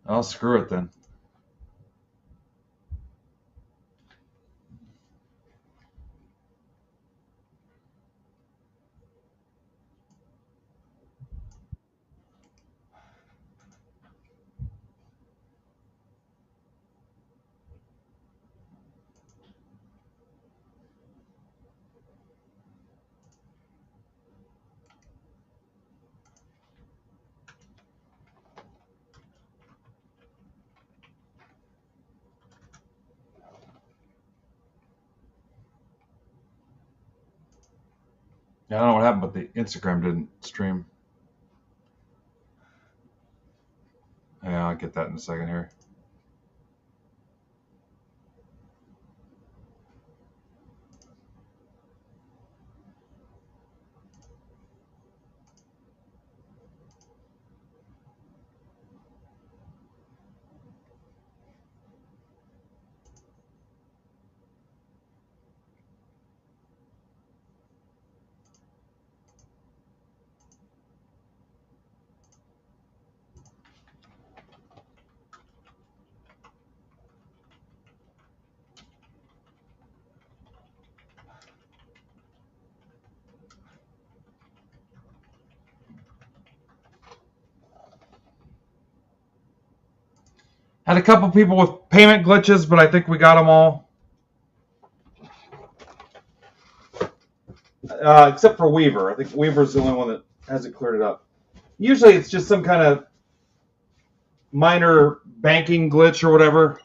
I'll screw it then. Yeah, I don't know what happened, but the Instagram didn't stream. Yeah, I'll get that in a second here. Had a couple people with payment glitches, but I think we got them all. Except for Weaver. I think Weaver's the only one that hasn't cleared it up. Usually it's just some kind of minor banking glitch or whatever.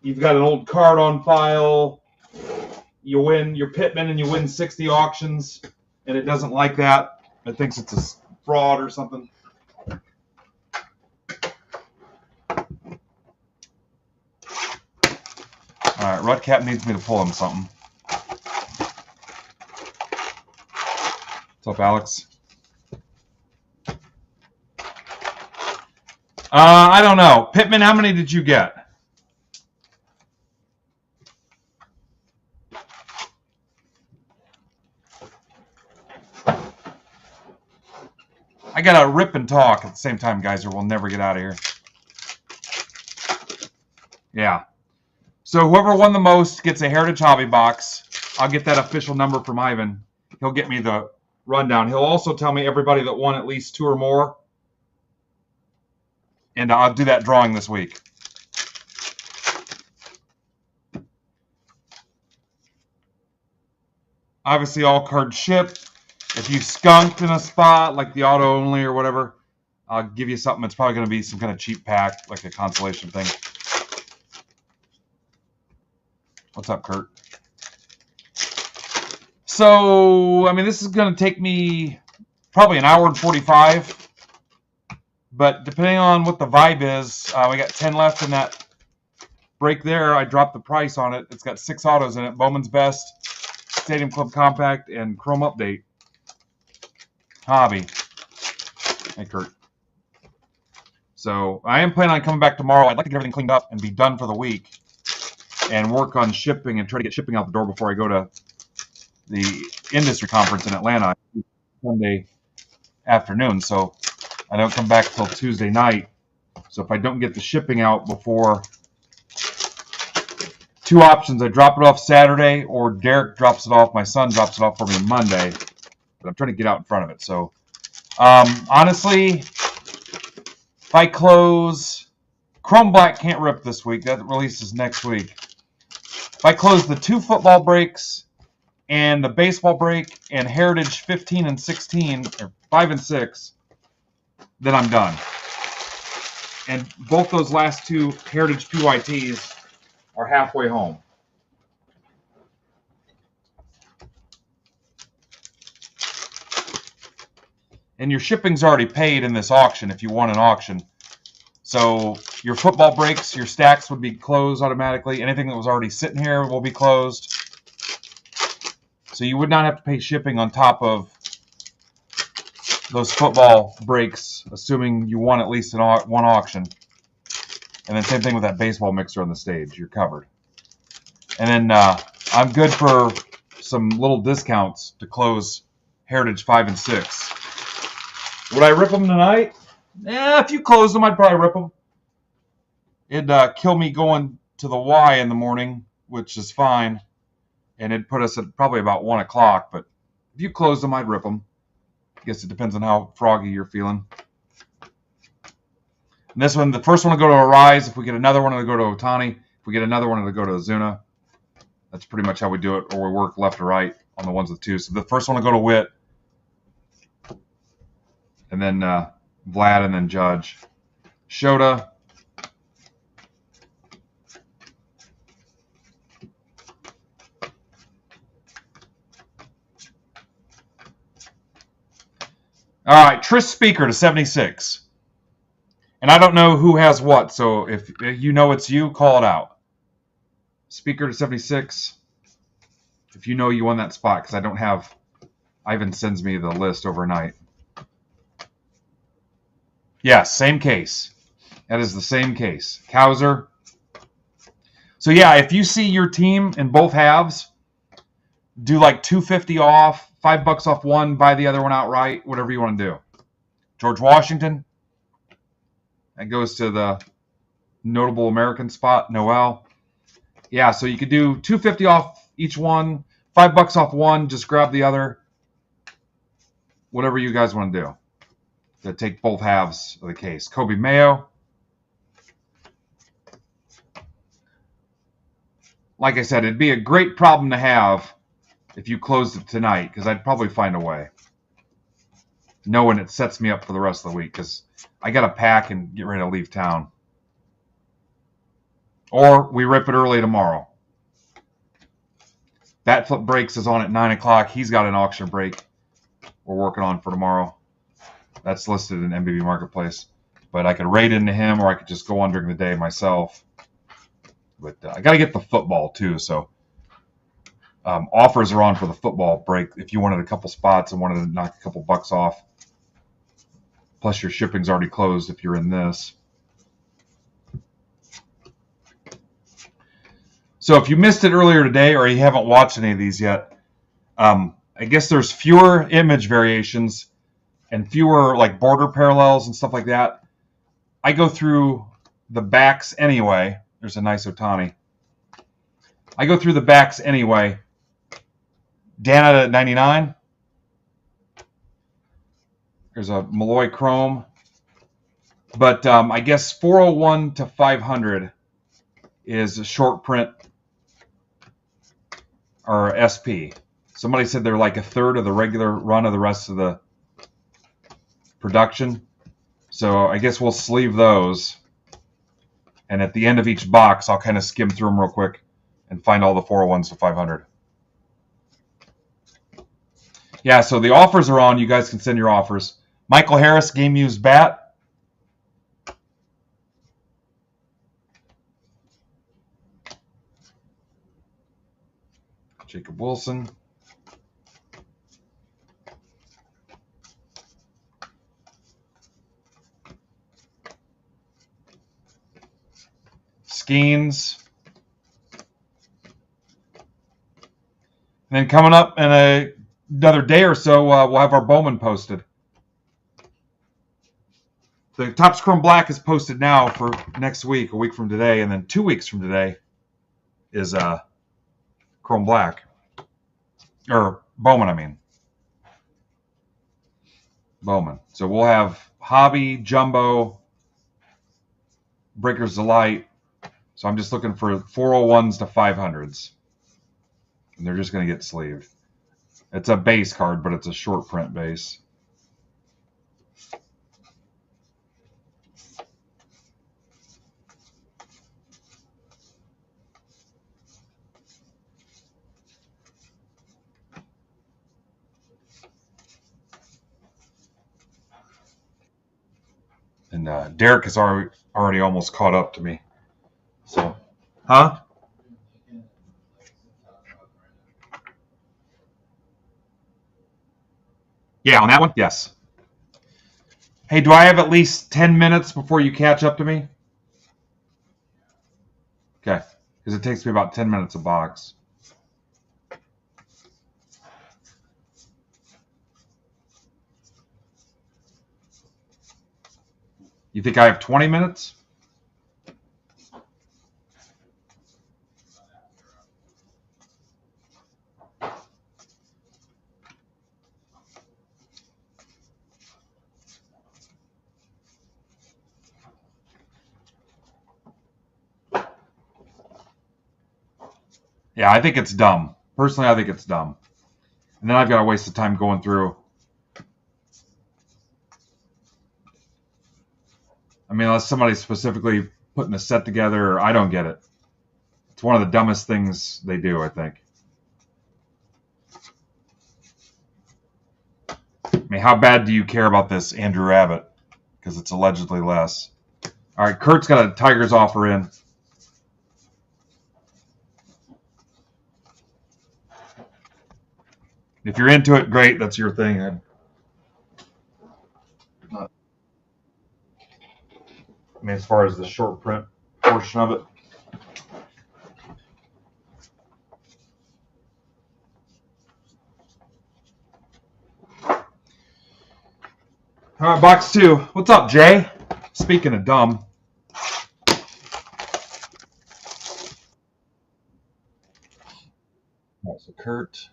You've got an old card on file. You win your Pitman and you win 60 auctions, and it doesn't like that. It thinks it's a fraud or something. All right, Rutcap needs me to pull him something. What's up, Alex? I don't know. Pittman, how many did you get? I got to rip and talk at the same time, guys, or we'll never get out of here. Yeah. So whoever won the most gets a Heritage Hobby box. I'll get that official number from Ivan. He'll get me the rundown. He'll also tell me everybody that won at least 2 or more. And I'll do that drawing this week. Obviously, all cards ship. If you skunked in a spot, like the auto only or whatever, I'll give you something. It's probably going to be some kind of cheap pack, like a consolation thing. What's up, Kurt? So, I mean, this is going to take me probably an hour and 45. But depending on what the vibe is, we got 10 left in that break there. I dropped the price on it. It's got 6 autos in it. Bowman's Best, Stadium Club Compact, and Chrome Update. Hobby. Hey, Kurt. So I am planning on coming back tomorrow. I'd like to get everything cleaned up and be done for the week and work on shipping and try to get shipping out the door before I go to the industry conference in Atlanta Sunday afternoon. So I don't come back till Tuesday night. So if I don't get the shipping out before, 2 options. I drop it off Saturday, or Derek drops it off. My son drops it off for me Monday. But I'm trying to get out in front of it. So honestly, if I close, Chrome Black can't rip this week. That releases next week. If I close the 2 football breaks and the baseball break and Heritage 15 and 16, or 5 and 6, then I'm done. And both those last 2 Heritage PYTs are halfway home. And your shipping's already paid in this auction if you want an auction. So your football breaks, your stacks would be closed automatically. Anything that was already sitting here will be closed. So you would not have to pay shipping on top of those football breaks, assuming you won at least one auction. And then same thing with that baseball mixer on the stage. You're covered. And then I'm good for some little discounts to close Heritage 5 and 6. Would I rip them tonight? If you close them, I'd probably rip them. It'd kill me going to the Y in the morning, which is fine, and it'd put us at probably about 1 o'clock. But if you close them, I'd rip them. I guess it depends on how froggy you're feeling. And this one, the first one will go to Arise. If we get another one, it'll go to Otani. If we get another one, it'll go to Azuna. That's pretty much how we do it, or we work left to right on the ones with two. So the first one will go to Witt, and then Vlad, and then Judge. Shota. All right, Tris Speaker to 76. And I don't know who has what, so if you know it's you, call it out. Speaker to 76. If you know you won that spot, because I don't have, Ivan sends me the list overnight. Yeah, same case. That is the same case. Kauser. So yeah, if you see your team in both halves, do like $250 off, $5 off one, buy the other one outright, whatever you want to do. George Washington. That goes to the notable American spot, Noel. Yeah, so you could do $250 off each one, $5 off one, just grab the other. Whatever you guys want to do. To take both halves of the case. Kobe Mayo. Like I said, it'd be a great problem to have if you closed it tonight, because I'd probably find a way. Knowing it sets me up for the rest of the week, because I got to pack and get ready to leave town. Or we rip it early tomorrow. Batflip Breaks is on at 9 o'clock. He's got an auction break we're working on for tomorrow. That's listed in MBB Marketplace. But I could raid into him, or I could just go on during the day myself. But I got to get the football, too. So offers are on for the football break if you wanted a couple spots and wanted to knock a couple bucks off. Plus your shipping's already closed if you're in this. So if you missed it earlier today, or you haven't watched any of these yet, I guess there's fewer image variations and fewer like border parallels and stuff like that. I go through the backs anyway. There's a nice Otani. I go through the backs anyway. Dana at 99. There's a Malloy Chrome. But I guess 401 to 500 is a short print or SP. Somebody said they're like a third of the regular run of the rest of the production. So I guess we'll sleeve those. And at the end of each box, I'll kind of skim through them real quick and find all the 401s to 500. Yeah, so the offers are on. You guys can send your offers. Michael Harris, game used bat. Jacob Wilson. Skeens. And then coming up in another day or so, we'll have our Bowman posted. The Topps Chrome Black is posted now for next week, a week from today, and then 2 weeks from today is Chrome Black. Or Bowman, I mean. Bowman. So we'll have Hobby, Jumbo, Breakers Delight. So I'm just looking for 401s to 500s. And they're just going to get sleeved. It's a base card, but it's a short print base. And Derek has already almost caught up to me. So, huh? Yeah, on that one? Yes. Hey, do I have at least 10 minutes before you catch up to me? Okay. Because it takes me about 10 minutes a box. You think I have 20 minutes? Yeah, I think it's dumb. Personally, I think it's dumb. And then I've got to waste the time going through. I mean, unless somebody's specifically putting a set together, I don't get it. It's one of the dumbest things they do, I think. I mean, how bad do you care about this Andrew Abbott? Because it's allegedly less. All right, Kurt's got a Tigers offer in. If you're into it, great. That's your thing. I mean, as far as the short print portion of it. All right, box 2. What's up, Jay? Speaking of dumb. All right, so Kurt.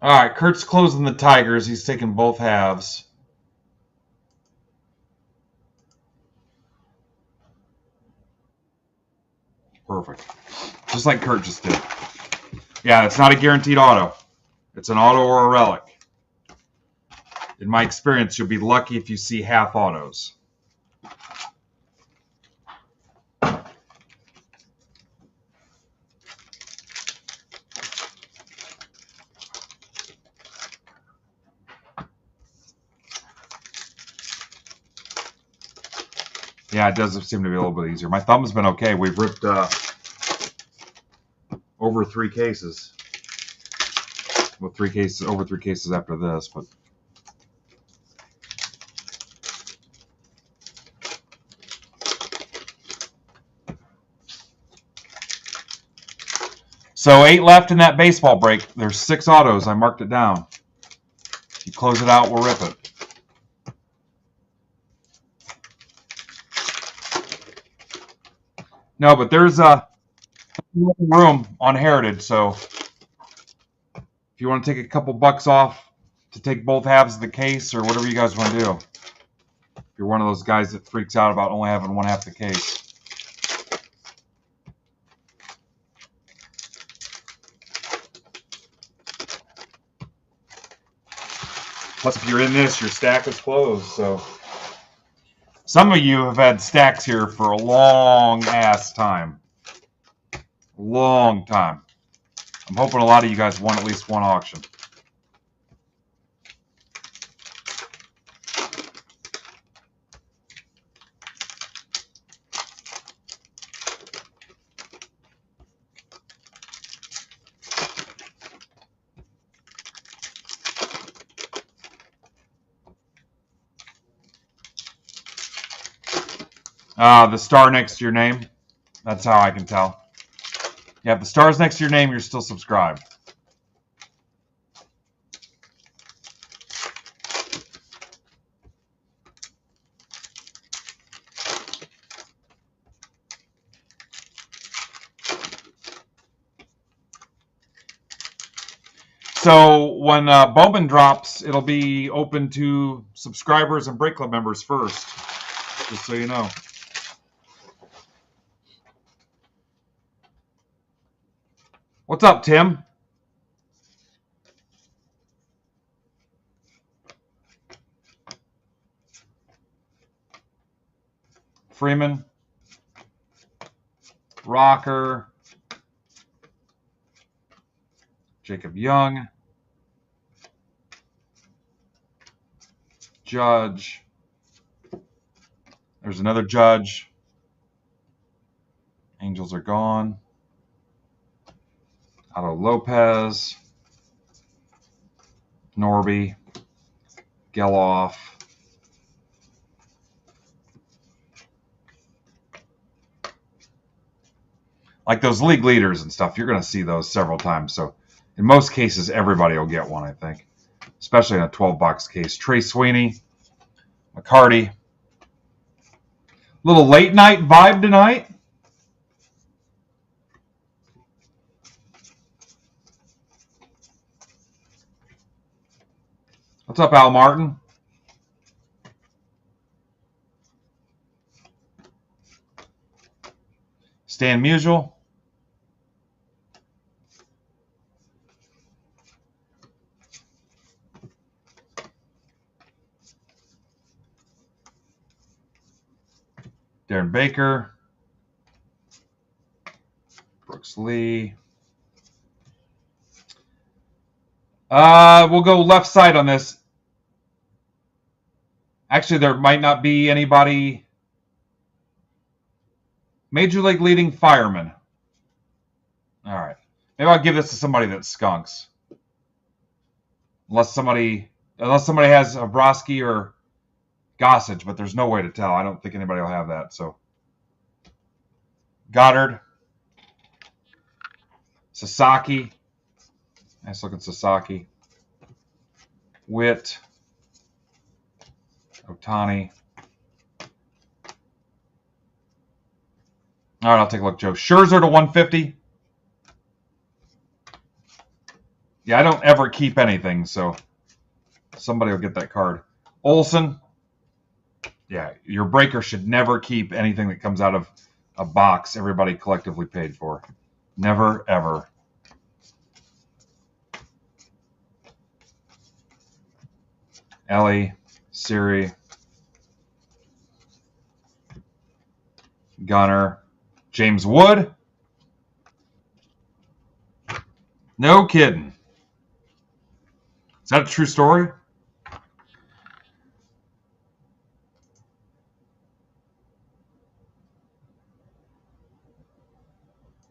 All right, Kurt's closing the Tigers. He's taking both halves. Perfect. Just like Kurt just did. Yeah, it's not a guaranteed auto. It's an auto or a relic. In my experience, you'll be lucky if you see half autos. Yeah, it does seem to be a little bit easier. My thumb's been okay. We've ripped over 3 cases. Well, over 3 cases after this, but so 8 left in that baseball break. There's 6 autos. I marked it down. If you close it out, we'll rip it. No, but there's a room on Heritage, so if you want to take a couple bucks off to take both halves of the case or whatever you guys want to do. If you're one of those guys that freaks out about only having one half the case. Plus, if you're in this, your stack is closed, so some of you have had stacks here for a long ass time. Long time. I'm hoping a lot of you guys won at least one auction. The star next to your name. That's how I can tell. Yeah, if the star's next to your name, you're still subscribed. So when Bowman drops, it'll be open to subscribers and Break Club members first, just so you know. What's up, Tim? Freeman, Rocker, Jacob Young, Judge. There's another Judge. Angels are gone. Otto Lopez, Norby, Geloff. Like those league leaders and stuff, you're going to see those several times. So in most cases, everybody will get one, I think. especially in a 12-box case. Trey Sweeney, McCarty. Little late night vibe tonight. What's up, Al Martin? Stan Musial. Darren Baker. Brooks Lee. We'll go left side on this. Actually, there might not be anybody. Major League leading fireman. All right. Maybe I'll give this to somebody that skunks. Unless somebody has a Broski or Gossage, but there's no way to tell. I don't think anybody will have that. So Goddard. Sasaki. Nice looking Sasaki. Witt. Otani. All right, I'll take a look, Joe. Scherzer to 150. Yeah, I don't ever keep anything, so somebody will get that card. Olsen. Yeah, your breaker should never keep anything that comes out of a box everybody collectively paid for. Never, ever. Ellie, Siri, Gunner, James Wood. No kidding. Is that a true story?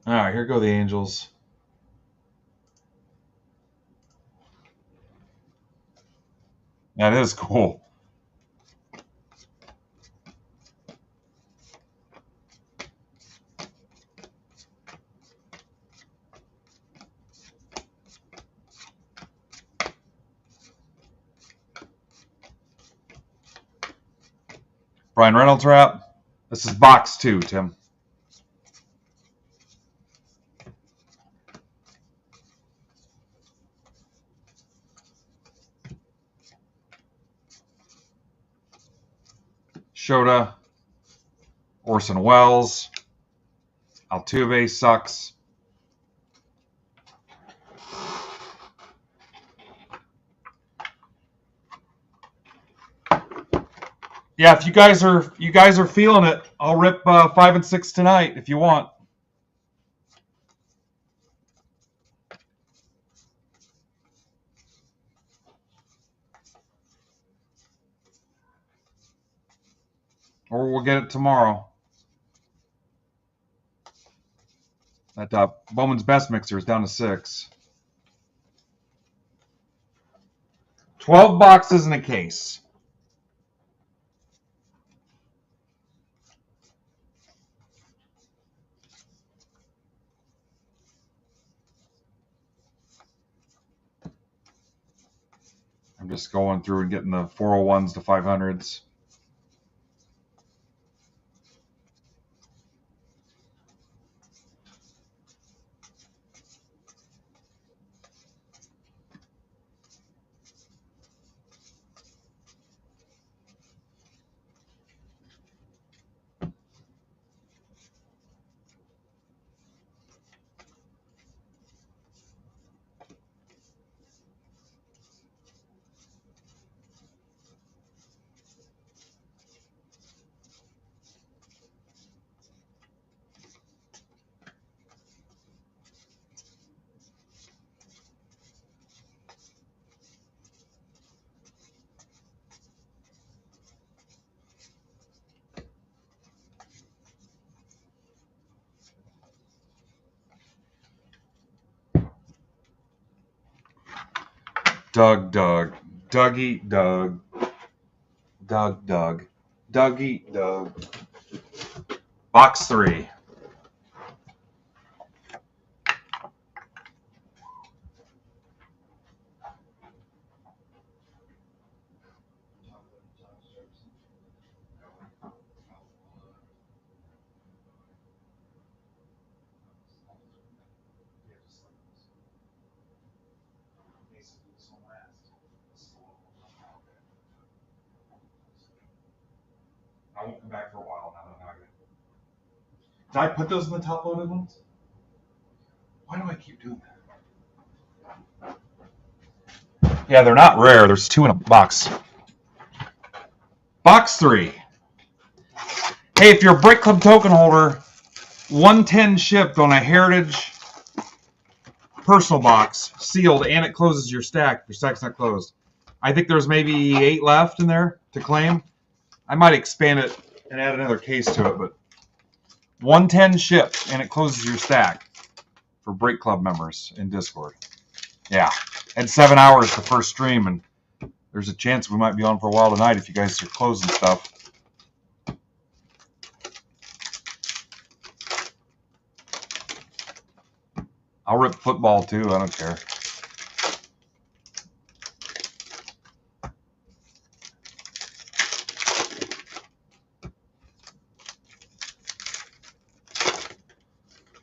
All right, here go the Angels. That is cool. Brian Reynolds wrap. This is box 2, Tim. Shota. Orson Welles. Altuve sucks. Yeah, if you guys are feeling it, I'll rip 5 and 6 tonight if you want. Or we'll get it tomorrow. That Bowman's Best mixer is down to 6. 12 boxes in a case. I'm just going through and getting the 401s to 500s. Doug. Dougie, Doug. Doug. Dougie, Doug. Box 3. I won't come back for a while now. Did I put those in the top loaded ones? Why do I keep doing that? Yeah, they're not rare. There's 2 in a box. Box 3. Hey, if you're a Brick Club token holder, 110 shipped on a Heritage personal box, sealed, and it closes your stack. Your stack's not closed. I think there's maybe 8 left in there to claim. I might expand it and add another case to it, but 110 shipped, and it closes your stack for Break Club members in Discord. Yeah, at 7 hours the first stream, and there's a chance we might be on for a while tonight if you guys are closing stuff. I'll rip football too. I don't care.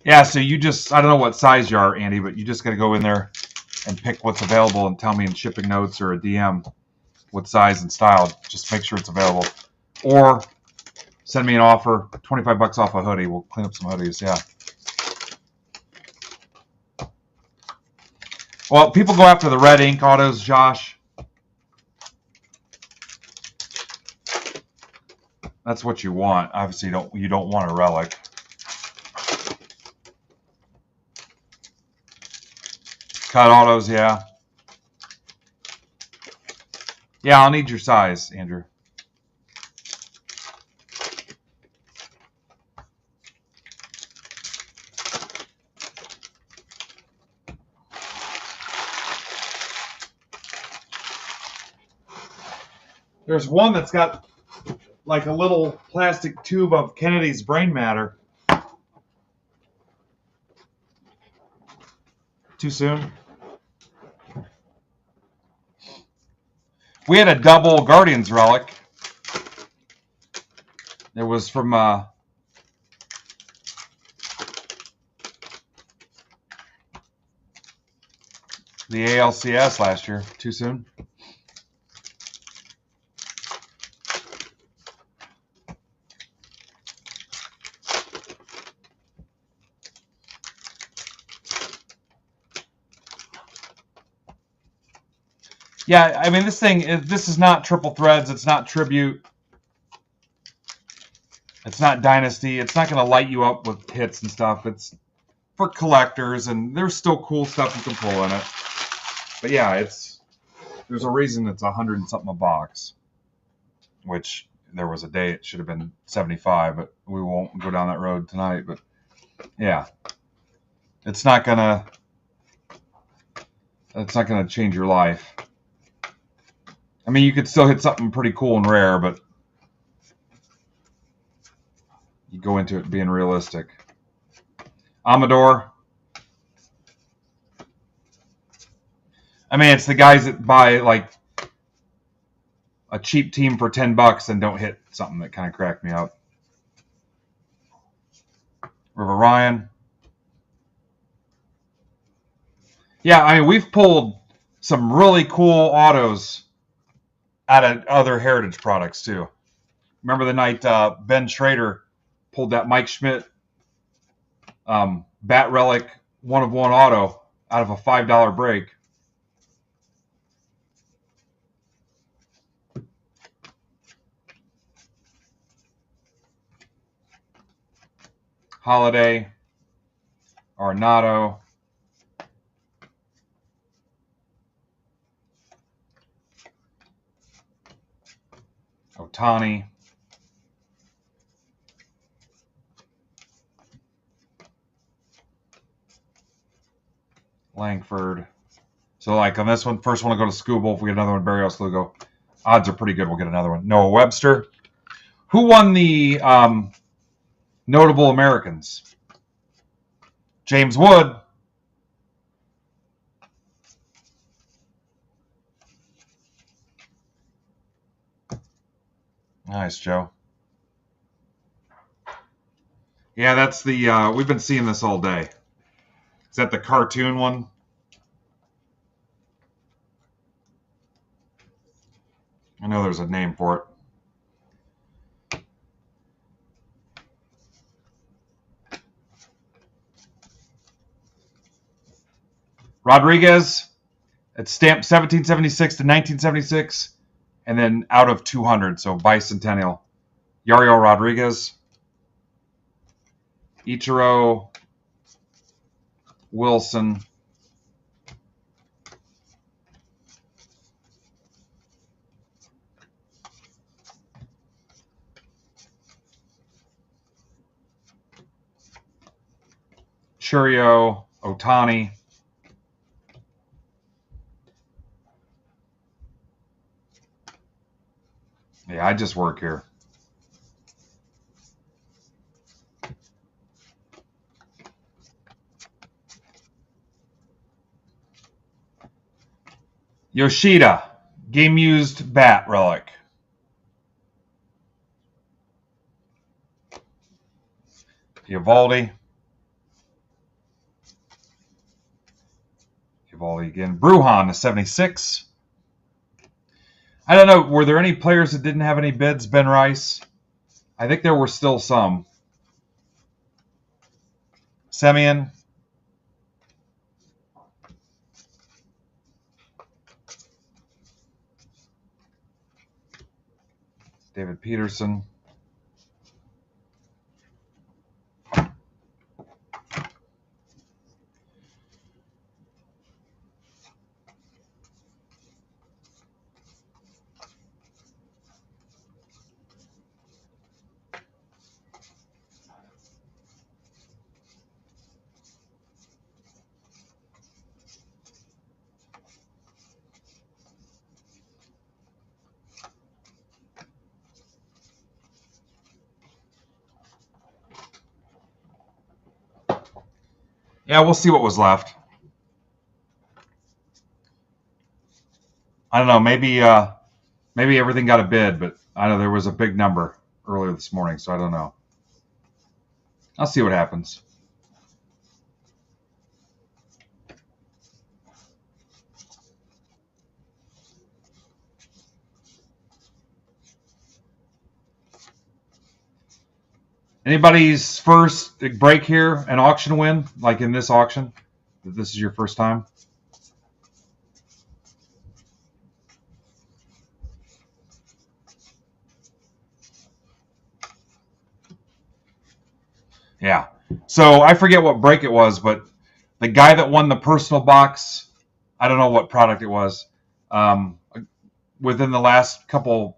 Yeah, so you just, I don't know what size you are, Andy, but you just got to go in there and pick what's available and tell me in shipping notes or a DM what size and style. Just make sure it's available. Or send me an offer, 25 bucks off a hoodie. We'll clean up some hoodies, yeah. Well, people go after the red ink autos, Josh. That's what you want. Obviously, you don't want a relic. Cut autos, yeah. Yeah, I'll need your size, Andrew. There's one that's got like a little plastic tube of Kennedy's brain matter. Too soon? We had a double Guardians relic. It was from the ALCS last year. Too soon? Yeah, I mean, this is not triple threads. It's not tribute. It's not dynasty. It's not going to light you up with hits and stuff. It's for collectors, and there's still cool stuff you can pull in it. But yeah, there's a reason it's 100 and something a box, which there was a day it should have been 75, but we won't go down that road tonight. But yeah, it's not gonna change your life. I mean, you could still hit something pretty cool and rare, but you go into it being realistic. Amador. I mean, it's the guys that buy like a cheap team for 10 bucks and don't hit something that kind of cracked me up. River Ryan. Yeah, I mean, we've pulled some really cool autos out of other Heritage products too. Remember the night Ben Schrader pulled that Mike Schmidt Bat Relic 1 of 1 auto out of a $5 break. Holiday, Arnado, Otani, Langford. So like on this one, first one will go to Scooble. If we get another one, Barrios Lugo. Odds are pretty good we'll get another one. Noah Webster. Who won the Notable Americans? James Wood. Nice, Joe. Yeah, that's the, we've been seeing this all day. Is that the cartoon one? I know there's a name for it. Rodriguez, it's stamped 1776 to 1976, and then out of 200, so bicentennial. Yariel Rodriguez, Ichiro Wilson, Churio Otani, yeah, I just work here. Yoshida, game-used bat relic. Eovaldi again. Brujan, a 76. I don't know, were there any players that didn't have any bids? Ben Rice? I think there were still some. Semien. David Peterson. Yeah, we'll see what was left. I don't know. Maybe everything got a bid, but I know there was a big number earlier this morning, so I don't know. I'll see what happens. Anybody's first break here, an auction win, like in this auction? This is your first time? Yeah. So I forget what break it was, but the guy that won the personal box, I don't know what product it was, within the last couple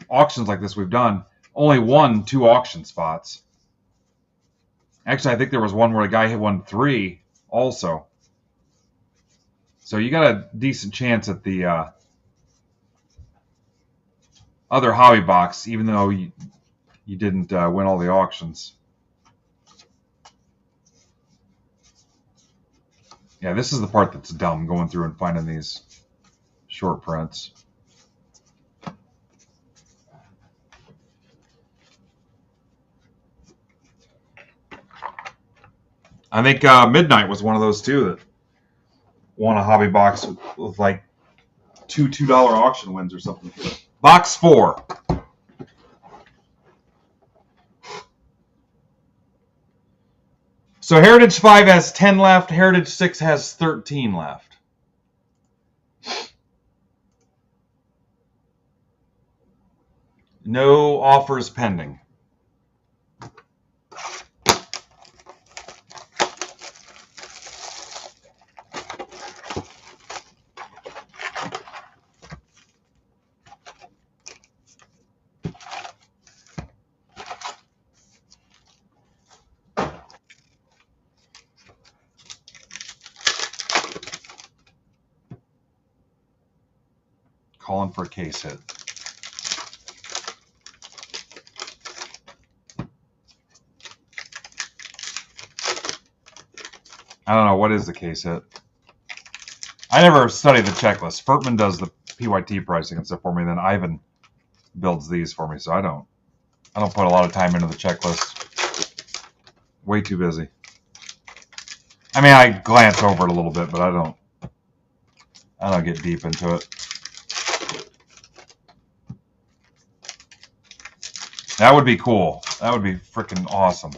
auctions like this we've done, only won 2 auction spots. Actually, I think there was one where a guy had won 3 also. So you got a decent chance at the other hobby box, even though you didn't win all the auctions. Yeah, this is the part that's dumb, going through and finding these short prints. I think Midnight was one of those too that won a hobby box with like two $2 auction wins or something. Box 4. So Heritage 5 has 10 left. Heritage 6 has 13 left. No offers pending. Calling for a case hit. I don't know, what is the case hit? I never studied the checklist. Furtman does the PYT pricing and stuff for me, then Ivan builds these for me, so I don't put a lot of time into the checklist. Way too busy. I mean, I glance over it a little bit, but I don't get deep into it. That would be cool. That would be freaking awesome.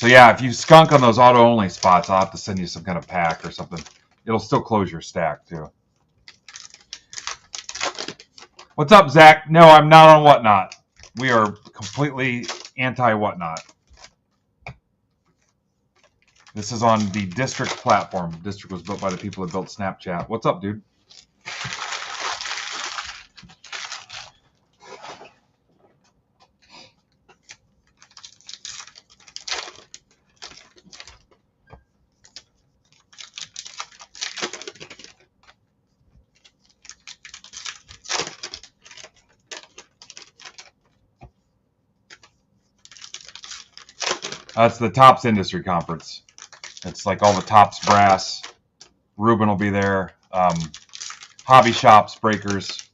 So yeah, if you skunk on those auto-only spots, I'll have to send you some kind of pack or something. It'll still close your stack too. What's up, Zach? No, I'm not on Whatnot. We are completely anti-Whatnot. This is on the District platform. District was built by the people that built Snapchat. What's up, dude? That's the Tops Industry Conference. It's like all the Tops brass. Ruben will be there. Hobby shops, breakers.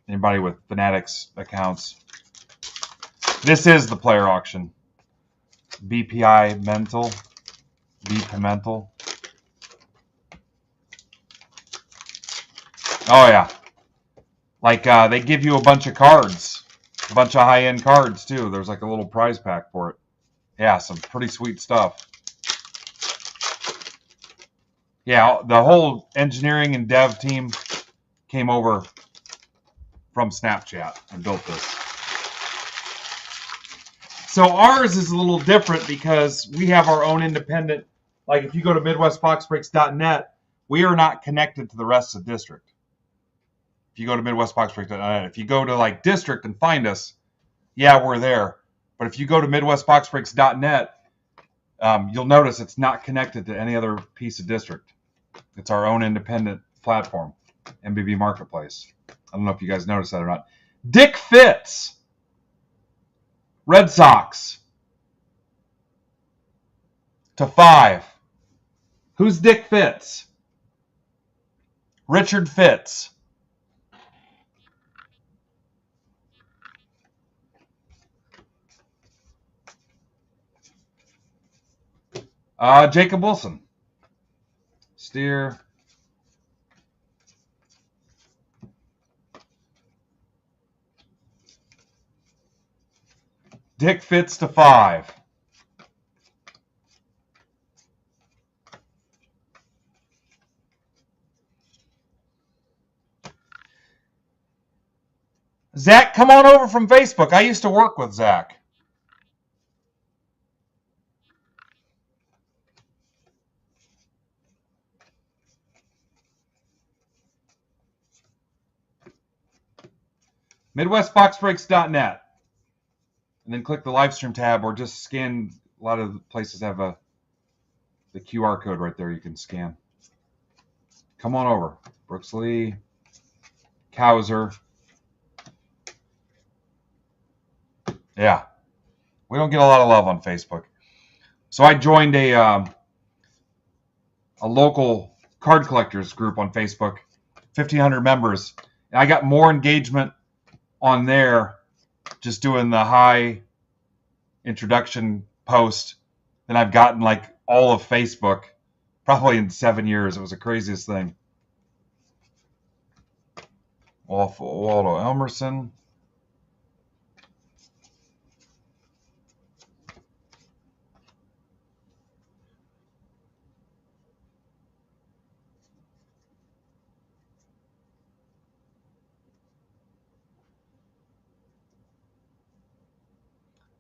Anybody with Fanatics accounts. This is the player auction. BPI Mental. B Pimental. Oh, yeah. Like, they give you a bunch of cards. A bunch of high-end cards, too. There's like a little prize pack for it. Yeah, some pretty sweet stuff. Yeah, the whole engineering and dev team came over from Snapchat and built this. So ours is a little different because we have our own independent, like if you go to MidwestBoxBreaks.net, we are not connected to the rest of the district. If you go to MidwestBoxBreaks.net, if you go to like district and find us, yeah, we're there. But if you go to MidwestBoxBreaks.net, you'll notice it's not connected to any other piece of district. It's our own independent platform, MBB Marketplace. I don't know if you guys noticed that or not. Dick Fitz, Red Sox, to 5. Who's Dick Fitz? Richard Fitz. Jacob Wilson. Steer. Dick Fitz to 5. Zach, come on over from Facebook. I used to work with Zach. MidwestBoxBreaks.net. And then click the live stream tab or just scan. A lot of places have the QR code right there you can scan. Come on over. Brooks Lee, Cowser. Yeah. We don't get a lot of love on Facebook. So I joined a local card collectors group on Facebook, 1,500 members. And I got more engagement on there just doing the high introduction post than I've gotten like all of Facebook probably in 7 years. It was the craziest thing. Waldo Elmerson.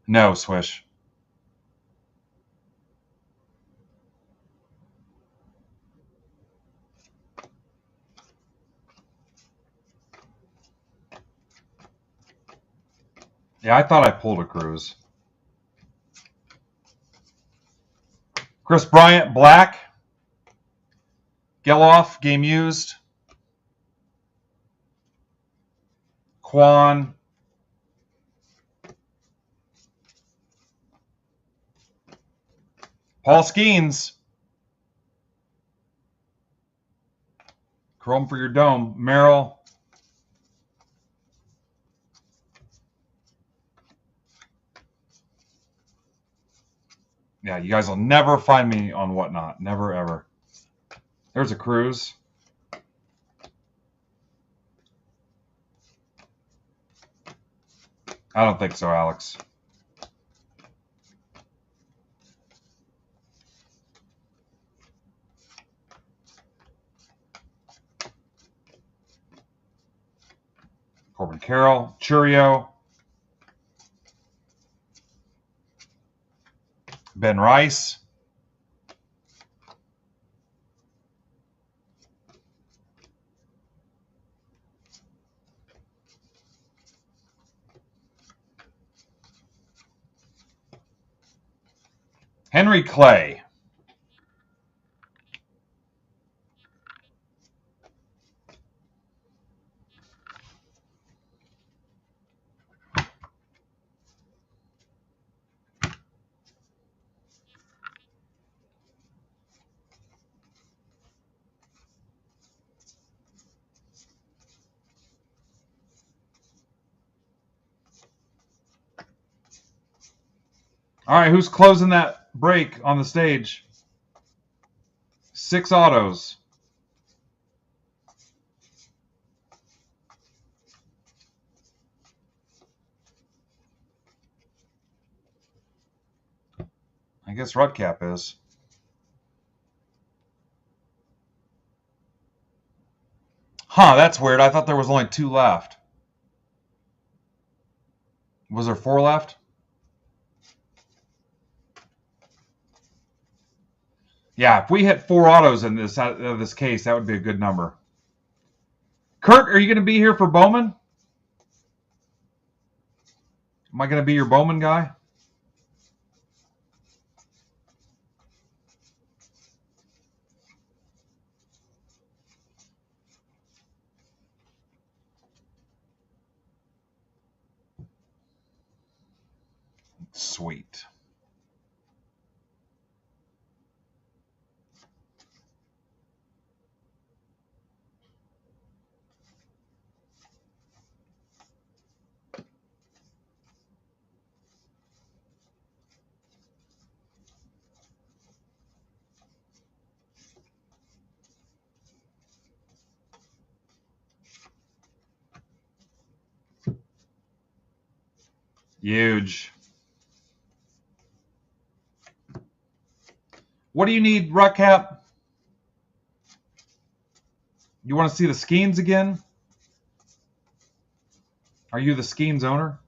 No, Swish. Yeah, I thought I pulled a cruise. Chris Bryant, black. Geloff, game used. Quan. Paul Skeens. Chrome for your dome. Merrill. Yeah, you guys will never find me on Whatnot. Never, ever. There's a cruise. I don't think so, Alex. Corbin Carroll, Churio, Ben Rice, Henry Clay. All right, who's closing that break on the stage? 6 autos. I guess Rudcap is. Huh, that's weird. I thought there was only 2 left. Was there 4 left? Yeah, if we hit 4 autos in this case, that would be a good number. Kurt, are you going to be here for Bowman? Am I going to be your Bowman guy? Sweet. Huge. What do you need, Rudcap? You want to see the Skeens again? Are you the Skeens owner?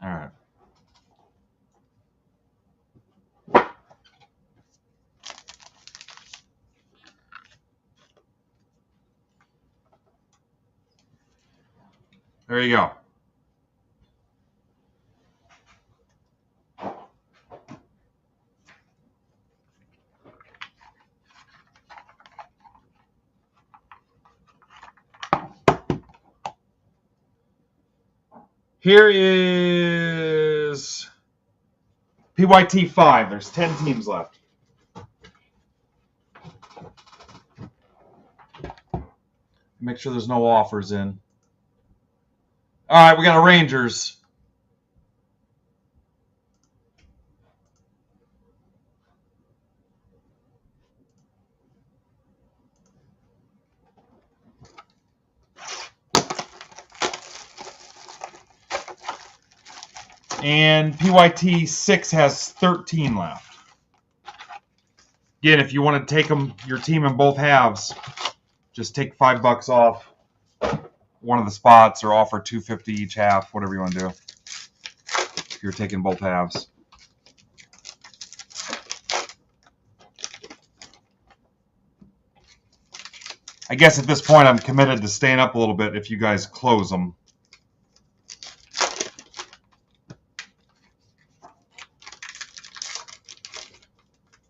All right. There you go. Here is PYT 5. There's 10 teams left. Make sure there's no offers in. All right, we got a Rangers. And PYT 6 has 13 left. Again, if you want to take your team in both halves, just take $5 off one of the spots or offer $2.50 each half, whatever you want to do. If you're taking both halves. I guess at this point I'm committed to staying up a little bit if you guys close them.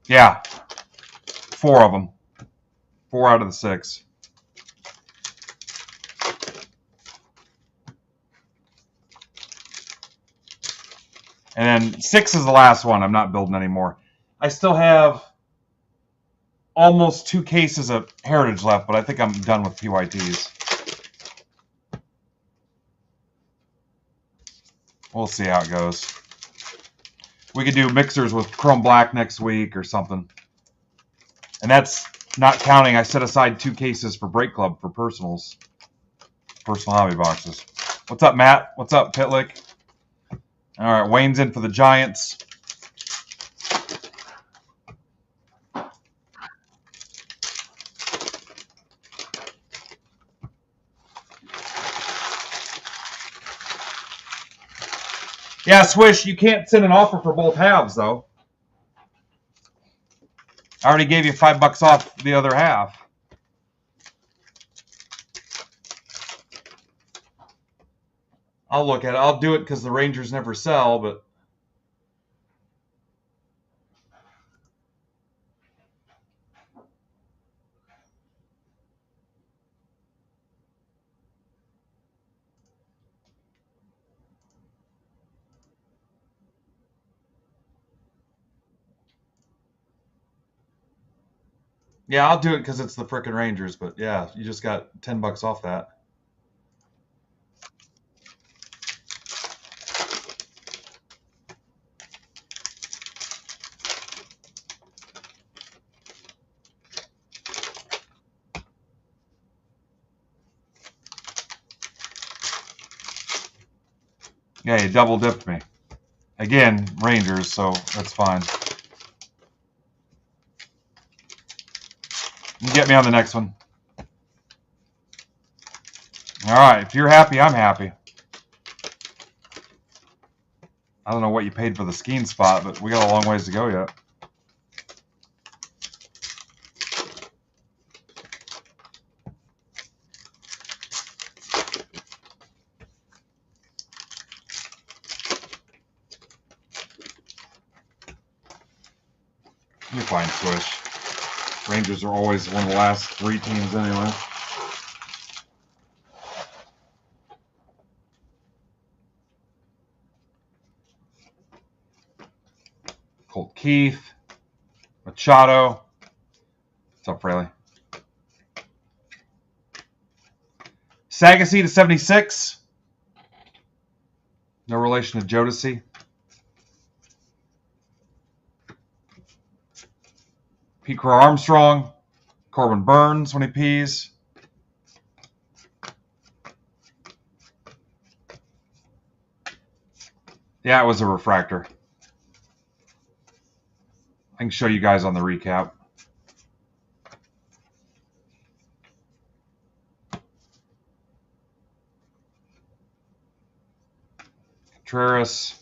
Yeah, 4 of them. 4 out of the 6. And then 6 is the last one. I'm not building anymore. I still have almost 2 cases of Heritage left, but I think I'm done with PYTs. We'll see how it goes. We could do mixers with Chrome Black next week or something. And that's not counting. I set aside 2 cases for Break Club for personals. Personal hobby boxes. What's up, Matt? What's up, Pitlick? All right, Wayne's in for the Giants. Yeah, Swish, you can't send an offer for both halves, though. I already gave you $5 off the other half. I'll look at it. I'll do it because the Rangers never sell, but yeah, I'll do it because it's the frickin' Rangers. But yeah, you just got $10 off that. Yeah, you double dipped me. Again, Rangers, so that's fine. You get me on the next one. All right, if you're happy, I'm happy. I don't know what you paid for the skiing spot, but we got a long ways to go yet. You're fine, Swish. Rangers are always one of the last 3 teams anyway. Colt Keith, Machado. What's up, Fraley? Sagasy to 76. No relation to Jodeci. Pete Crow Armstrong. Corbin Burns when he pees. Yeah, it was a refractor. I can show you guys on the recap. Contreras.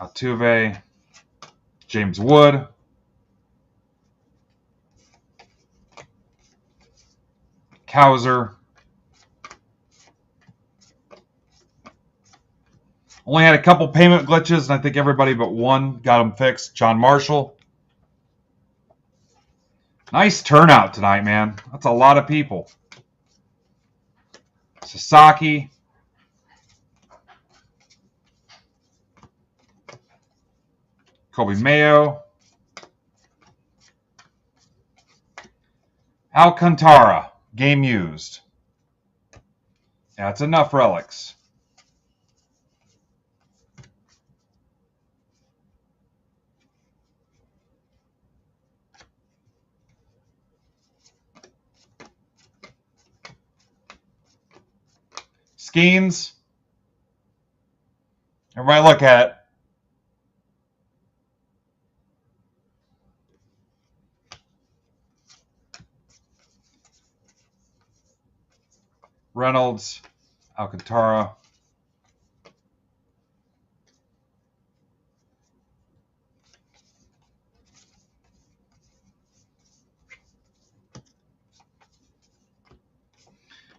Altuve. James Wood. Cowser. Only had a couple payment glitches, and I think everybody but one got them fixed. John Marshall. Nice turnout tonight, man. That's a lot of people. Sasaki. Kobe Mayo. Alcantara. Game used. That's enough relics. Skeens. Everybody look at it. Reynolds. Alcantara.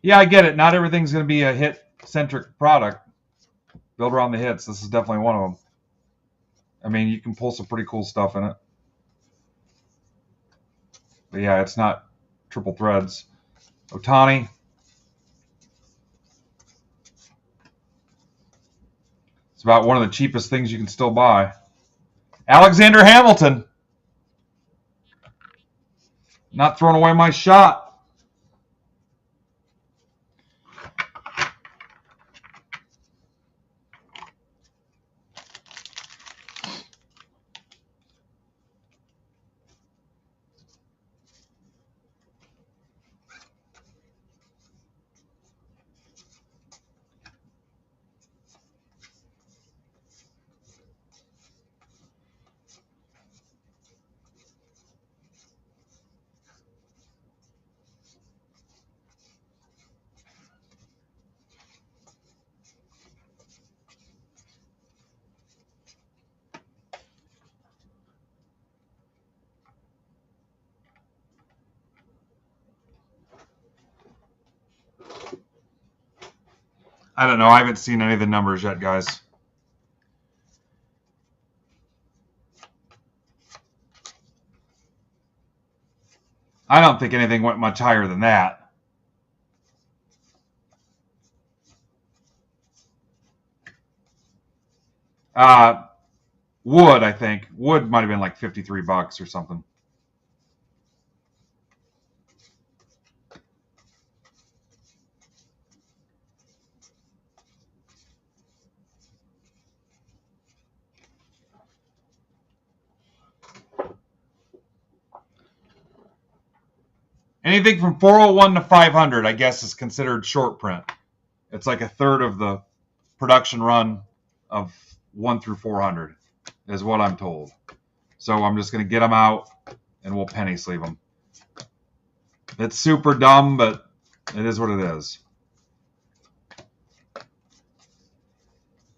Yeah, I get it. Not everything's going to be a hit-centric product. Build around the hits. This is definitely one of them. I mean, you can pull some pretty cool stuff in it. But yeah, it's not triple threads. Otani. It's about one of the cheapest things you can still buy. Alexander Hamilton. Not throwing away my shot. I don't know. I haven't seen any of the numbers yet, guys. I don't think anything went much higher than that. Wood, I think. Wood might have been like $53 or something. Anything from 401 to 500, I guess, is considered short print. It's like a third of the production run of 1 through 400, is what I'm told. So I'm just going to get them out, and we'll penny sleeve them. It's super dumb, but it is what it is.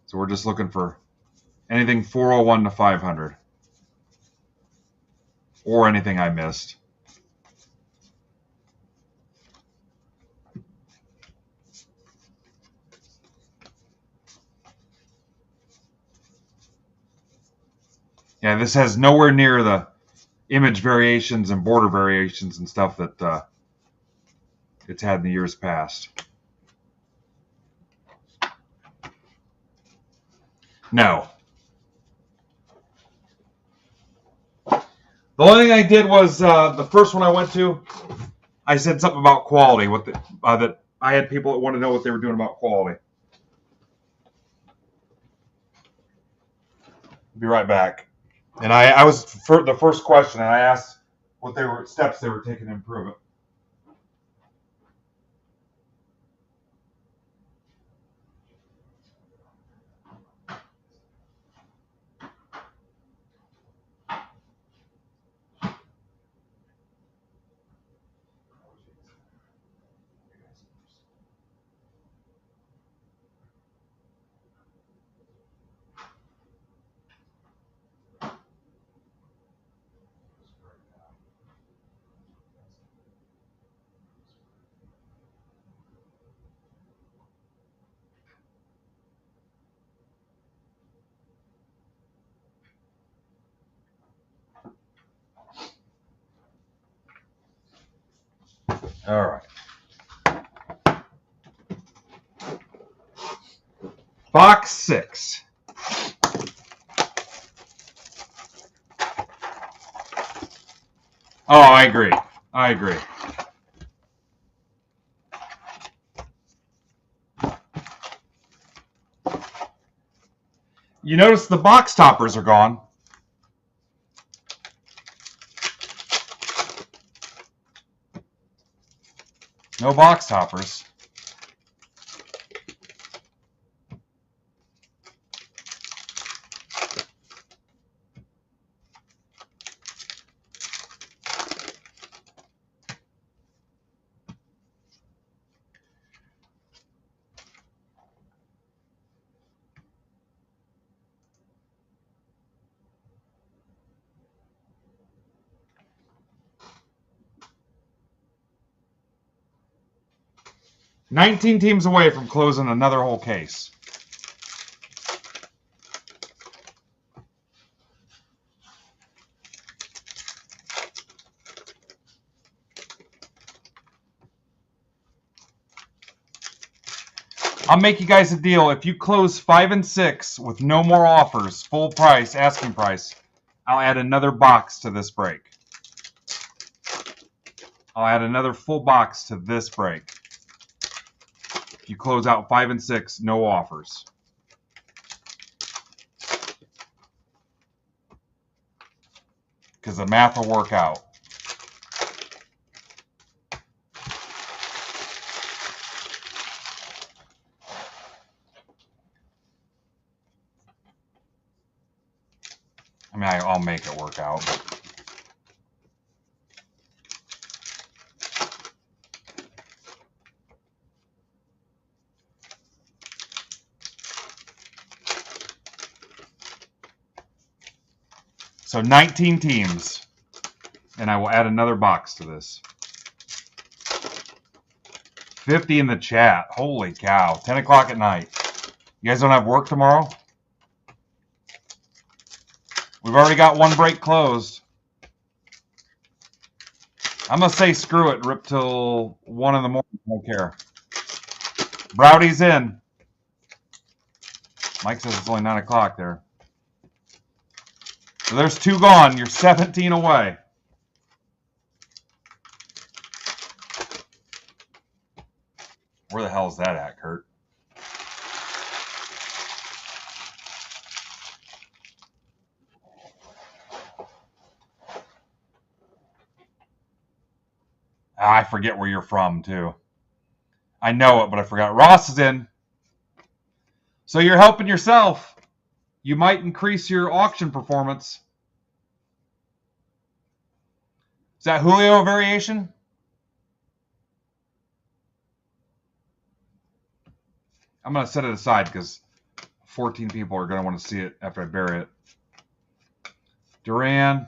So we're just looking for anything 401 to 500. Or anything I missed. Yeah, this has nowhere near the image variations and border variations and stuff that it's had in the years past. No. The only thing I did was the first one I went to, I said something about quality. That I had people that wanted to know what they were doing about quality. Be right back. And I was for the first question, and I asked what steps they were taking to improve it. All right. Box 6. Oh, I agree. I agree. You notice the box toppers are gone. No box toppers. $19 teams away from closing another whole case. I'll make you guys a deal. If you close 5 and 6 with no more offers, full price, asking price, I'll add another box to this break. I'll add another full box to this break. If you close out 5 and 6, no offers. Because the math will work out. I mean, I'll make it work out. So 19 teams, and I will add another box to this. 50 in the chat. Holy cow. 10 o'clock at night. You guys don't have work tomorrow? We've already got one break closed. I'm going to say screw it. Rip till 1 in the morning. I don't care. Browdy's in. Mike says it's only 9 o'clock there. So there's 2 gone. You're 17 away. Where the hell is that at, Kurt? I forget where you're from, too. I know it, but I forgot. Ross is in. So you're helping yourself. You might increase your auction performance. Is that Julio variation? I'm going to set it aside because 14 people are going to want to see it after I bury it. Duran.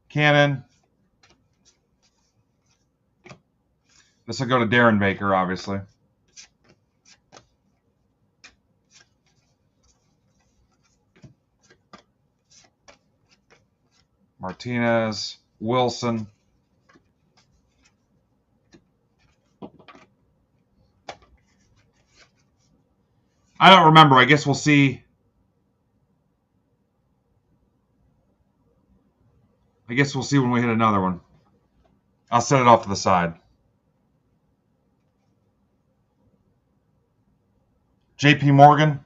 Cannon. This will go to Darren Baker, obviously. Martinez. Wilson. I don't remember. I guess we'll see. I guess we'll see when we hit another one. I'll set it off to the side. JP Morgan.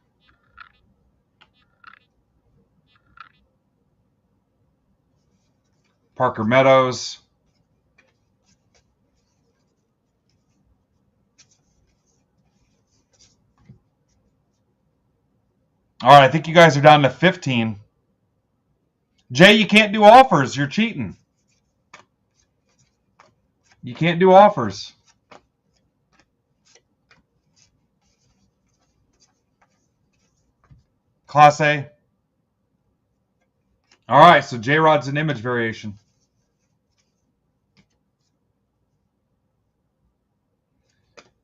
Parker Meadows. All right, I think you guys are down to 15. Jay, you can't do offers. You're cheating. You can't do offers. Class A. All right, so J-Rod's an image variation.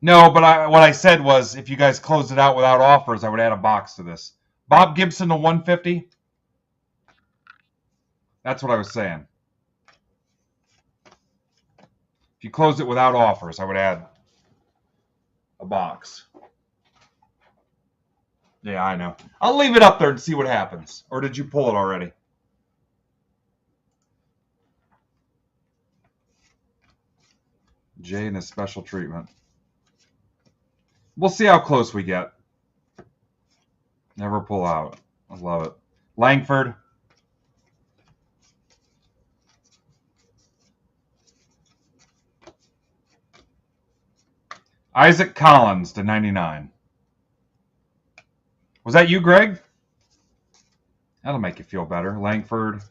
No, but what I said was if you guys closed it out without offers, I would add a box to this. Bob Gibson to 150. That's what I was saying. If you closed it without offers, I would add a box. Yeah, I know. I'll leave it up there and see what happens. Or did you pull it already? Jay and his special treatment. We'll see how close we get. Never pull out. I love it. Langford. Isaac Collins to 99. Was that you, Greg? That'll make you feel better. Langford.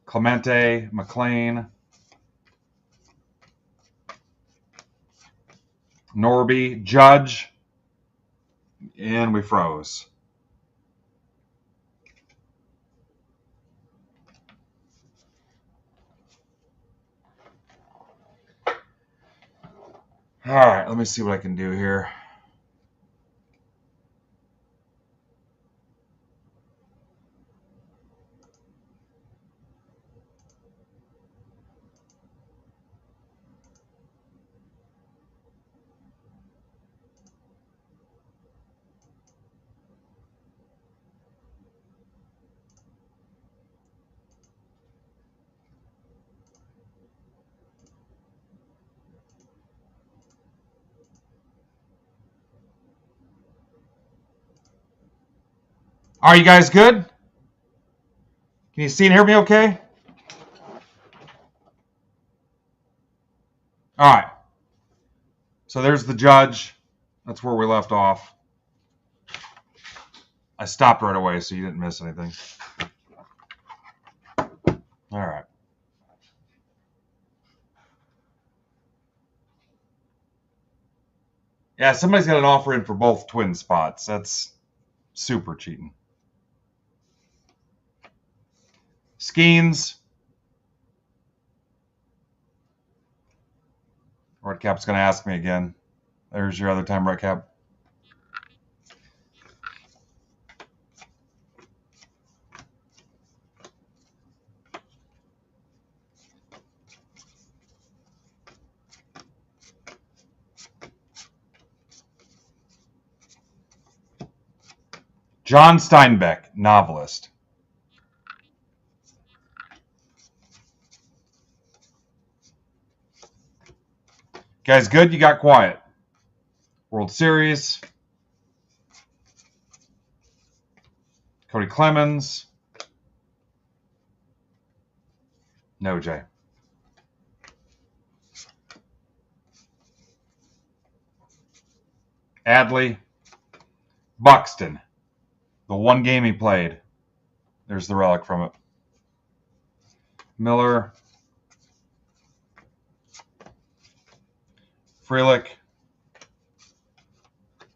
Clemente. McLean. Norby. Judge. And we froze. All right, let me see what I can do here. Are you guys good? Can you see and hear me okay? All right. So there's the judge. That's where we left off. I stopped right away so you didn't miss anything. All right. Yeah, somebody's got an offer in for both twin spots. That's super cheating. Skeens. Red Cap's going to ask me again. There's your other time, Red Cap. John Steinbeck, novelist. Guys, good? You got quiet. World Series. Cody Clemens. No, Jay. Adley. Buxton. The one game he played. There's the relic from it. Miller. Frelick.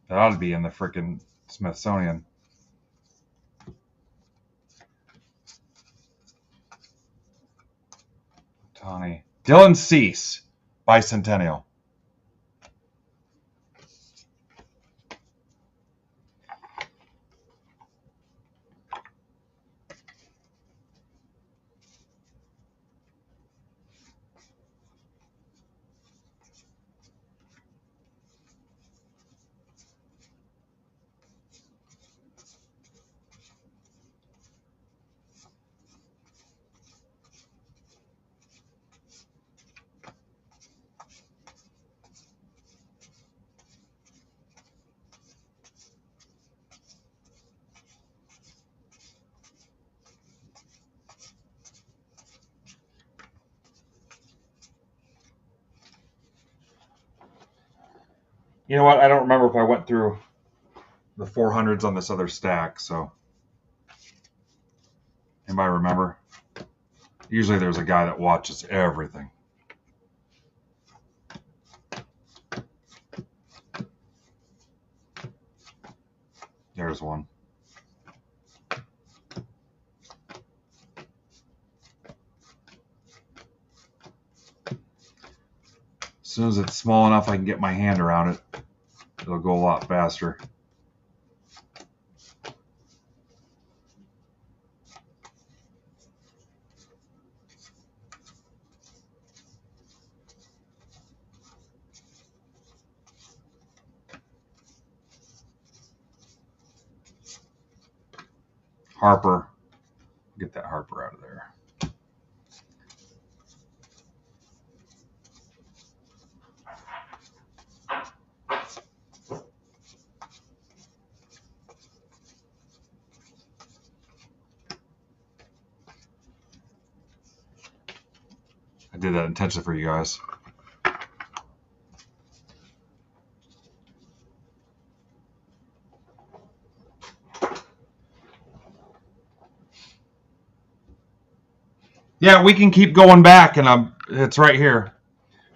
That ought to be in the frickin' Smithsonian. Tawny. Dylan Cease. Bicentennial. You know what? I don't remember if I went through the 400s on this other stack, so. Anybody remember? Usually there's a guy that watches everything. There's one. As soon as it's small enough I can get my hand around it, it'll go a lot faster. Harper. Get that Harper out of there. I did that intentionally for you guys. Yeah, we can keep going back, and it's right here.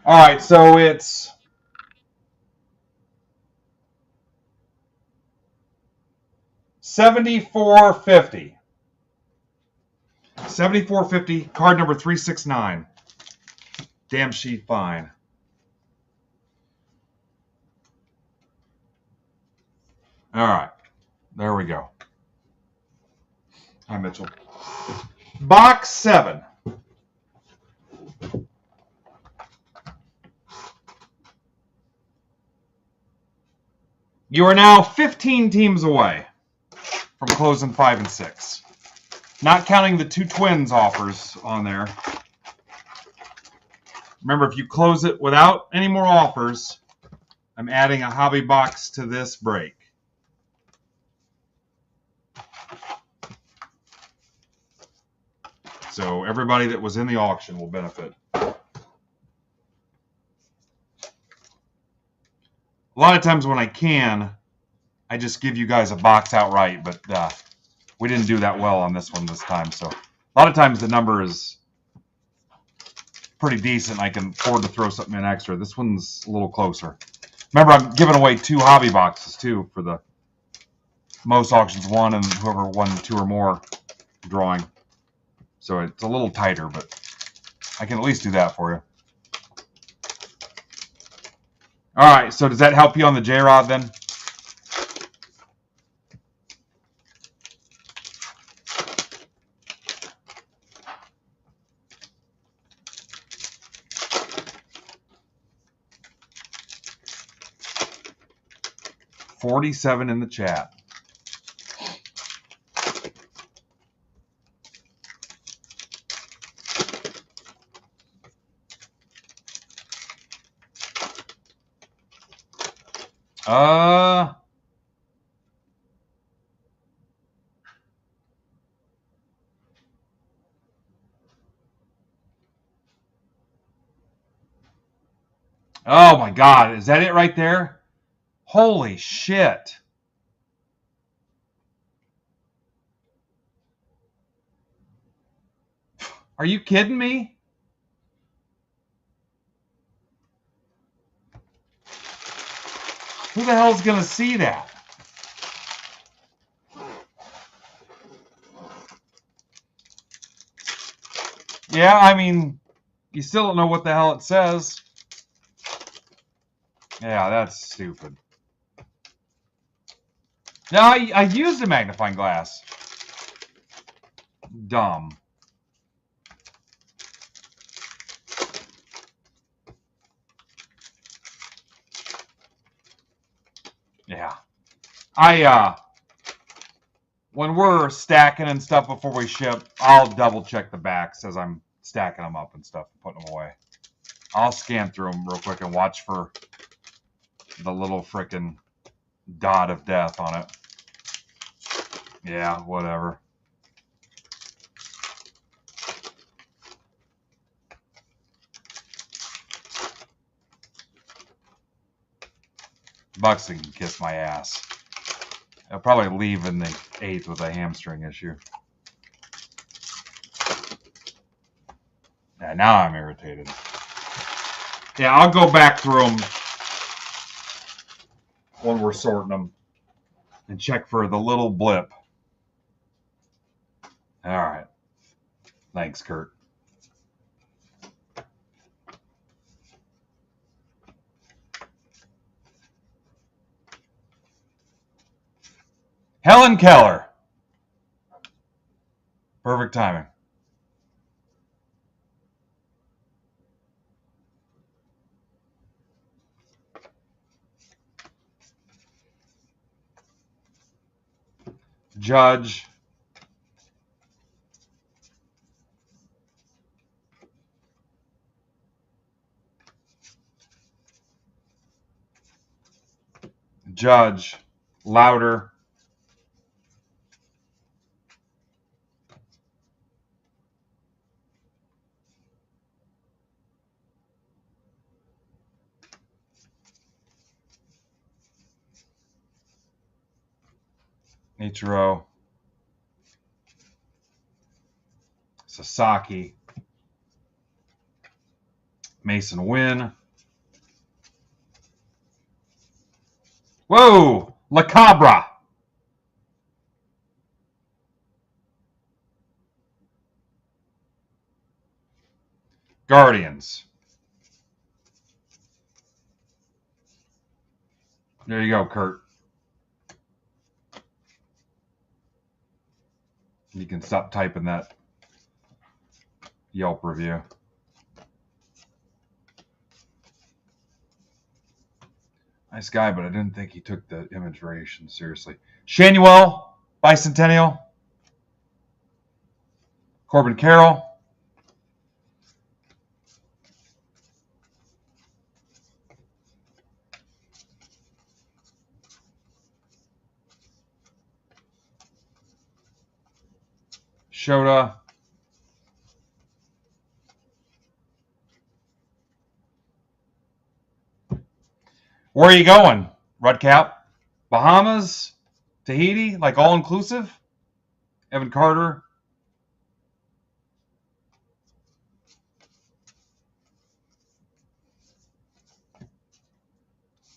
All right, so it's $74.50. $74.50. Card number 369. Damn sheet fine. All right, there we go. Hi, Mitchell. Box 7. You are now 15 teams away from closing 5 and 6. Not counting the 2 Twins offers on there. Remember, if you close it without any more offers, I'm adding a hobby box to this break. So everybody that was in the auction will benefit. A lot of times when I can, I just give you guys a box outright, but we didn't do that well on this one this time. So a lot of times the number is pretty decent. I can afford to throw something in extra. This one's a little closer. Remember, I'm giving away 2 hobby boxes, too, for the most auctions won and whoever won 2 or more drawing. So it's a little tighter, but I can at least do that for you. All right, so does that help you on the J-Rod then? $47 in the chat. Oh my God, is that it right there? Holy shit. Are you kidding me? Who the hell's gonna see that? Yeah, I mean, you still don't know what the hell it says. Yeah, that's stupid. No, I used a magnifying glass. Dumb. Yeah. When we're stacking and stuff before we ship, I'll double check the backs as I'm stacking them up and stuff, putting them away. I'll scan through them real quick and watch for the little frickin' dot of death on it. Yeah, whatever. Buxton can kiss my ass. I'll probably leave in the 8th with a hamstring issue. Yeah, now I'm irritated. Yeah, I'll go back through them when we're sorting them and check for the little blip. All right. Thanks, Kurt. Helen Keller. Perfect timing. Judge. Judge. Louder. Ichiro. Sasaki. Mason Wynn. Whoa! La Cabra. Guardians. There you go, Kurt. You can stop typing that Yelp review. Nice guy, but I didn't think he took the image variation seriously. Shanuel, Bicentennial. Corbin Carroll. Shota. Where are you going, Rudcap? Bahamas? Tahiti? Like all inclusive? Evan Carter.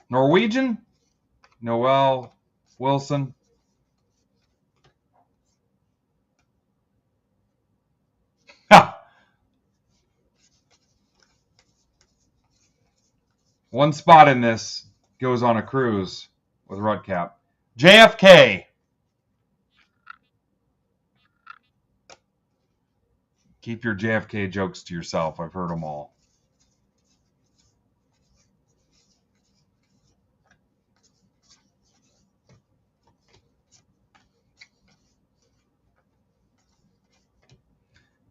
Norwegian? Noel Wilson. One spot in this goes on a cruise with Rutcap. JFK. Keep your JFK jokes to yourself. I've heard them all.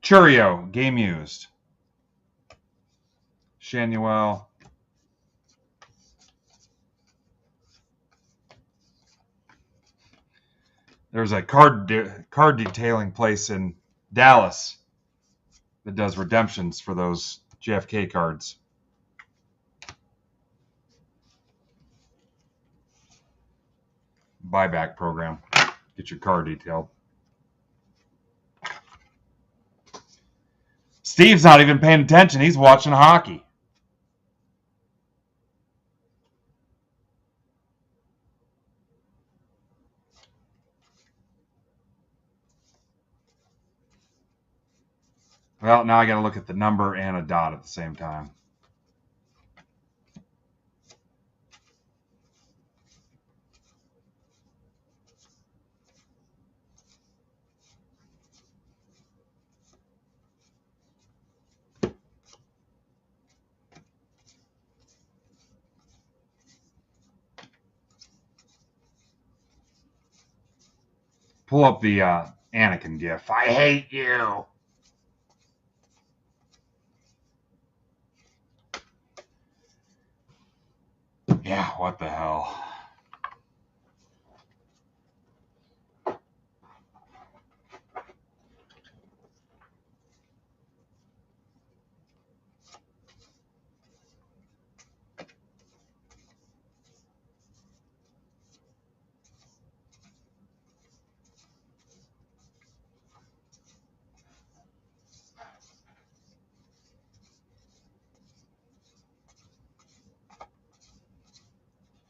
Churio, game used. Shanuel. There's a card detailing place in Dallas that does redemptions for those JFK cards. Buyback program. Get your card detailed. Steve's not even paying attention. He's watching hockey. Well, now I got to look at the number and a dot at the same time. Pull up the Anakin gif. I hate you. Yeah, what the hell?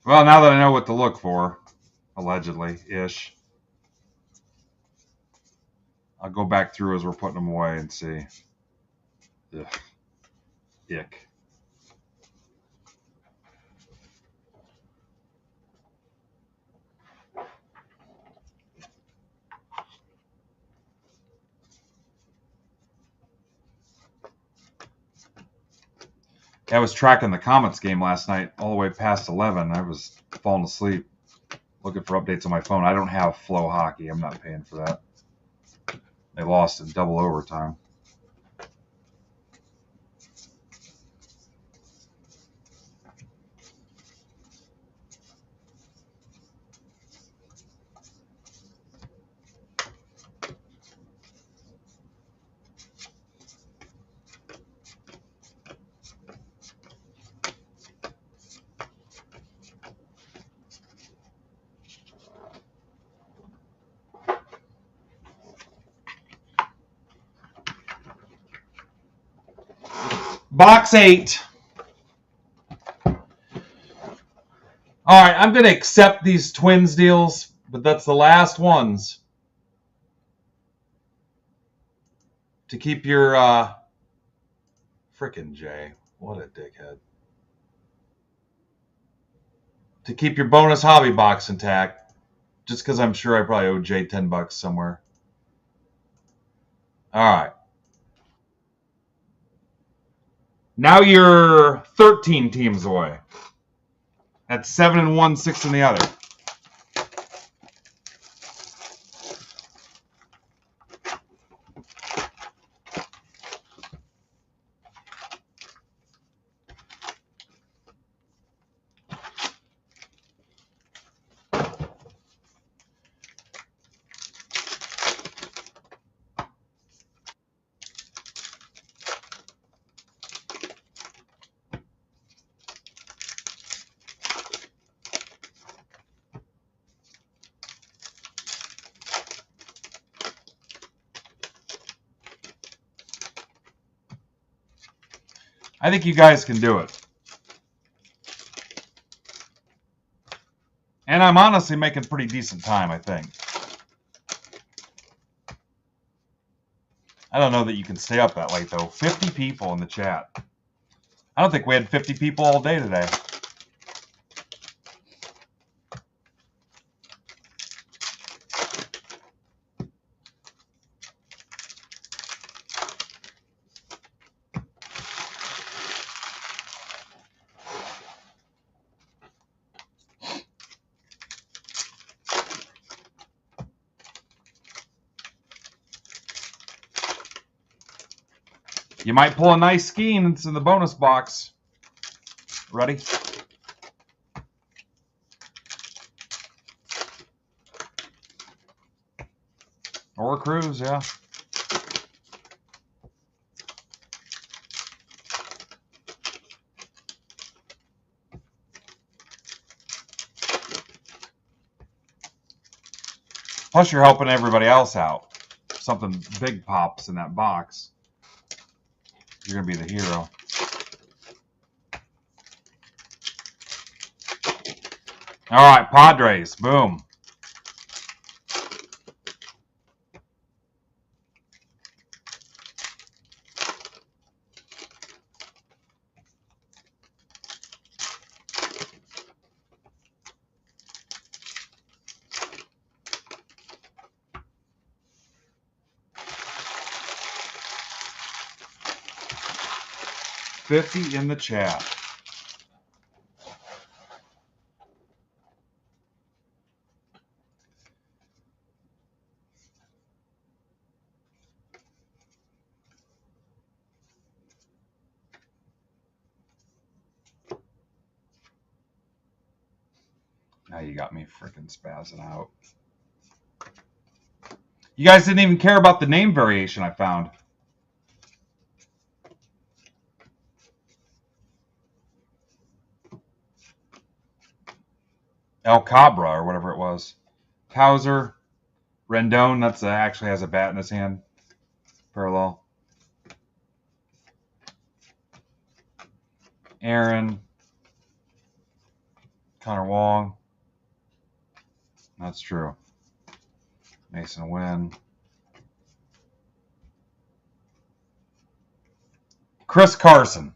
Well, now that I know what to look for, allegedly-ish, I'll go back through as we're putting them away and see. Ugh. Ick. I was tracking the Comets game last night all the way past 11. I was falling asleep looking for updates on my phone. I don't have Flow Hockey. I'm not paying for that. They lost in double overtime. Box 8. All right, I'm going to accept these Twins deals, but that's the last ones. To keep your frickin' Jay. What a dickhead. To keep your bonus hobby box intact. Just because I'm sure I probably owe Jay $10 somewhere. All right. Now you're 13 teams away. That's 7 in one, 6 in the other. I think you guys can do it. And I'm honestly making pretty decent time, I think. I don't know that you can stay up that late, though. 50 people in the chat. I don't think we had 50 people all day today. You might pull a nice scheme that's in the bonus box. Ready? Or a cruise, yeah. Plus, you're helping everybody else out. If something big pops in that box, you're going to be the hero. All right, Padres. Boom. $50 in the chat. Now you got me freaking spazzing out. You guys didn't even care about the name variation I found. El Cabra or whatever it was. Cowser. Rendon, that's actually has a bat in his hand. Parallel. Aaron. Connor Wong. That's true. Mason Wynn. Chris Carson.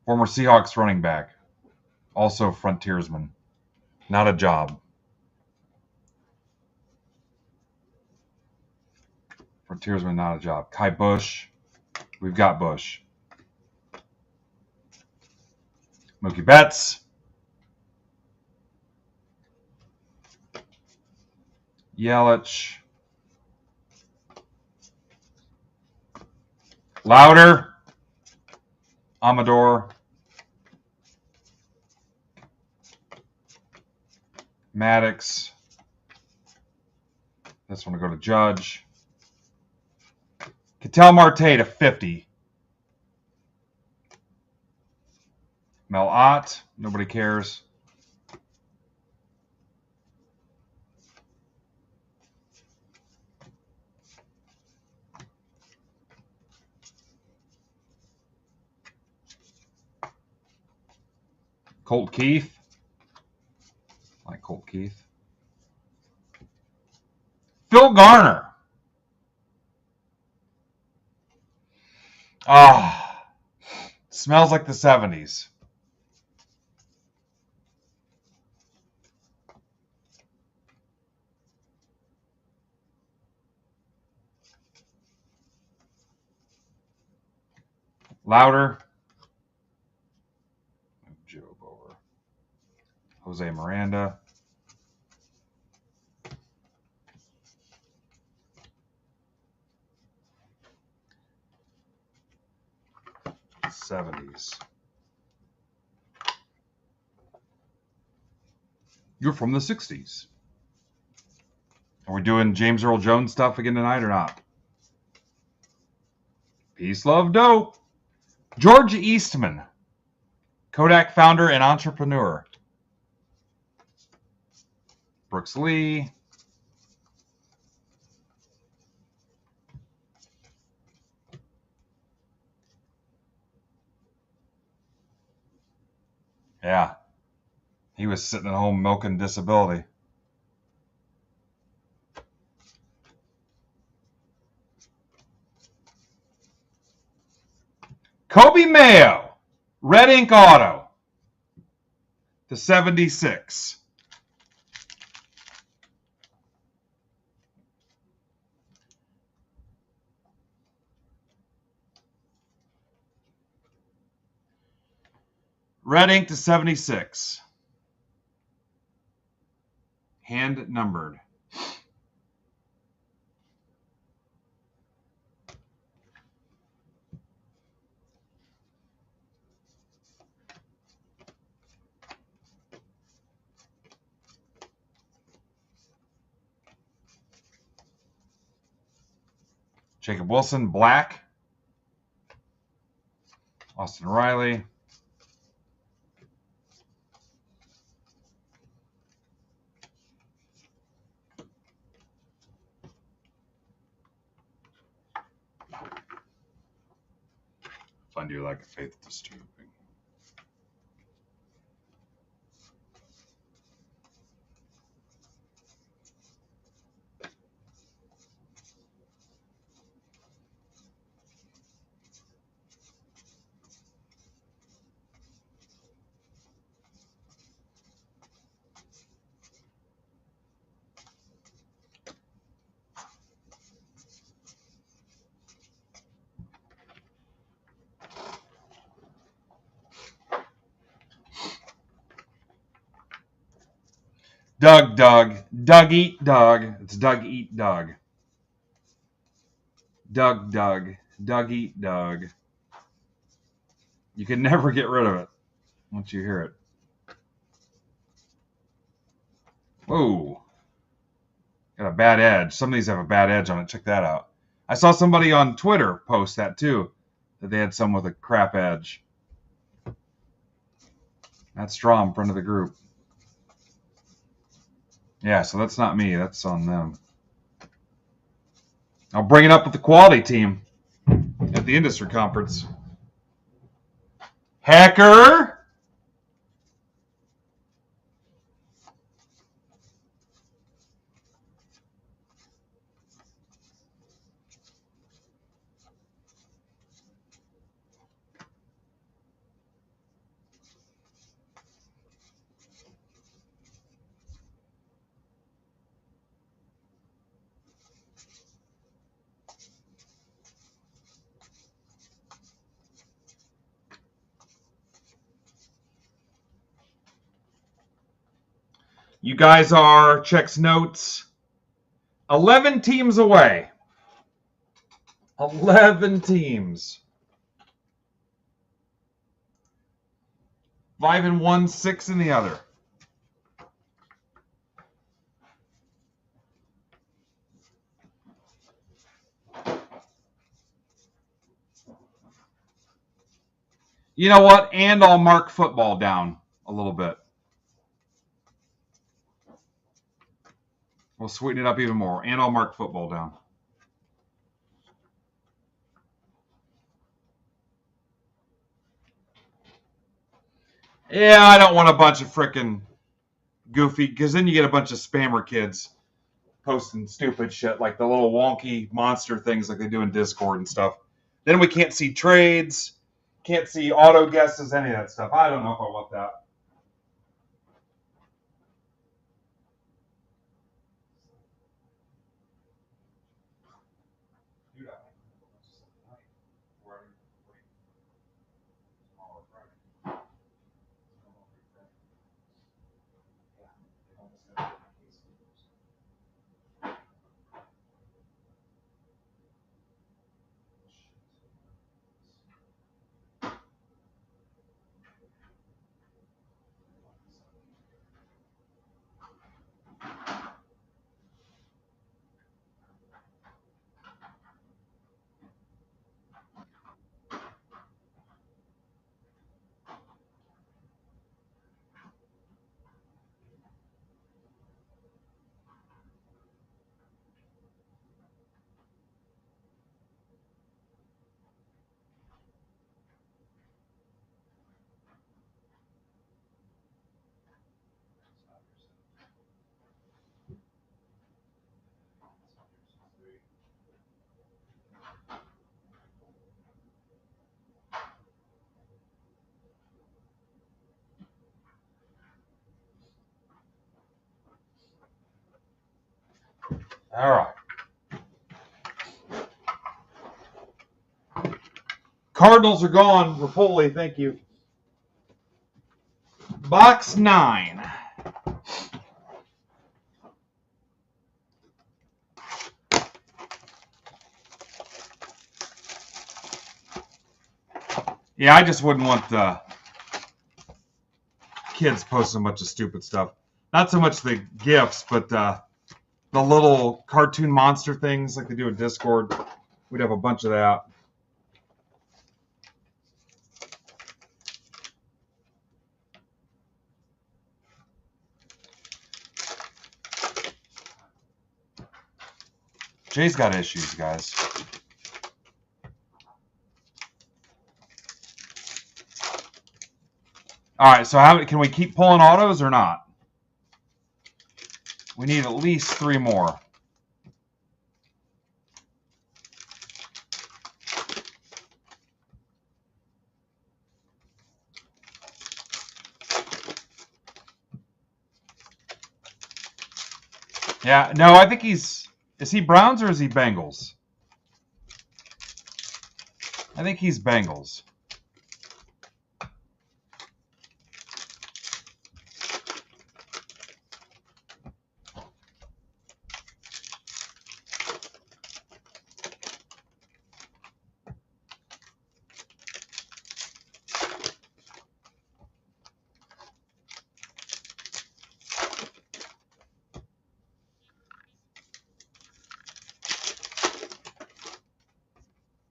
Former Seahawks running back. Also frontiersman. Not a job. Frontiersman, not a job. Kai Bush. We've got Bush. Mookie Betts. Yelich. Louder. Amador. Maddox. This one will go to Judge. Ketel Marte to 50. Mel Ott. Nobody cares. Colt Keith. I like Colt Keith. Phil Garner. Ah, smells like the 70s. Louder. Joe over. Jose Miranda. '70s. You're from the 60s. Are we doing James Earl Jones stuff again tonight or not? Peace, love, dope. George Eastman. Kodak founder and entrepreneur. Brooks Lee. Yeah. He was sitting at home milking disability. Kobe Mayo. Red Ink Auto. To 76. Red ink to 76. Hand numbered. Jacob Wilson, black. Austin Riley. Find your lack of faith disturbing. Doug, Doug eat Doug. It's Doug eat Doug. Doug, Doug eat Doug. You can never get rid of it once you hear it. Whoa. Got a bad edge. Some of these have a bad edge on it. Check that out. I saw somebody on Twitter post that too, that they had some with a crap edge. That's straw in front of the group. Yeah, so that's not me. That's on them. I'll bring it up with the quality team at the industry conference. Hacker! You guys are, checks notes, 11 teams away. 11 teams. 5 in one, 6 in the other. You know what? And I'll mark football down a little bit. We'll sweeten it up even more. And I'll mark football down. Yeah, I don't want a bunch of frickin' goofy, because then you get a bunch of spammer kids posting stupid shit like the little wonky monster things like they do in Discord and stuff. Then we can't see trades, can't see auto guesses, any of that stuff. I don't know if I want that. All right. Cardinals are gone. Rapoli, thank you. Box 9. Yeah, I just wouldn't want the kids posting a bunch of stupid stuff. Not so much the gifts, but the little cartoon monster things like they do in Discord. we'd have a bunch of that. Jay's got issues, guys. All right, so can we keep pulling autos or not? We need at least 3 more. Yeah, no, I think is he Browns or is he Bengals? I think he's Bengals.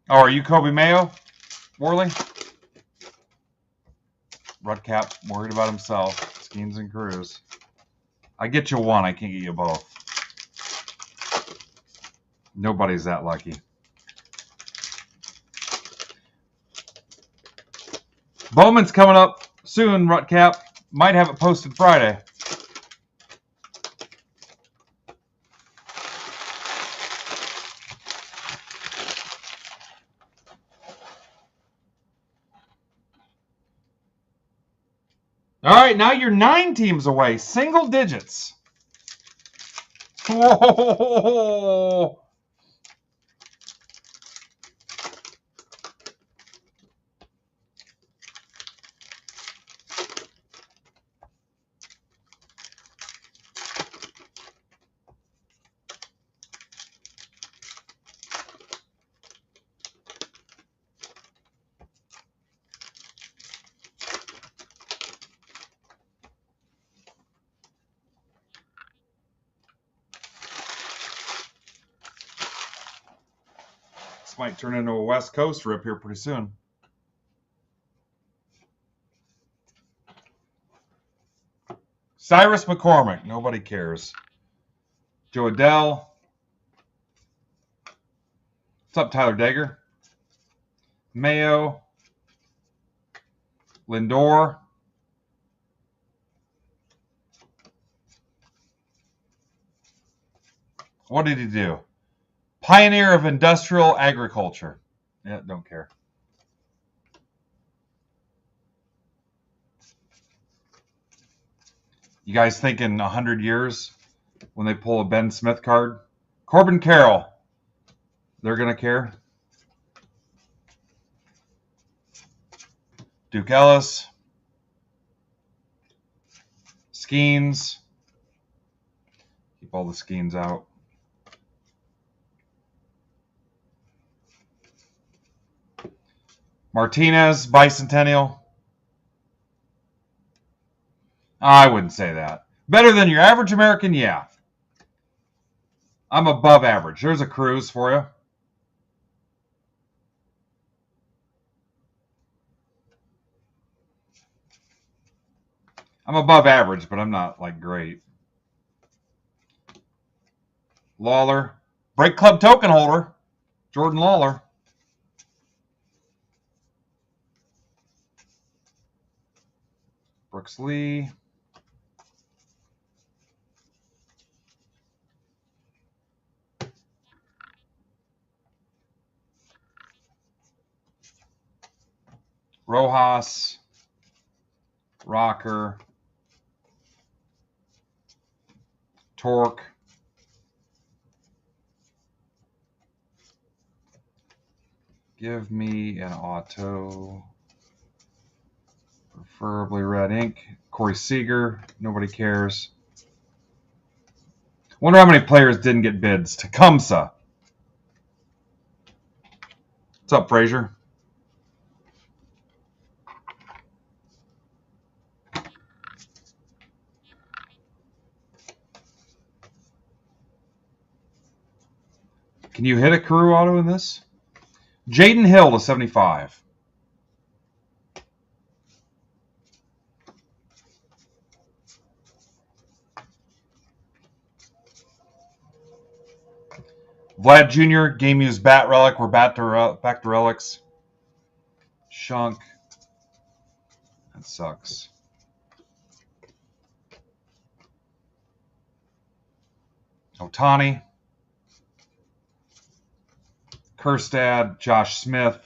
Oh, are you Kobe Mayo, Worley? Rudcap worried about himself. Skeens and Cruz. I get you one. I can't get you both. Nobody's that lucky. Bowman's coming up soon, Rutcap. Might have it posted Friday. All right, now you're 9 teams away. Single digits. Whoa. This might turn into a West Coast rip here pretty soon. Cyrus McCormick. Nobody cares. Joe Adell. What's up, Tyler Dagger? Mayo. Lindor. What did he do? Pioneer of industrial agriculture. Yeah, don't care. You guys think in 100 years when they pull a Ben Smith card? Corbin Carroll. They're going to care? Duke Ellis. Skeens. Keep all the Skeens out. Martinez, Bicentennial. I wouldn't say that. Better than your average American? Yeah. I'm above average. There's a Cruz for you. I'm above average, but I'm not like great. Lawler. Break Club token holder. Jordan Lawler. Brooks Lee. Rojas. Rocker. Torque. Give me an auto. Preferably red ink. Corey Seager. Nobody cares. Wonder how many players didn't get bids. Tecumseh. What's up, Frazier? Can you hit a Carew auto in this? Jaden Hill to 75. Vlad Jr. Game used bat relic. We're back to relics. Shunk. That sucks. Otani. Kerstad. Josh Smith.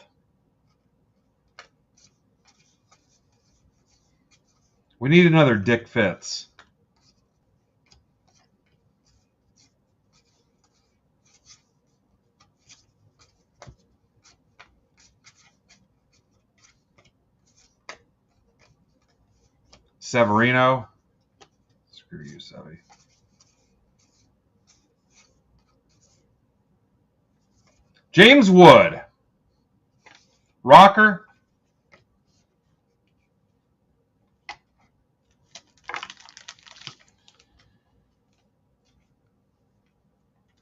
We need another Dick Fitz. Severino. Screw you, Sevy. James Wood. Rocker.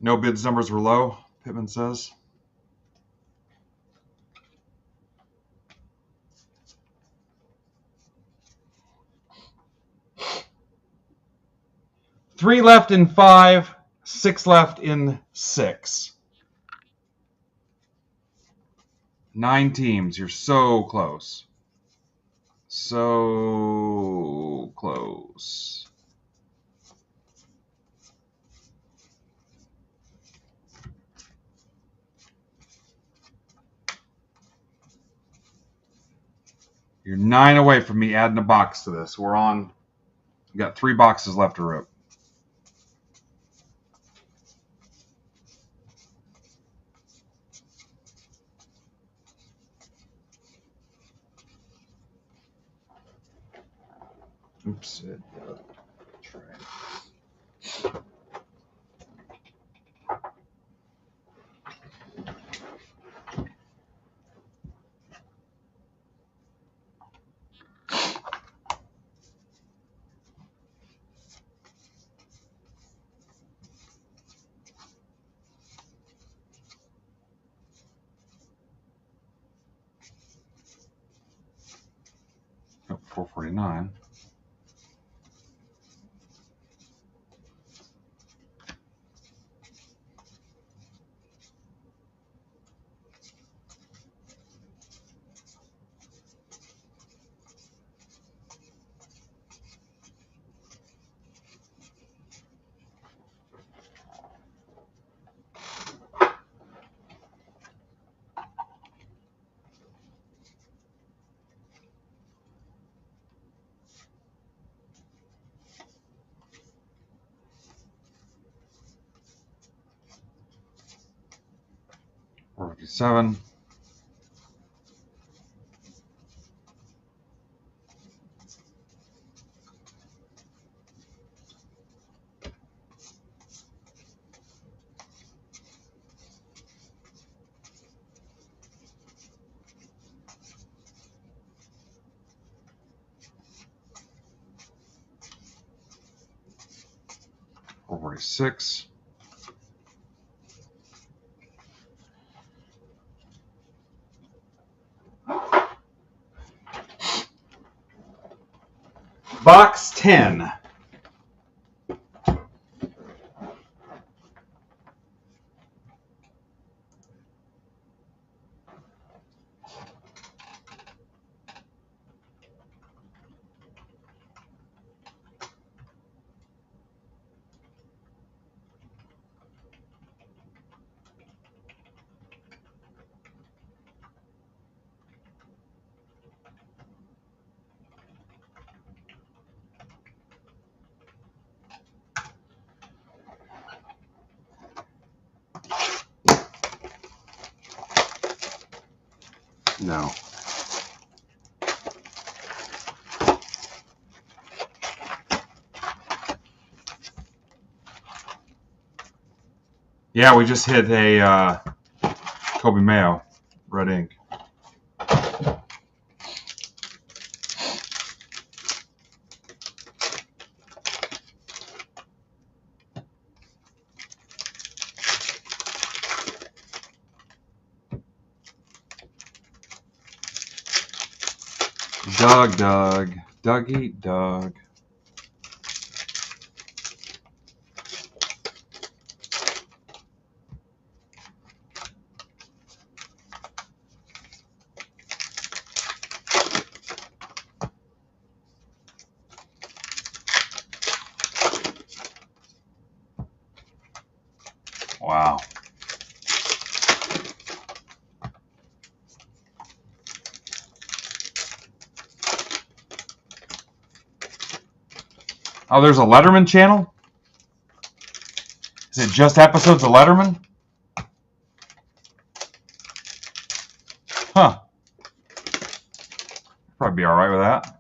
No bids numbers were low, Pittman says. Three left in 5, 6 left in 6. 9 teams. You're so close. So close. You're 9 away from me adding a box to this. We got 3 boxes left to rip. Oops. Try. Oh, 449. Or 57. Or 46. Box 10. No. Yeah, we just hit a Kobe Mayo, red ink. Doug eat Doug. Wow. Oh, there's a Letterman channel? Is it just episodes of Letterman? Huh. Probably be alright with that.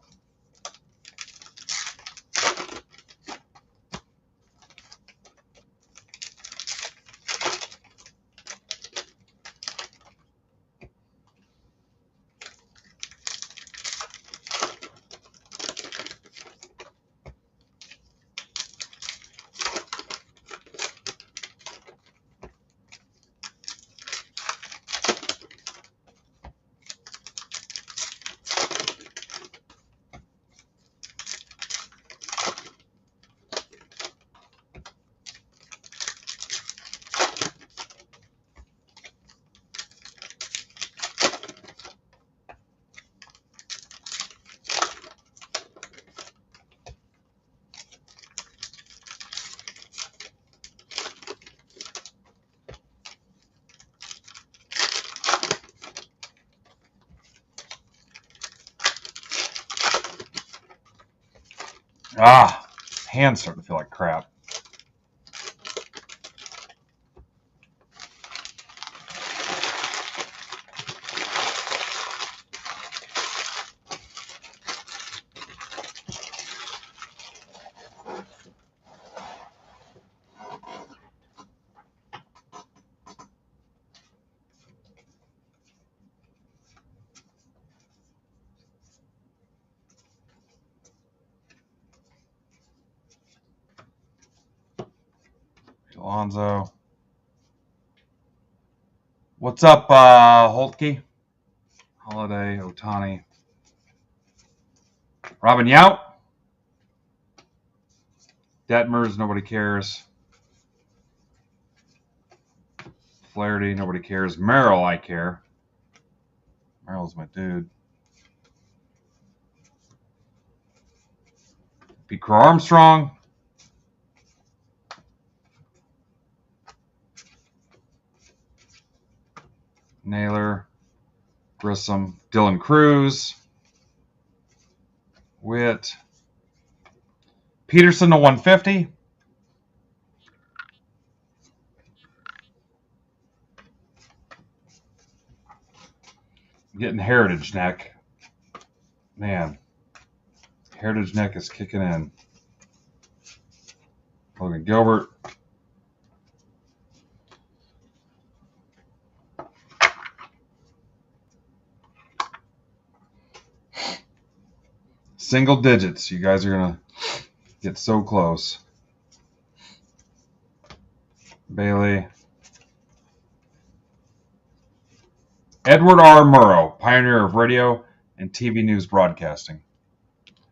Ah, hands starting to feel like crap. Alonzo. What's up, Holtke? Holiday, Otani. Robin Yount. Detmers, nobody cares. Flaherty, nobody cares. Merrill, I care. Merrill's my dude. Pete Crow Armstrong. Naylor. Grissom. Dylan Cruz. Witt. Peterson to 150. Getting Heritage Neck. Man. Heritage Neck is kicking in. Logan Gilbert. Single digits. You guys are going to get so close. Bailey. Edward R. Murrow, pioneer of radio and TV news broadcasting.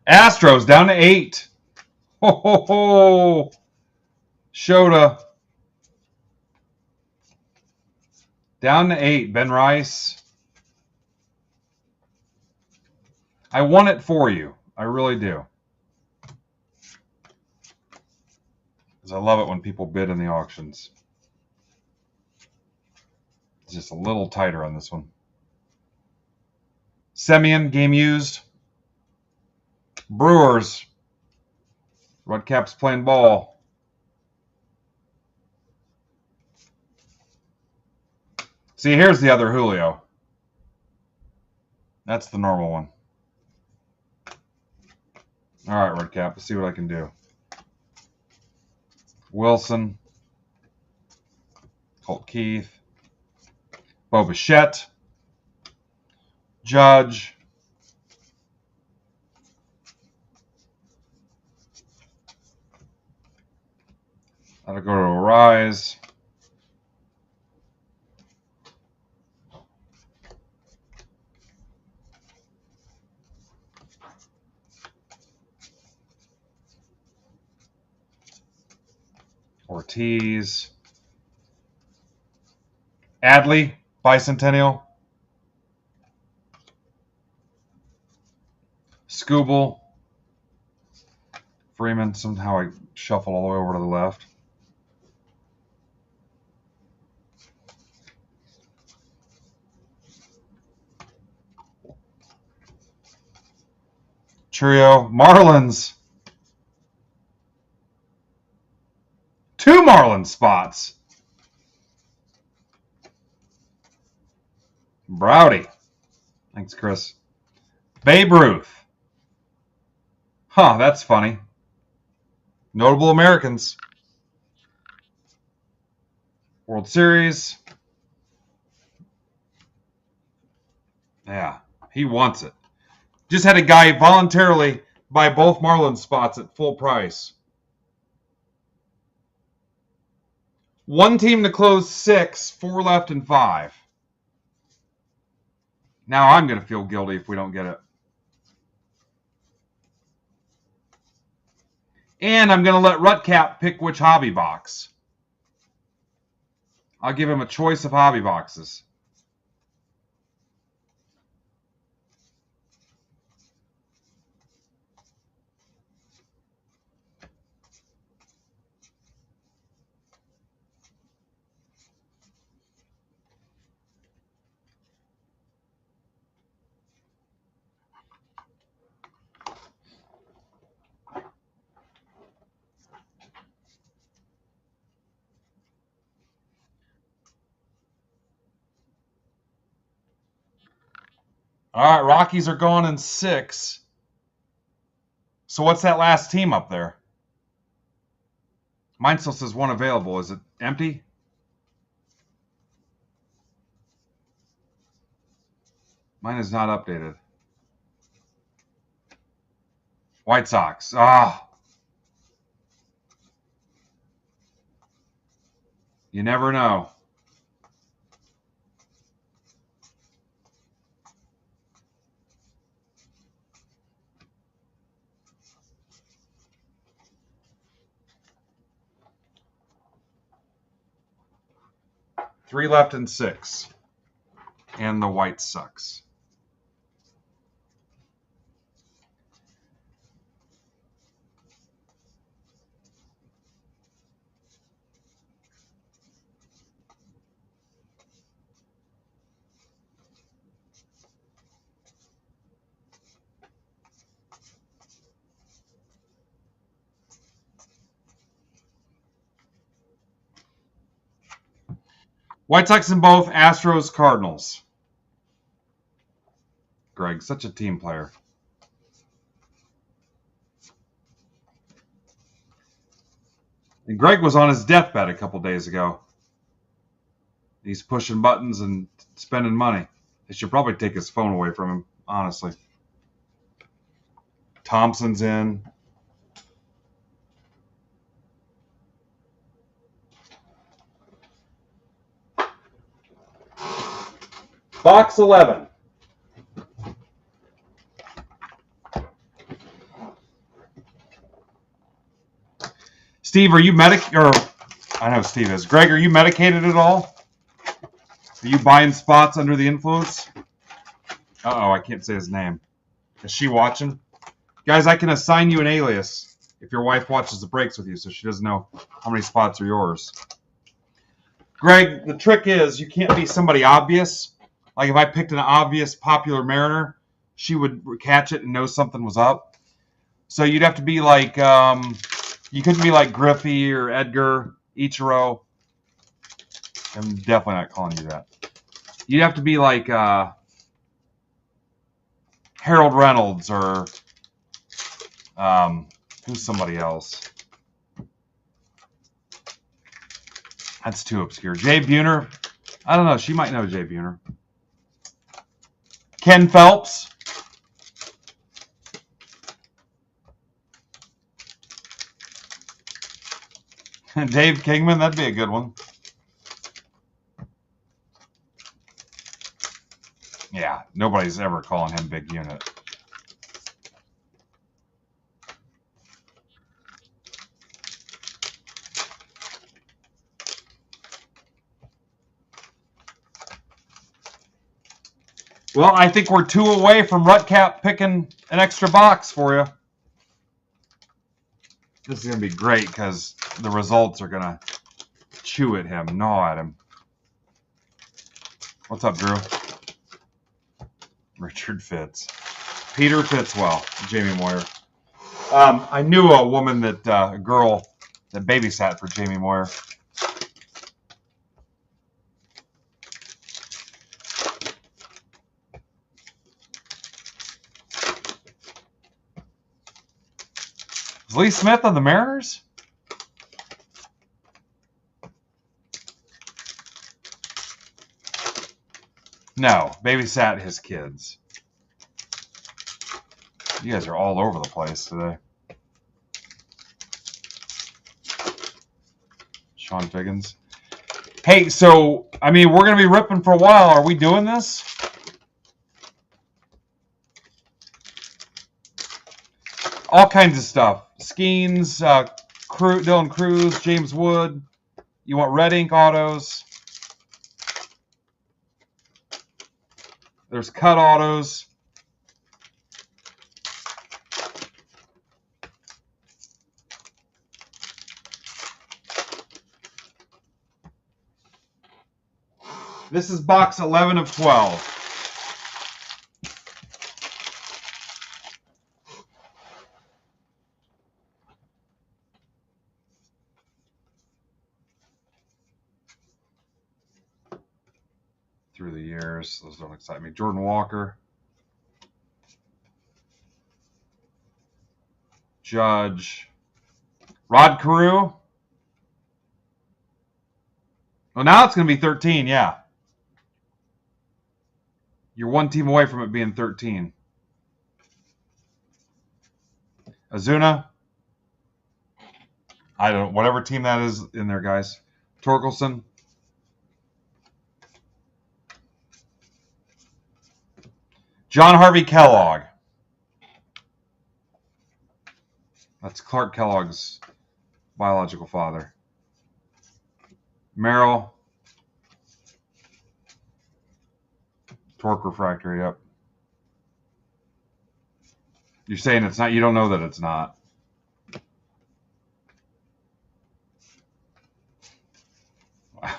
Astros down to 8. Ho, ho, ho. Shota. Down to 8. Ben Rice. I want it for you. I really do. Because I love it when people bid in the auctions. It's just a little tighter on this one. Semien, game used. Brewers. Redcaps playing ball. See, here's the other Julio. That's the normal one. All right, Redcap. Let's see what I can do. Wilson. Colt Keith. Bo Bichette. Judge. That'll go to Arise. Ortiz. Adley, Bicentennial. Scooble. Freeman. Somehow I shuffle all the way over to the left. Trio. Marlins. 2 Marlins spots. Browdy. Thanks, Chris. Babe Ruth. Huh, that's funny. Notable Americans. World Series. Yeah, he wants it. Just had a guy voluntarily buy both Marlins spots at full price. One team to close 6, 4 left and 5. Now I'm going to feel guilty if we don't get it. And I'm going to let Rutcap pick which hobby box. I'll give him a choice of hobby boxes. All right, Rockies are gone in 6. So what's that last team up there? Mine still says 1 available. Is it empty? Mine is not updated. White Sox. You never know. Three left in 6. And the White Sox. White Sox in both, Astros, Cardinals. Greg, such a team player. And Greg was on his deathbed a couple days ago. He's pushing buttons and spending money. They should probably take his phone away from him, honestly. Thompson's in. Box 11. Steve, are you I know Steve is. Greg, are you medicated at all? Are you buying spots under the influence? Uh-oh, I can't say his name. Is she watching? Guys, I can assign you an alias if your wife watches the breaks with you so she doesn't know how many spots are yours. Greg, the trick is you can't be somebody obvious. Like if I picked an obvious popular Mariner, she would catch it and know something was up. So you'd have to be like, you couldn't be like Griffey or Edgar, Ichiro. I'm definitely not calling you that. You'd have to be like Harold Reynolds or who's somebody else. That's too obscure. Jay Buhner. I don't know. She might know Jay Buhner. Ken Phelps. Dave Kingman. That'd be a good one. Yeah, nobody's ever calling him Big Unit. Well, I think we're 2 away from Rutcap picking an extra box for you. This is going to be great because the results are going to chew at him, gnaw at him. What's up, Drew? Richard Fitz. Peter Fitzwell, Jamie Moyer. I knew a woman that, a girl that babysat for Jamie Moyer. Is Lee Smith on the Mariners? No, babysat his kids. You guys are all over the place today. Sean Figgins. Hey, so, I mean, we're going to be ripping for a while. Are we doing this? All kinds of stuff. Skeens, Dylan Cruz, James Wood. You want red ink autos. There's cut autos. This is box 11 of 12. Through the years, those don't excite me. Jordan Walker. Judge. Rod Carew. Well, now it's going to be 13, yeah. You're one team away from it being 13. Azuna. I don't know. Whatever team that is in there, guys. Torkelson. John Harvey Kellogg. That's Clark Kellogg's biological father. Merrill. Torque refractor, yep. You're saying it's not, you don't know that it's not. Wow.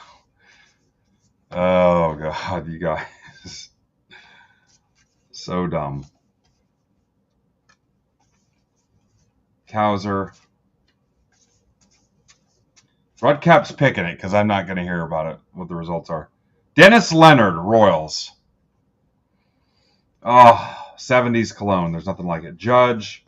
Oh, God, you guys. So dumb. Cowser. Rudcap's picking it because I'm not going to hear about it, what the results are. Dennis Leonard, Royals. Oh, 70s Cologne. There's nothing like it. Judge.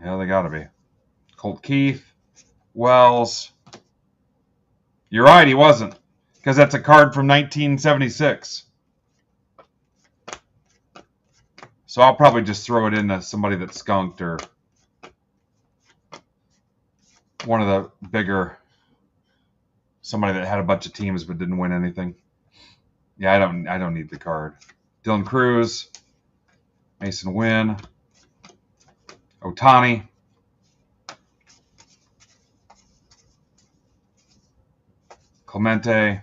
Yeah, they got to be. Colt Keith. Wells. You're right, he wasn't. Because that's a card from 1976. So I'll probably just throw it into somebody that skunked or one of the bigger, somebody that had a bunch of teams but didn't win anything. Yeah, I don't need the card. Dylan Cruz, Mason Wynn, Otani, Clemente,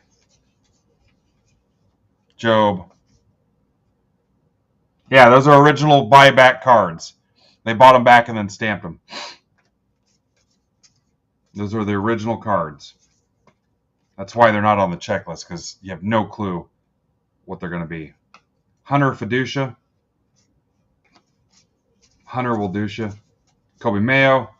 Job. Yeah, those are original buyback cards. They bought them back and then stamped them. Those are the original cards. That's why they're not on the checklist, because you have no clue what they're going to be. Hunter Fiducia. Hunter Wilducia. Kobe Mayo.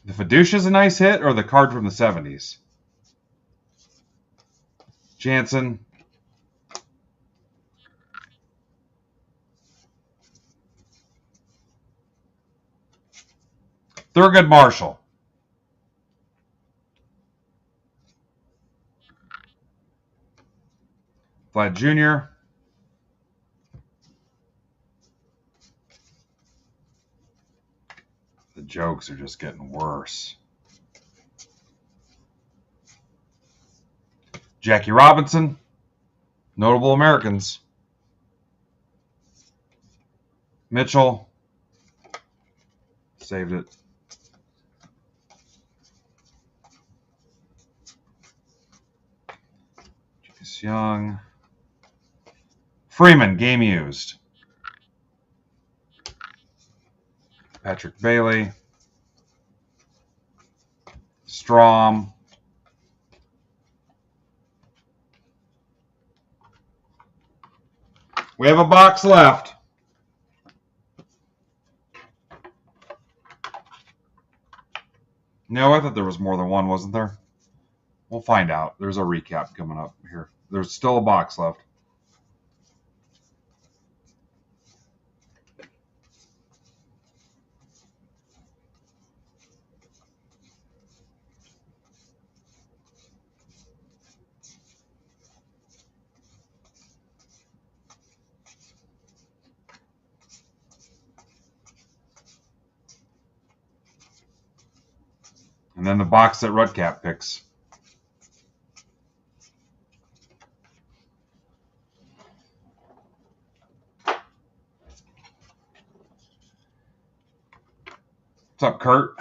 The Fiducia's a nice hit, or the card from the 70s? Jansen. Thurgood Marshall. Vlad Jr. The jokes are just getting worse. Jackie Robinson. Notable Americans. Mitchell. Saved it. Julius Young. Freeman, game used. Patrick Bailey. Strom. We have a box left. No, I thought there was more than one, wasn't there? We'll find out. There's a recap coming up here. There's still a box left. And then the box that Rudcap picks. What's up, Kurt?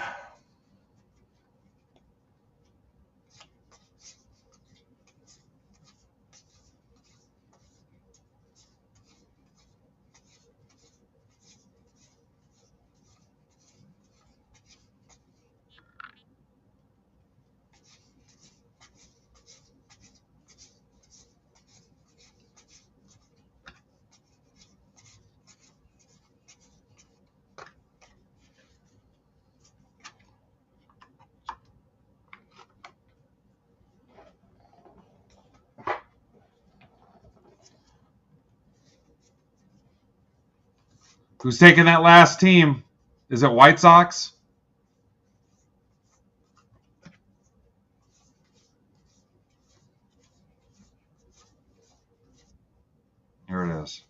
Who's taking that last team? Is it White Sox? Here it is.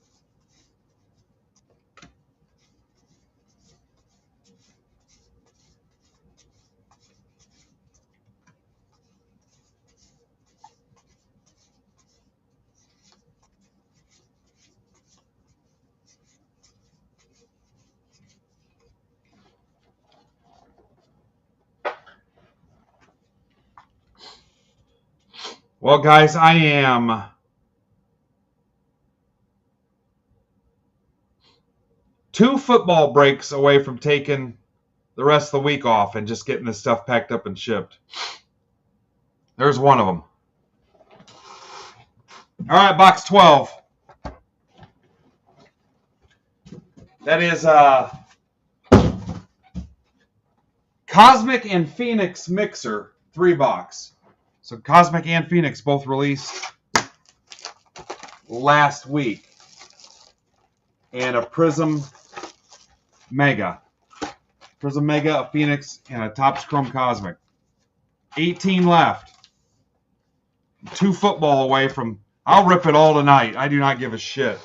Well, guys, I am 2 football breaks away from taking the rest of the week off and just getting this stuff packed up and shipped. There's one of them. All right, box 12. That is Cosmic and Phoenix Mixer 3-box. So Cosmic and Phoenix both released last week. And a Prism Mega. Prism Mega, a Phoenix, and a Topps Chrome Cosmic. 18 left. 2 football away from... I'll rip it all tonight. I do not give a shit.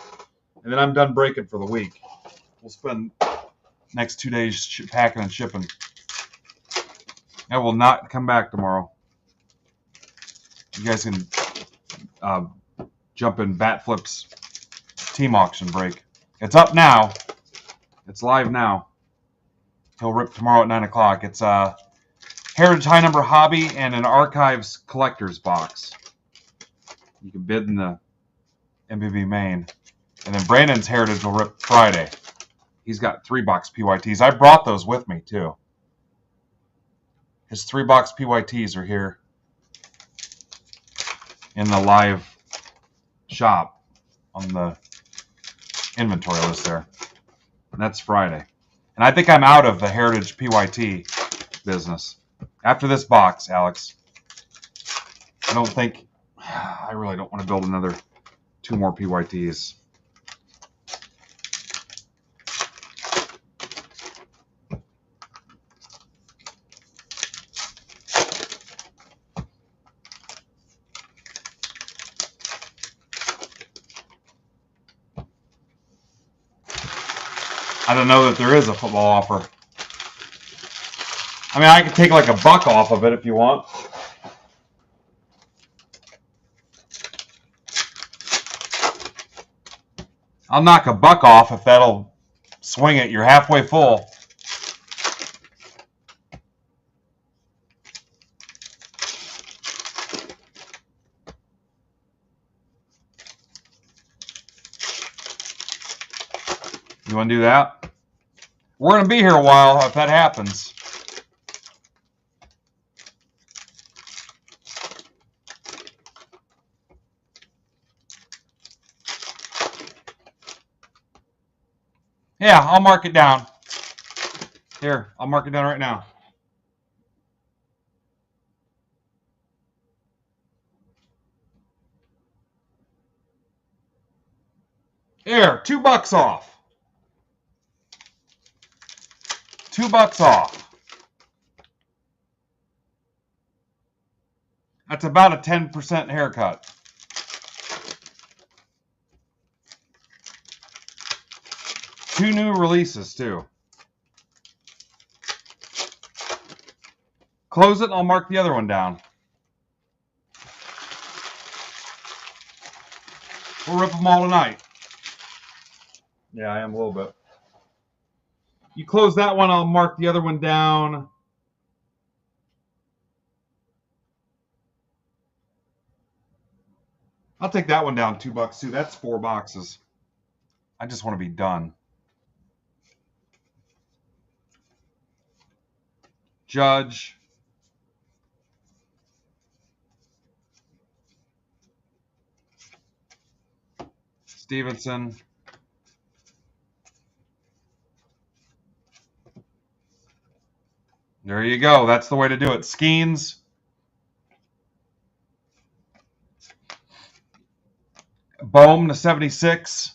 And then I'm done breaking for the week. We'll spend next 2 days packing and shipping. I will not come back tomorrow. You guys can jump in Bat Flip's team auction break. It's up now. It's live now. He'll rip tomorrow at 9 o'clock. It's a Heritage High Number Hobby and an Archives Collector's Box. You can bid in the MPB main. And then Brandon's Heritage will rip Friday. He's got 3-box PYTs. I brought those with me, too. His 3-box PYTs are here in the live shop on the inventory list there. And that's Friday. And I think I'm out of the Heritage PYT business. After this box, Alex, I don't think... I really don't want to build another 2 more PYTs. I don't know that there is a football offer. I mean, I could take like $1 off of it if you want. I'll knock a buck off if that'll swing it. You're halfway full. You want to do that? We're going to be here a while if that happens. Yeah, I'll mark it down. Here, I'll mark it down right now. Here, $2 off. $2 off. That's about a 10% haircut. Two new releases, too. Close it, and I'll mark the other one down. We'll rip them all tonight. Yeah, I am a little bit. You close that one, I'll mark the other one down. I'll take that one down $2 too. That's 4 boxes. I just want to be done. Judge. Stevenson. There you go. That's the way to do it. Skeens. Bohm to 76.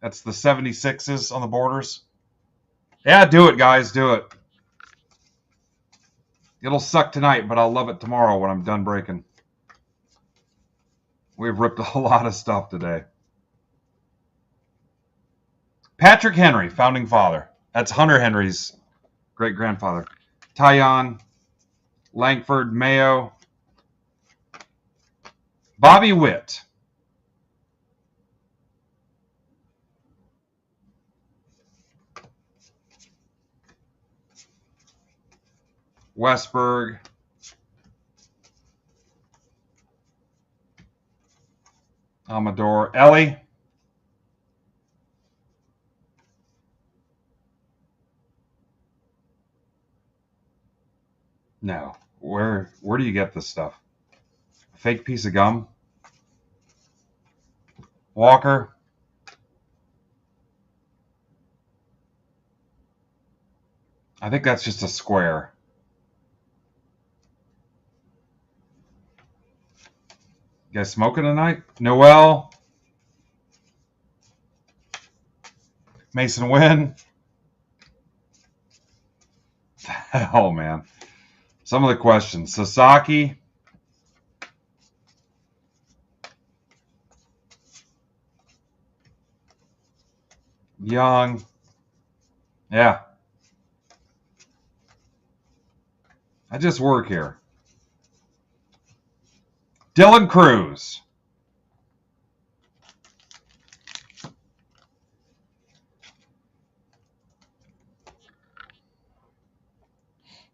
That's the 76s on the borders. Yeah, do it, guys. Do it. It'll suck tonight, but I'll love it tomorrow when I'm done breaking. We've ripped a lot of stuff today. Patrick Henry, founding father. That's Hunter Henry's great-grandfather. Tyon, Langford, Mayo. Bobby Witt. Westberg. Amador. Ellie. No. Where do you get this stuff? A fake piece of gum? Walker. I think that's just a square. You guys smoking tonight? Noel. Mason Wynn. Oh, man. Some of the questions. Sasaki. Young. Yeah. I just work here. Dylan Cruz.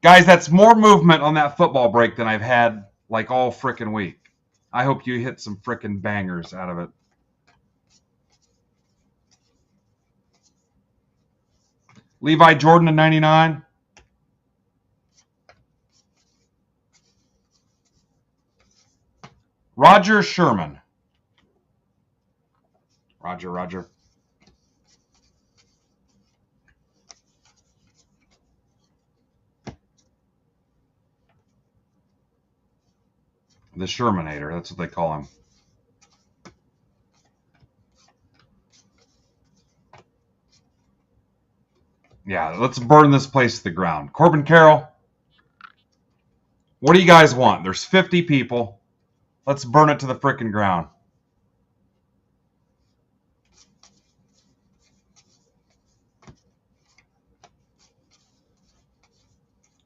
Guys, that's more movement on that football break than I've had like all frickin' week. I hope you hit some frickin' bangers out of it. Levi Jordan to 99. Roger Sherman. Roger. The Shermanator, that's what they call him. Yeah, let's burn this place to the ground. Corbin Carroll, what do you guys want? There's 50 people. Let's burn it to the frickin' ground.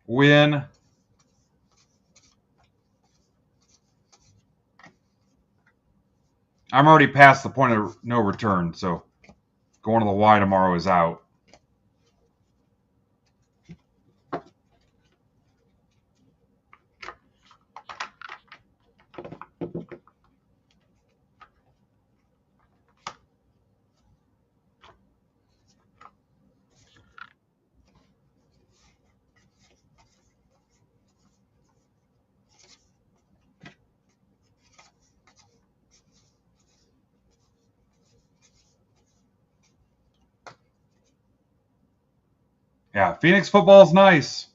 Win. I'm already past the point of no return, so going to the Y tomorrow is out. Yeah, Phoenix football is nice.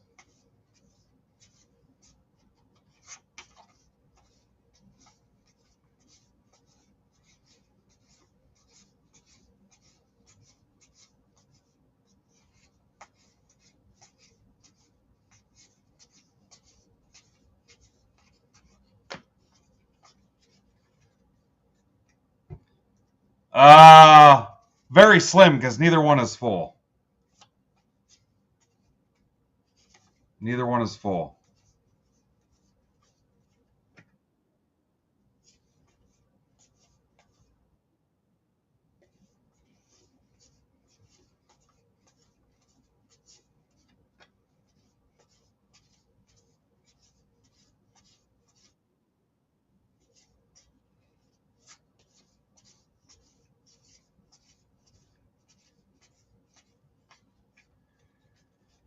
Very slim because neither one is full. Neither one is full.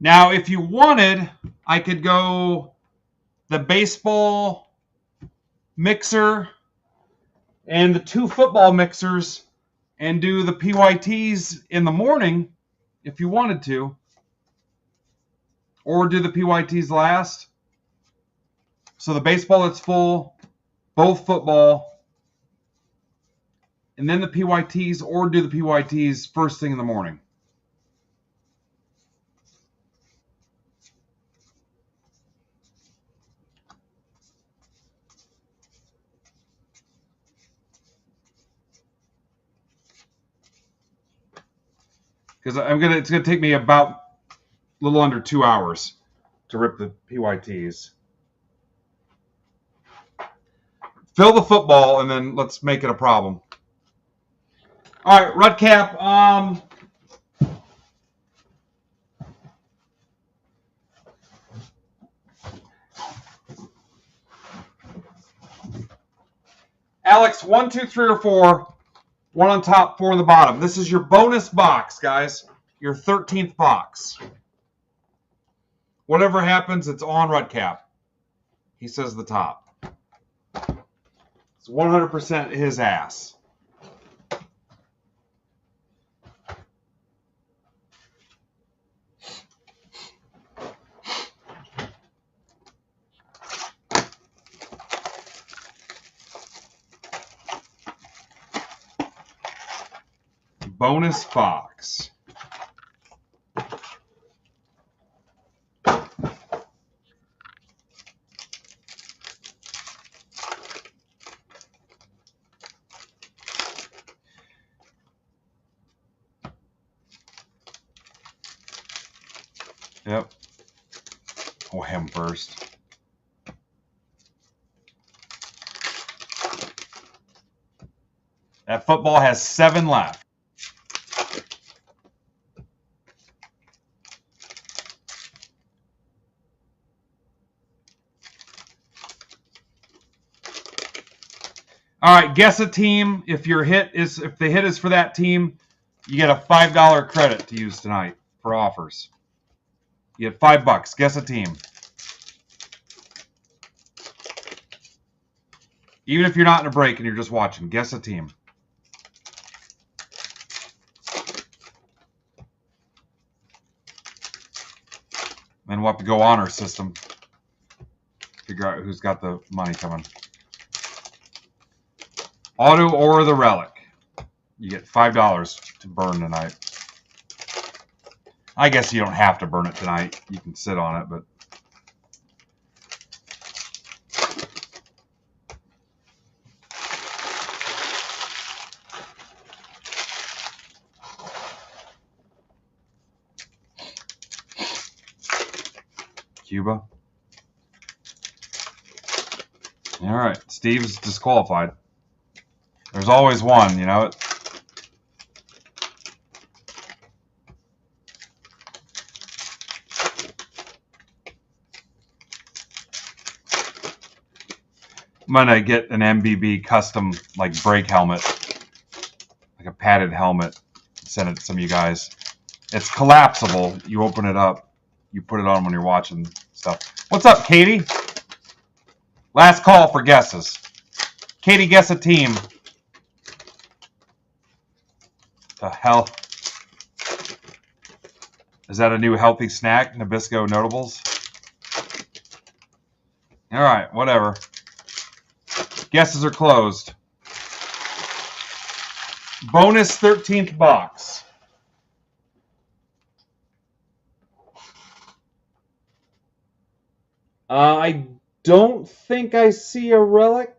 Now, if you wanted, I could go the baseball mixer and the 2 football mixers and do the PYTs in the morning if you wanted to. Or do the PYTs last. So the baseball that's full, both football, and then the PYTs, or do the PYTs first thing in the morning. Because it's gonna take me about a little under 2 hours to rip the PYTs. Fill the football, and then let's make it a problem. All right, Rudcap. Alex, 1, 2, 3, or 4. 1 on top, 4 on the bottom. This is your bonus box, guys. Your 13th box. Whatever happens, it's on Rudcap. He says the top. It's 100% his ass. Bonus box. Yep. Oh, him first. That football has 7 left. All right, guess a team. If the hit is for that team, you get a $5 credit to use tonight for offers. You get $5. Guess a team. Even if you're not in a break and you're just watching, guess a team. Then we'll have to go on our system. Figure out who's got the money coming. Auto or the relic. You get $5 to burn tonight. I guess you don't have to burn it tonight. You can sit on it, but Cuba. All right, Steve's disqualified. There's always one, you know. I'm gonna get an MBB custom like brake helmet, like a padded helmet. Send it to some of you guys. It's collapsible. You open it up, you put it on when you're watching stuff. What's up, Katie? Last call for guesses. Katie, guess a team. The hell? Is that a new healthy snack? Nabisco Notables? All right, whatever. Guesses are closed. Bonus 13th box. I don't think I see a relic.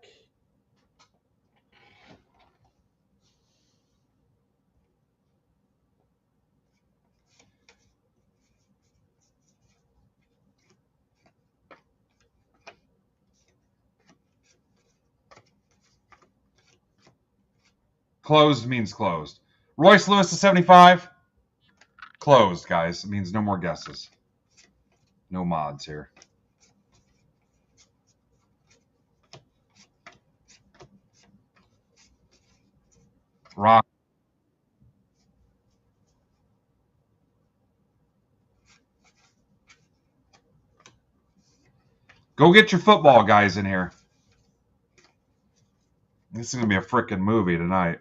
Closed means closed. Royce Lewis to 75. Closed, guys. It means no more guesses. No mods here. Rock. Go get your football guys in here. This is going to be a freaking movie tonight.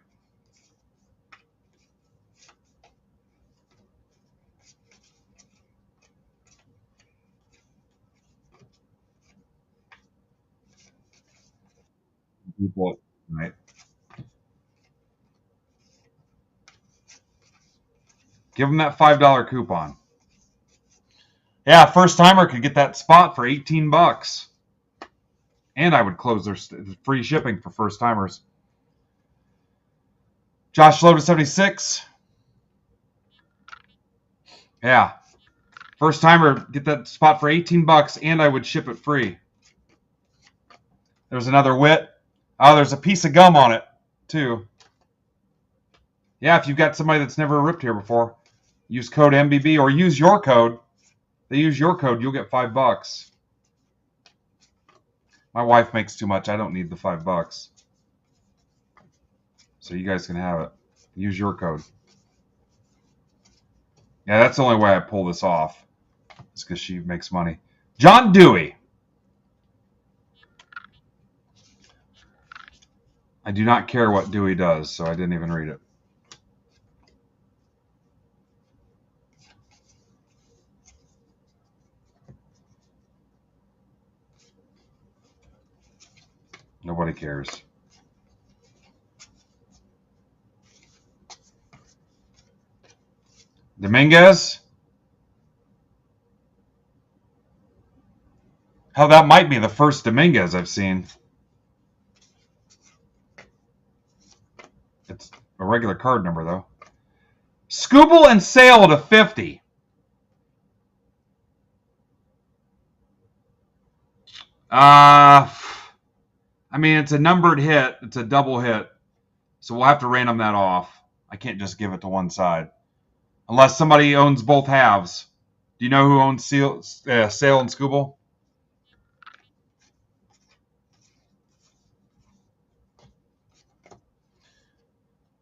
People tonight. Give them that $5 coupon. Yeah, first timer could get that spot for 18 bucks. And I would close their free shipping for first timers. Josh Lowe to 76. Yeah. First timer, get that spot for 18 bucks, and I would ship it free. There's another wit. Oh, there's a piece of gum on it, too. Yeah, if you've got somebody that's never ripped here before, use code MBB or use your code. They use your code, you'll get $5. My wife makes too much. I don't need the $5. So you guys can have it. Use your code. Yeah, that's the only way I pull this off. It's because she makes money. John Dewey. I do not care what Dewey does, so I didn't even read it. Nobody cares. Dominguez. Hell, that might be the first Dominguez I've seen. It's a regular card number, though. Scooble and Sale to 50. I mean, it's a numbered hit. It's a double hit. So we'll have to random that off. I can't just give it to one side. Unless somebody owns both halves. Do you know who owns Sale and Scooble?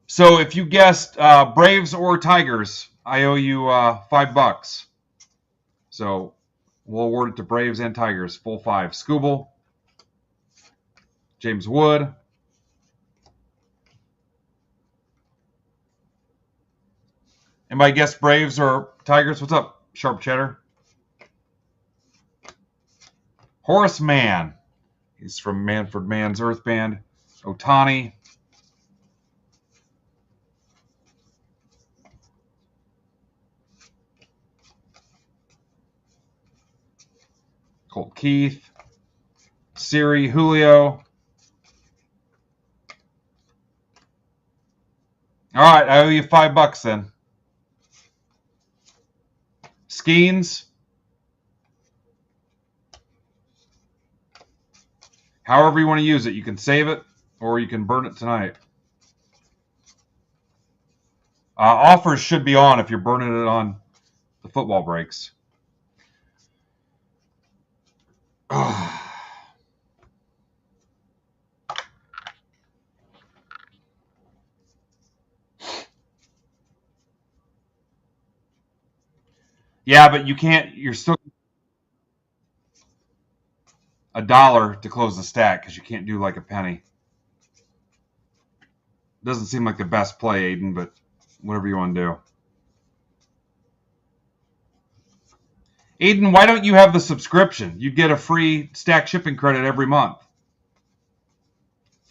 So if you guessed Braves or Tigers, I owe you $5. So we'll award it to Braves and Tigers, full 5. Scooble, James Wood. Anybody guess Braves or Tigers? What's up, Sharp Cheddar? Horace Mann. He's from Manfred Mann's Earth Band. Otani. Colt Keith. Siri, Julio. All right, I owe you $5 then. Skeens. However you want to use it. You can save it or you can burn it tonight. Offers should be on if you're burning it on the football breaks. Yeah, but you can't. You're still $1 to close the stack because you can't do like a penny. Doesn't seem like the best play, Aiden, but whatever you want to do. Aiden, why don't you have the subscription? You'd get a free stack shipping credit every month.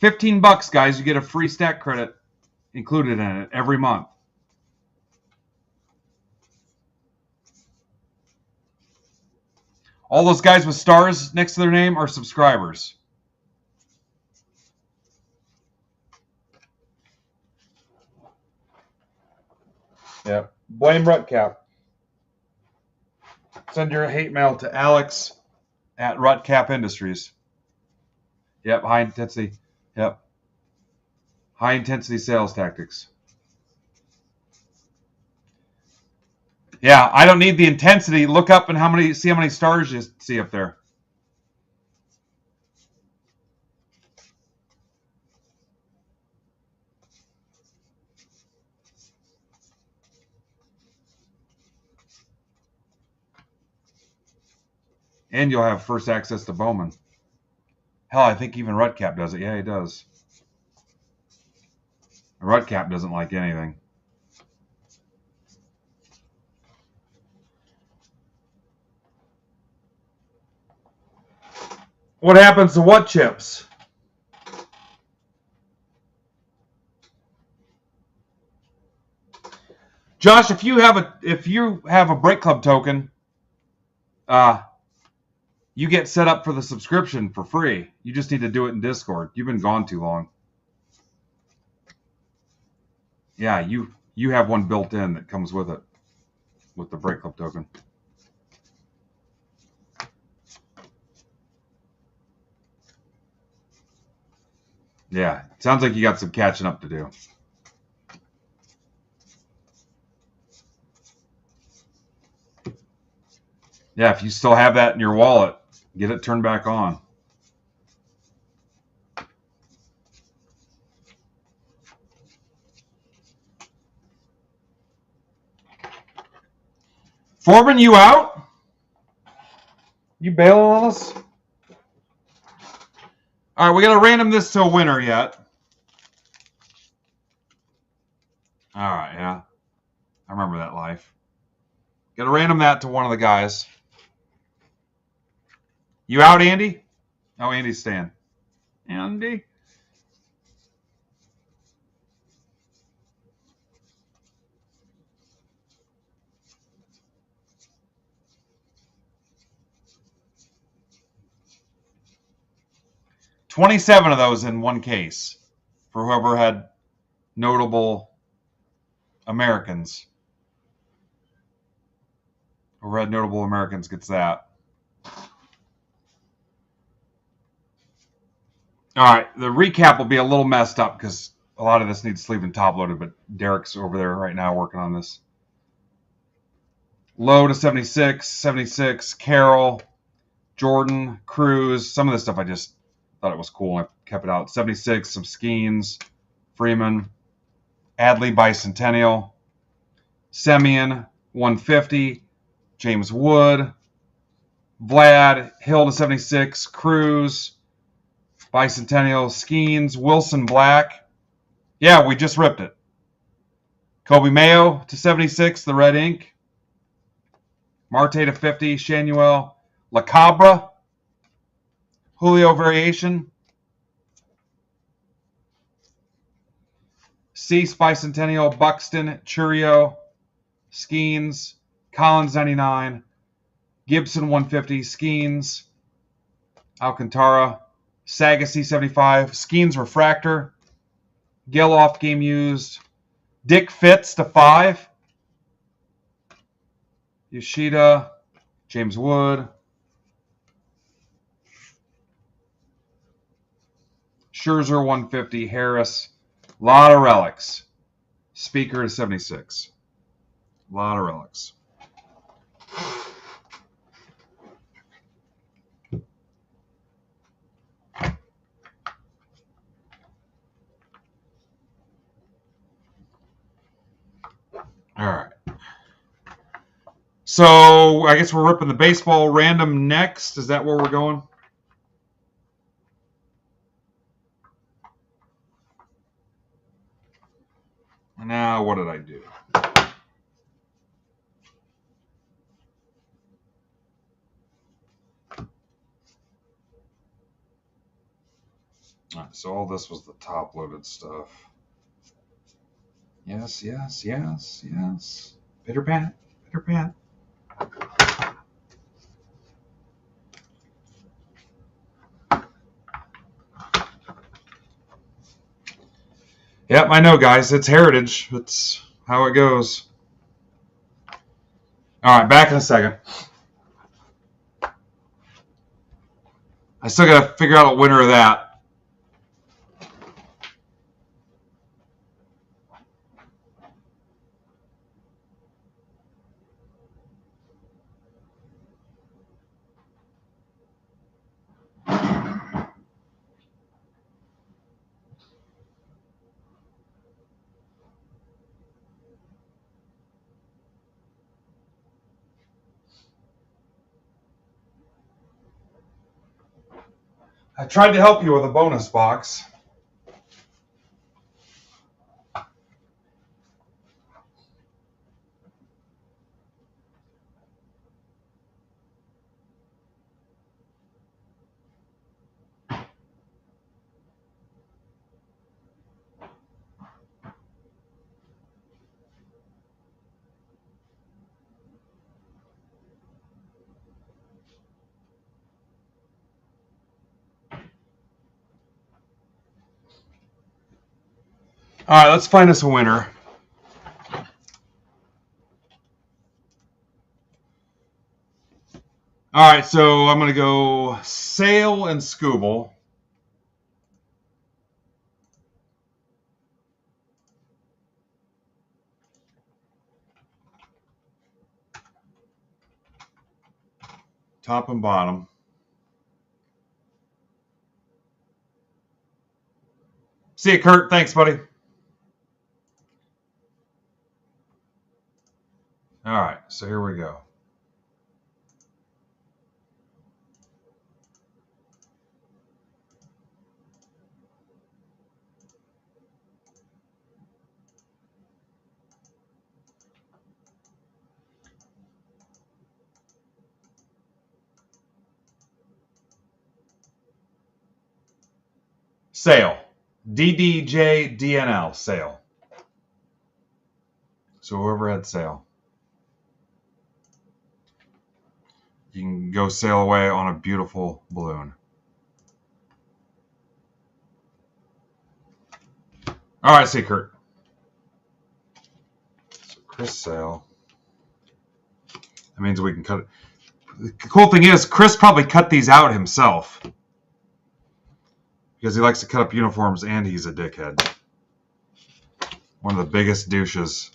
$15, guys, you get a free stack credit included in it every month. All those guys with stars next to their name are subscribers. Yep. Blame Rutcap. Send your hate mail to Alex at Rutcap Industries. Yep, high intensity. Yep. High intensity sales tactics. Yeah, I don't need the intensity. Look up and see how many stars you see up there. And you'll have first access to Bowman. Hell, I think even Rutcap does it. Yeah, he does. Rutcap doesn't like anything. What happens to what chips? Josh, if you have a Break Club token, you get set up for the subscription for free. You just need to do it in Discord. You've been gone too long. Yeah, you have one built in that comes with it, with the Break Club token. Yeah, sounds like you got some catching up to do. Yeah, if you still have that in your wallet, get it turned back on. Foreman, you out? You bailing on us? All right, we got to random this to a winner yet. All right, yeah. I remember that life. Got to random that to one of the guys. You out, Andy? Oh, Andy's staying. Andy? $27 of those in one case for whoever had notable Americans. Whoever had notable Americans gets that. All right, the recap will be a little messed up because a lot of this needs sleeve and top loaded, but Derek's over there right now working on this. Low to 76, 76, Carroll, Jordan, Cruz. Some of this stuff I just thought it was cool. I kept it out. 76, some Skeens, Freeman, Adley Bicentennial, Semyon, 150, James Wood, Vlad, Hill to 76, Cruz, Bicentennial, Skeens, Wilson Black. Yeah, we just ripped it. Kobe Mayo to 76, the red ink. Marte to 50, Shanuel, La Cabra, Julio Variation, Cease Bicentennial, Buxton, Churio, Skeens, Collins 99, Gibson 150, Skeens, Alcantara, Sagasy 75, Skeens Refractor, Geloff game used, Dick Fitz to 5, Yoshida, James Wood, Scherzer 150, Harris, a lot of relics. Speaker to 76. A lot of relics. All right. So I guess we're ripping the baseball random next. Is that where we're going? Now, what did I do? All right, so all this was the top-loaded stuff. Yes, yes, yes, yes. Pitter pat, pitter pat. Yep, I know, guys. It's heritage. It's how it goes. All right, back in a second. I still got to figure out a winner of that. I tried to help you with a bonus box. All right, let's find us a winner. All right, so I'm going to go Sail and Scooble. Top and bottom. See you, Kurt. Thanks, buddy. All right, so here we go. Sail. DDJDNL. Sail. So whoever had Sail. You can go sail away on a beautiful balloon. All right, see you, Kurt. So Chris Sail. That means we can cut it. The cool thing is, Chris probably cut these out himself because he likes to cut up uniforms and he's a dickhead. One of the biggest douches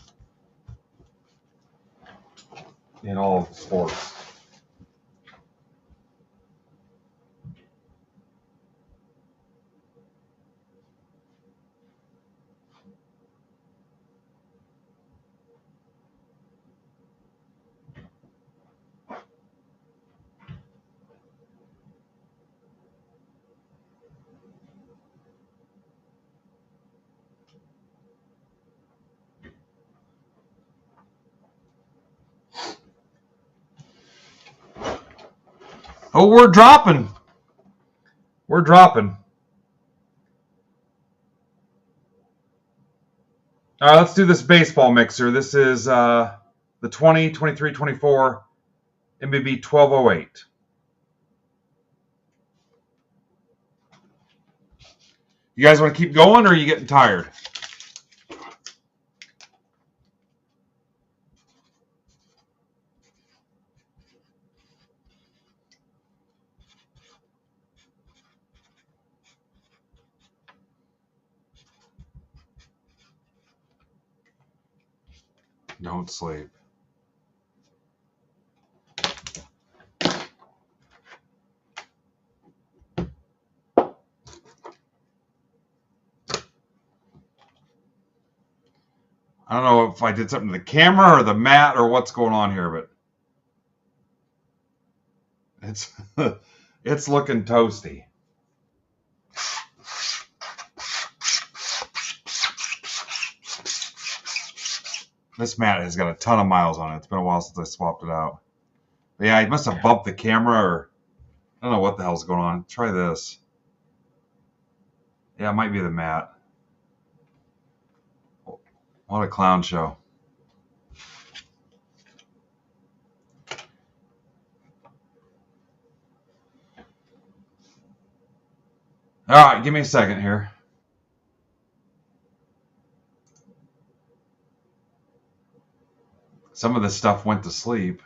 in all of sports. Oh, we're dropping. We're dropping. All right, let's do this baseball mixer. This is the 20, 23, 24 MBB 1208. You guys want to keep going, or are you getting tired? Don't sleep. I don't know if I did something to the camera or the mat or what's going on here, but it's it's looking toasty. This mat has got a ton of miles on it. It's been a while since I swapped it out. But yeah, I must have bumped the camera, or I don't know what the hell's going on. Try this. Yeah, it might be the mat. What a clown show. All right, give me a second here. Some of this stuff went to sleep.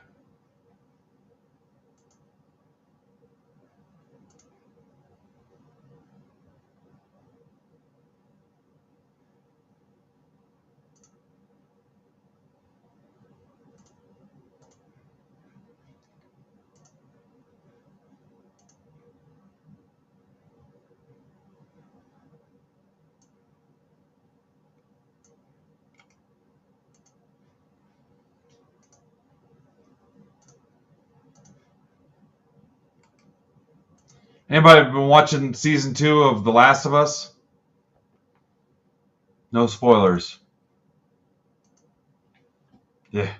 Anybody been watching season 2 of The Last of Us? No spoilers. Yeah.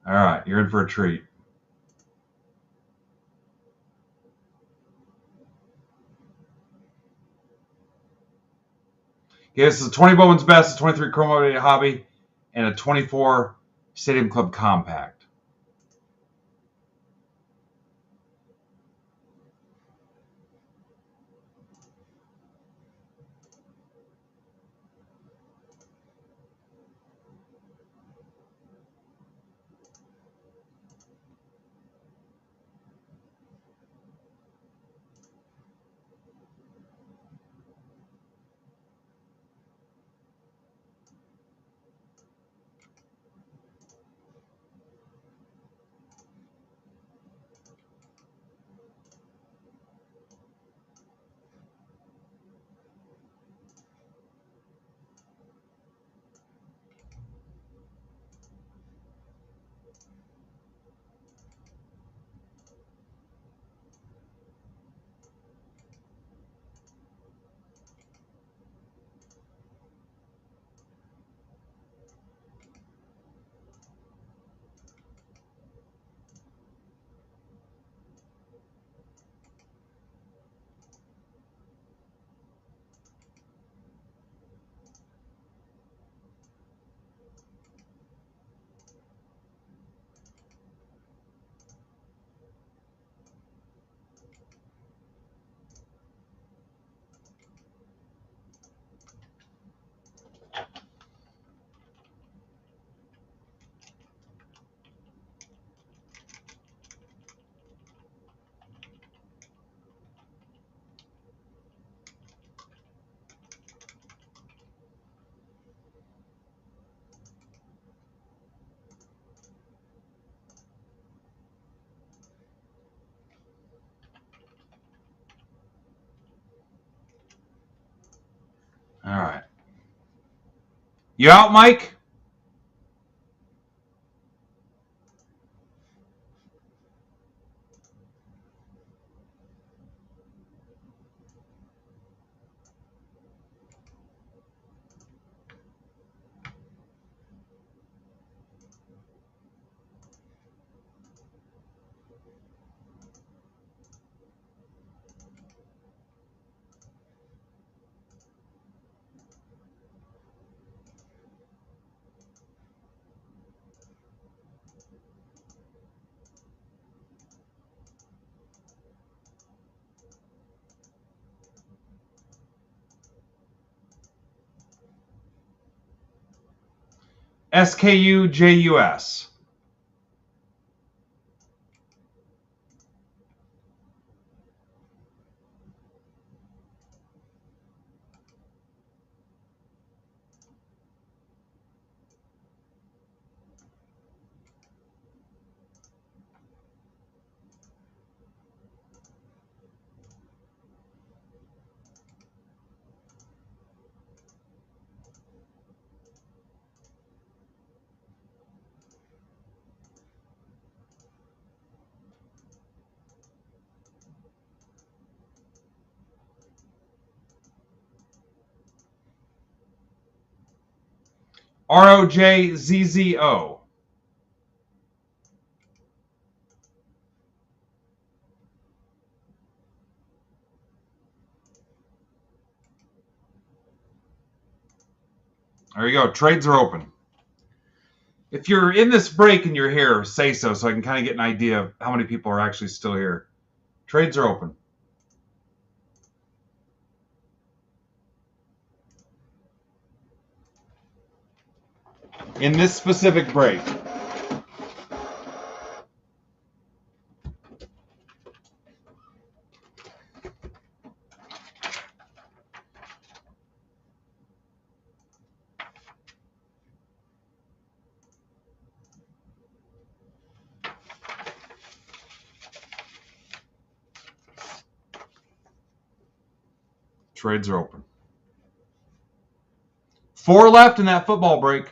All right, you're in for a treat. Okay, this is a 20 Bowman's Best, a 23 Chrome Hobby, and a 24 Stadium Club Compact. All right. You out, Mike? SKUJUS. ROJZZO. There you go. Trades are open. If you're in this break and you're here, say so I can kind of get an idea of how many people are actually still here. Trades are open. In this specific break. Trades are open. 4 left in that football break.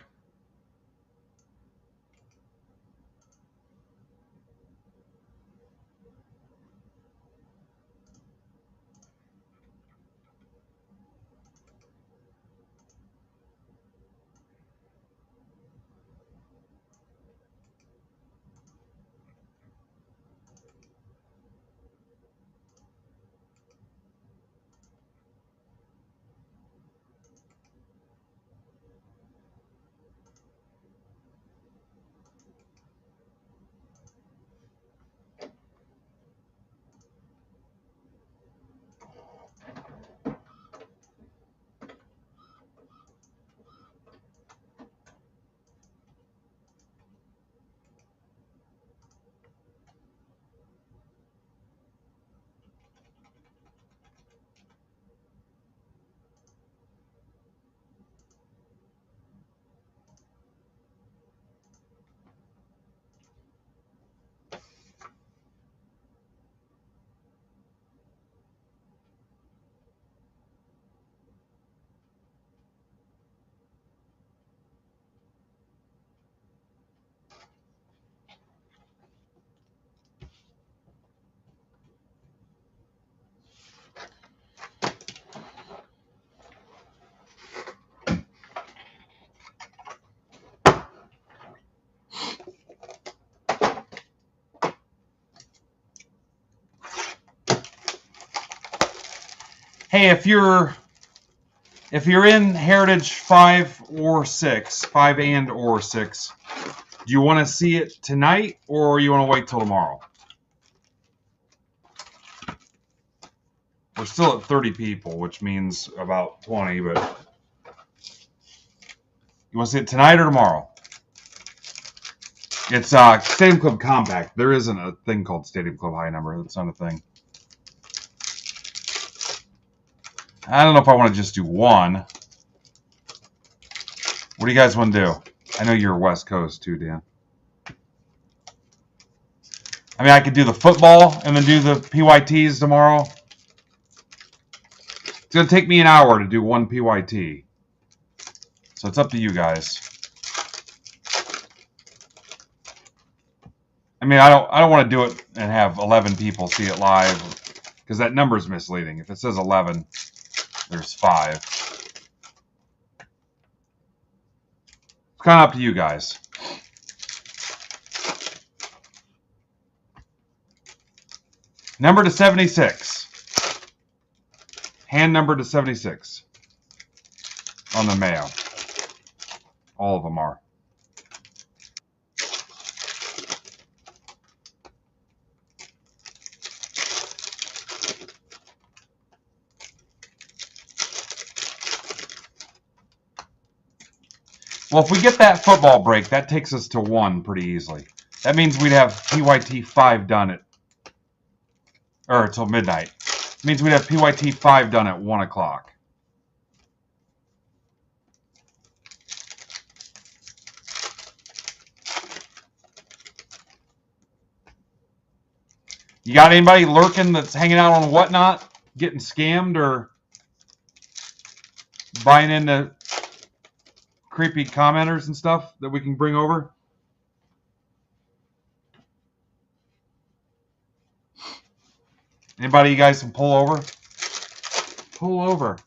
Hey, if you're in Heritage 5 or 6, 5 and or 6, do you want to see it tonight or you want to wait till tomorrow? We're still at 30 people, which means about 20, but you want to see it tonight or tomorrow? It's Stadium Club Compact. There isn't a thing called Stadium Club High Number. That's not a thing. I don't know if I want to just do one. What do you guys want to do? I know you're West Coast too, Dan. I mean, I could do the football and then do the PYTs tomorrow. It's going to take me an hour to do one PYT. So it's up to you guys. I mean, I don't want to do it and have 11 people see it live because that number is misleading. If it says 11, there's 5. It's kind of up to you guys. Number to 76. Hand number to 76 on the Mayo. All of them are. Well, if we get that football break, that takes us to 1 pretty easily. That means we'd have PYT 5 done till midnight. It means we'd have PYT 5 done at 1 o'clock. You got anybody lurking that's hanging out on Whatnot, getting scammed or buying into creepy commenters and stuff that we can bring over? Anybody you guys can pull over? Pull over.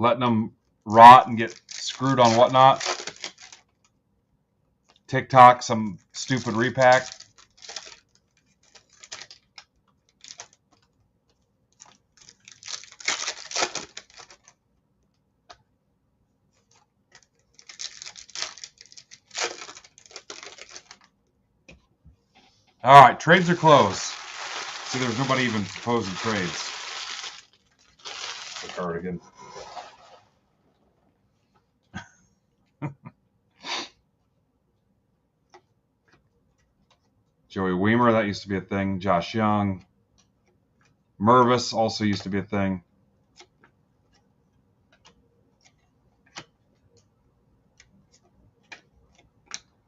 letting them rot and get screwed on whatnot. TikTok, some stupid repack. All right, trades are closed. See, there's nobody even proposing trades. The cardigan. Joey Weimer, that used to be a thing. Josh Young. Mervis also used to be a thing.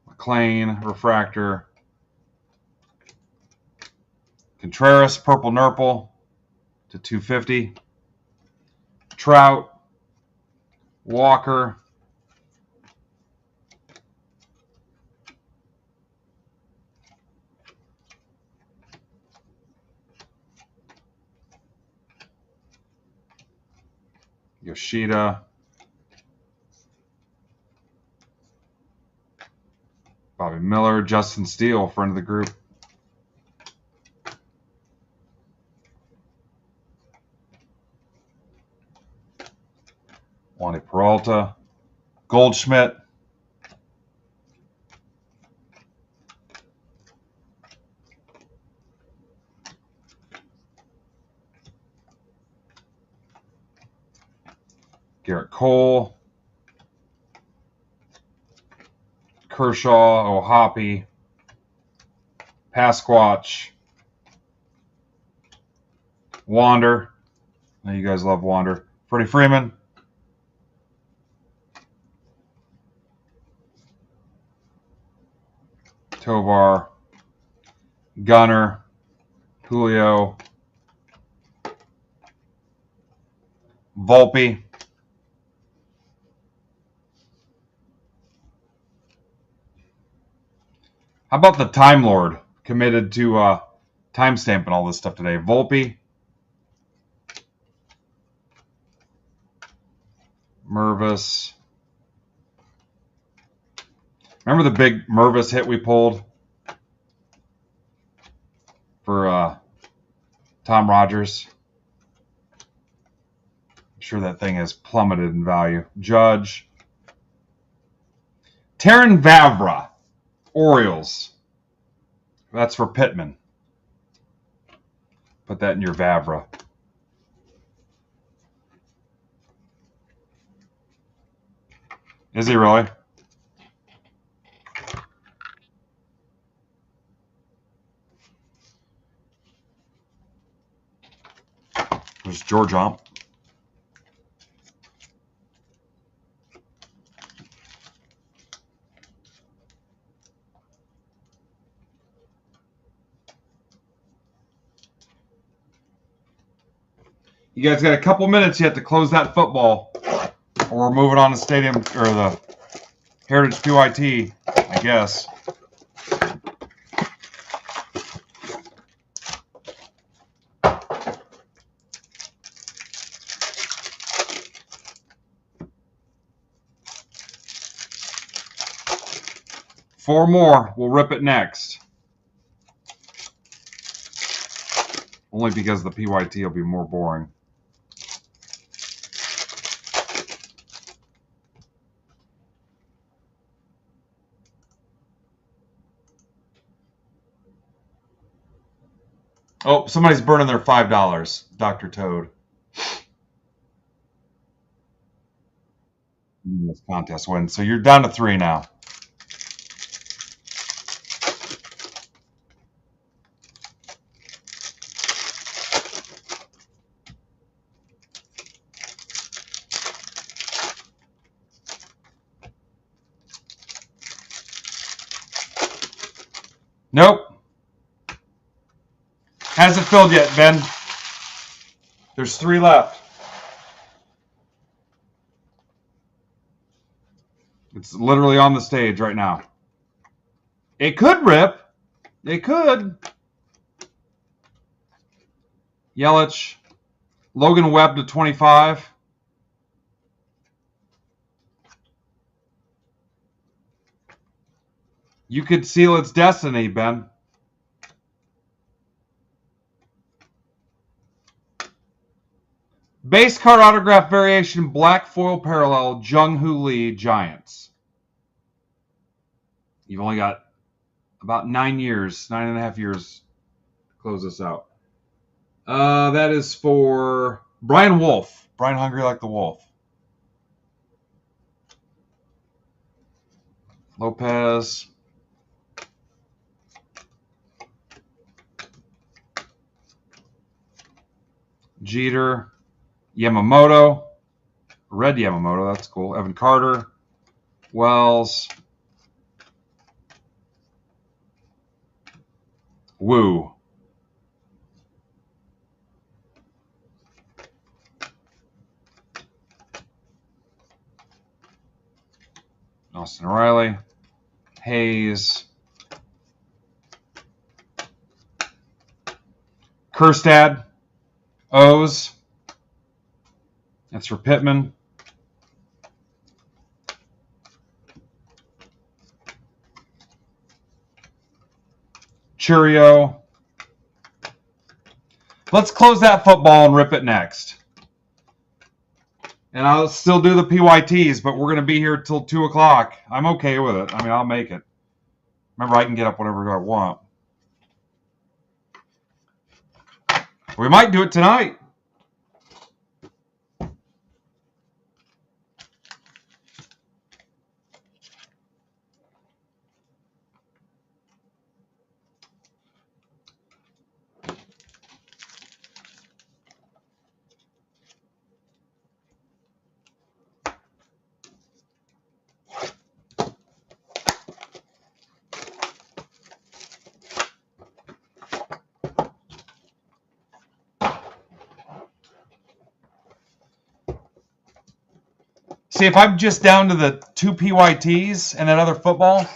McLean, Refractor. Contreras, Purple Nurple to 250. Trout. Walker. Yoshida. Bobby Miller. Justin Steele, friend of the group. Wandy Peralta. Goldschmidt. Garrett Cole. Kershaw. O'Hoppe. Pasquatch. Wander. I know you guys love Wander. Freddie Freeman. Tovar. Gunner. Julio. Volpe. How about the Time Lord committed to timestamping all this stuff today? Volpe. Mervis. Remember the big Mervis hit we pulled for Tom Rogers? I'm sure that thing has plummeted in value. Judge. Terran Vavra. Orioles. That's for Pittman. Put that in your Vavra. Is he really? There's George Omp. You guys got a couple minutes yet to close that football, or we're moving on to Stadium or the Heritage PYT, I guess. Four more. We'll rip it next. Only because the PYT will be more boring. Oh, somebody's burning their $5, Dr. Toad. This contest win. So you're down to 3 now. Nope. Hasn't filled yet, Ben. There's 3 left. It's literally on the stage right now. It could rip. It could. Yelich. Logan Webb to 25. You could seal its destiny, Ben. Base card autograph variation, black foil parallel, Jung-Hoo Lee, Giants. You've only got about 9 years, 9.5 years to close this out. That is for Brian Wolf. Brian Hungry Like the Wolf. Lopez. Jeter. Yamamoto. Red Yamamoto, that's cool. Evan Carter. Wells. Woo. Austin Riley. Hayes. Kerstad. O's. That's for Pittman. Churio. Let's close that football and rip it next. And I'll still do the PYTs, but we're going to be here till 2 o'clock. I'm okay with it. I mean, I'll make it. Remember, I can get up whenever I want. We might do it tonight. See, if I'm just down to the 2 PYTs and that other football,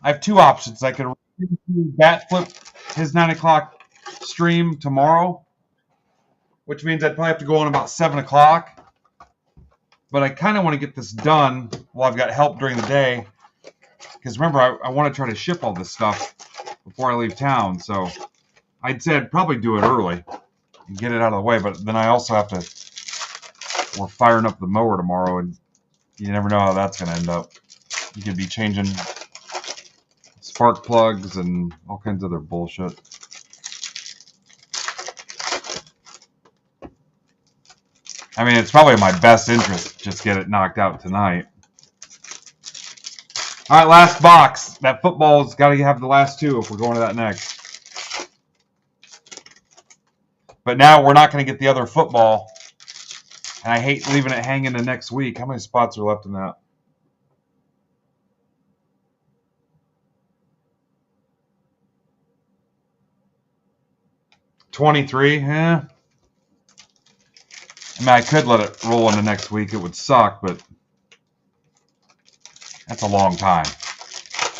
I have 2 options. I could bat flip his 9 o'clock stream tomorrow, which means I'd probably have to go on about 7 o'clock. But I kind of want to get this done while I've got help during the day. Because remember, I want to try to ship all this stuff before I leave town. So I'd say I'd probably do it early and get it out of the way. But then I also have to... We're firing up the mower tomorrow, and you never know how that's going to end up. You could be changing spark plugs and all kinds of other bullshit. I mean, it's probably in my best interest to just get it knocked out tonight. All right, last box. That football's got to have the last 2 if we're going to that next. But now we're not going to get the other football. And I hate leaving it hanging to next week. How many spots are left in that? $23. I mean, I could let it roll into next week. It would suck, but that's a long time.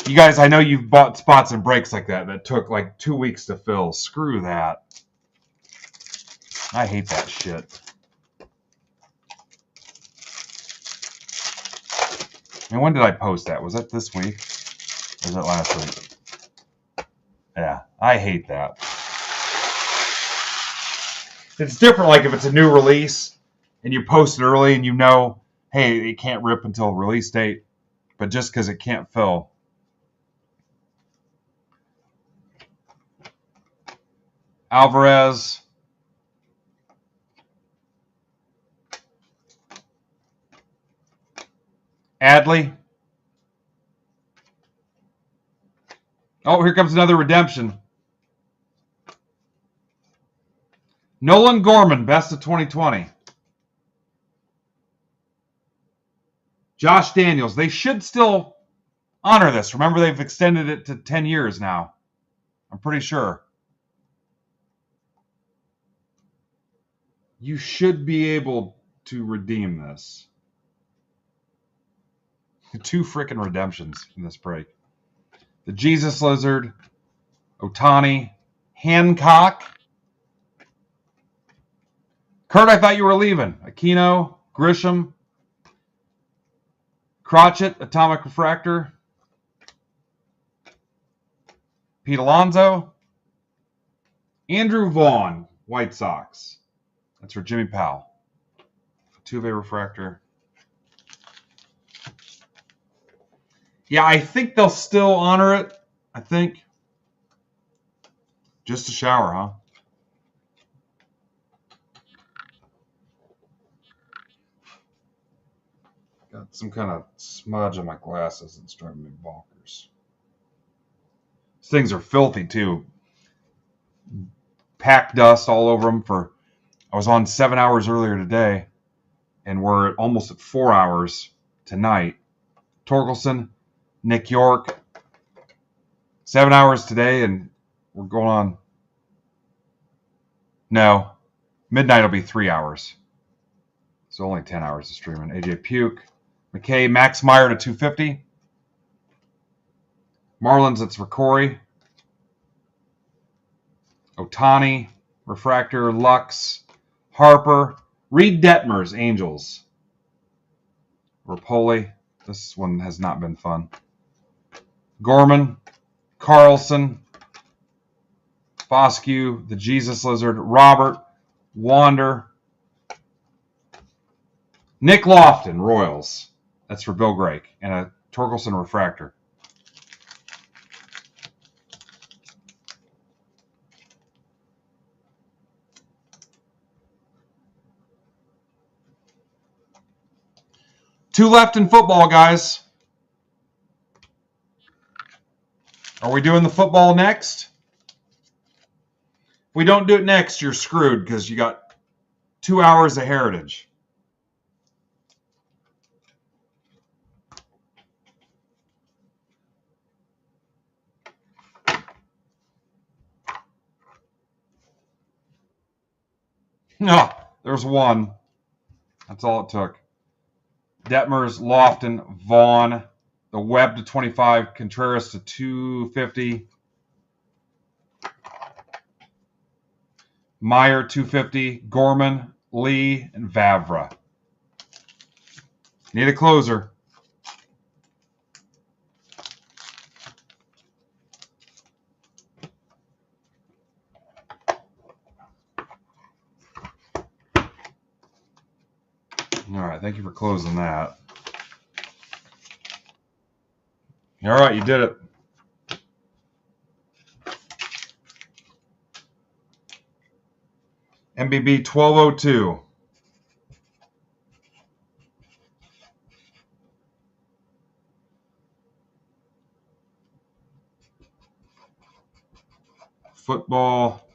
You guys, I know you've bought spots and breaks like that took like 2 weeks to fill. Screw that. I hate that shit. And when did I post that? Was that this week? Or was that last week? Yeah, I hate that. It's different like if it's a new release and you post it early and you know, hey, it can't rip until release date. But just because it can't fill. Alvarez. Adley. Oh, here comes another redemption. Nolan Gorman, best of 2020. Josh Daniels. They should still honor this. Remember, they've extended it to 10 years now. I'm pretty sure. You should be able to redeem this. 2 freaking redemptions in this break. The Jesus Lizard, Otani, Hancock. Kurt, I thought you were leaving. Aquino, Grisham, Crotchet, Atomic Refractor. Pete Alonso. Andrew Vaughn, White Sox. That's for Jimmy Powell. Tuve refractor. Yeah, I think they'll still honor it. I think. Just a shower, huh? Got some kind of smudge on my glasses. It's driving me bonkers. These things are filthy, too. Packed dust all over them. I was on 7 hours earlier today, and we're almost at 4 hours tonight. Torkelson, Nick York. 7 hours today, and we're going on. No, midnight will be 3 hours. So only 10 hours of streaming. AJ Puke. McKay, Max Meyer to 250. Marlins, it's for Corey. Otani, Refractor, Lux, Harper. Reed Detmers, Angels. Rapoli. This one has not been fun. Gorman, Carlson, Foscue, the Jesus Lizard, Robert, Wander, Nick Lofton, Royals. That's for Bill Grake. And a Torkelson Refractor. Two left in football, guys. Are we doing the football next? If we don't do it next, you're screwed because you got 2 hours of heritage. No, there's one. That's all it took. Detmers, Lofton, Vaughn, the Webb to 25, Contreras to 250, Meyer 250, Gorman, Lee, and Vavra. Need a closer. All right, thank you for closing that. All right, you did it. MBB 1202. Football.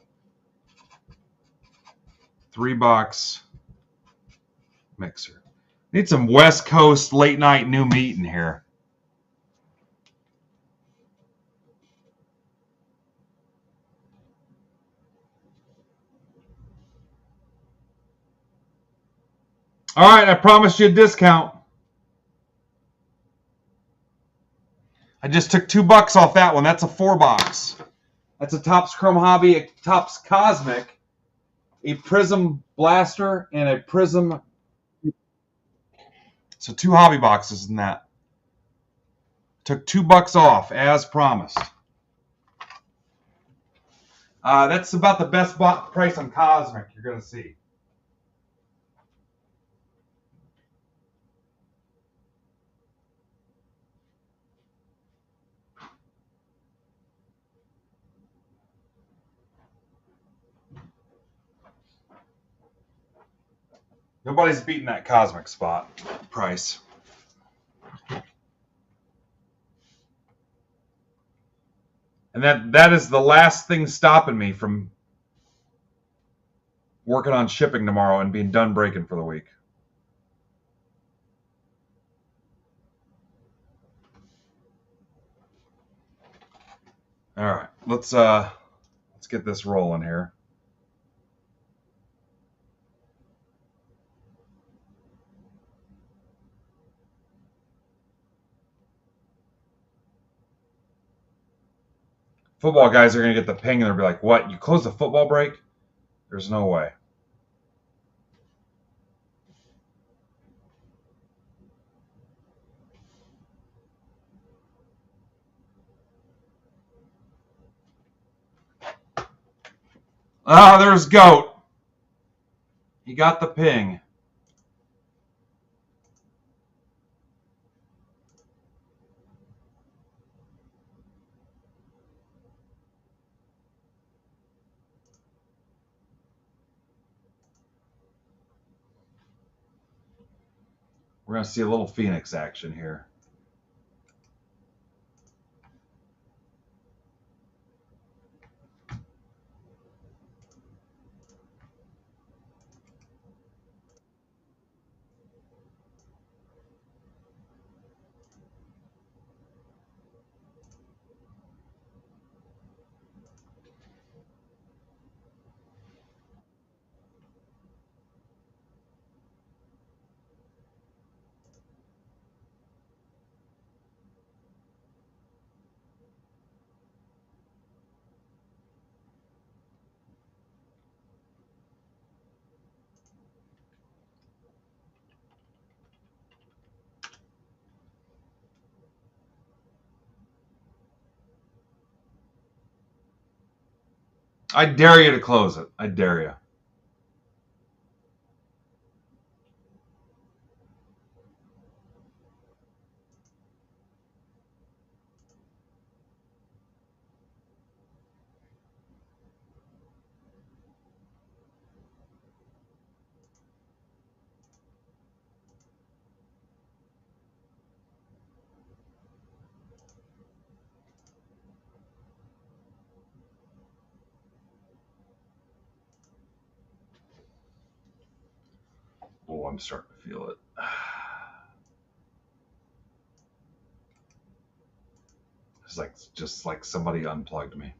3-box mixer. Need some West Coast late night new meat in here. All right, I promised you a discount. I just took $2 off that one. That's a 4-box. That's a Topps Chrome Hobby, a Topps Cosmic, a Prism Blaster, and a Prism. So 2 hobby boxes in that. Took $2 off, as promised. That's about the best price on Cosmic you're going to see. Nobody's beating that Cosmic spot price. And that is the last thing stopping me from working on shipping tomorrow and being done breaking for the week. All right, let's get this rolling here. Football guys are going to get the ping and they'll be like, what? You closed the football break? There's no way. Ah, there's Goat. He got the ping. We're going to see a little Phoenix action here. I dare you to close it. I dare you. Oh, I'm starting to feel it. It's like just like somebody unplugged me.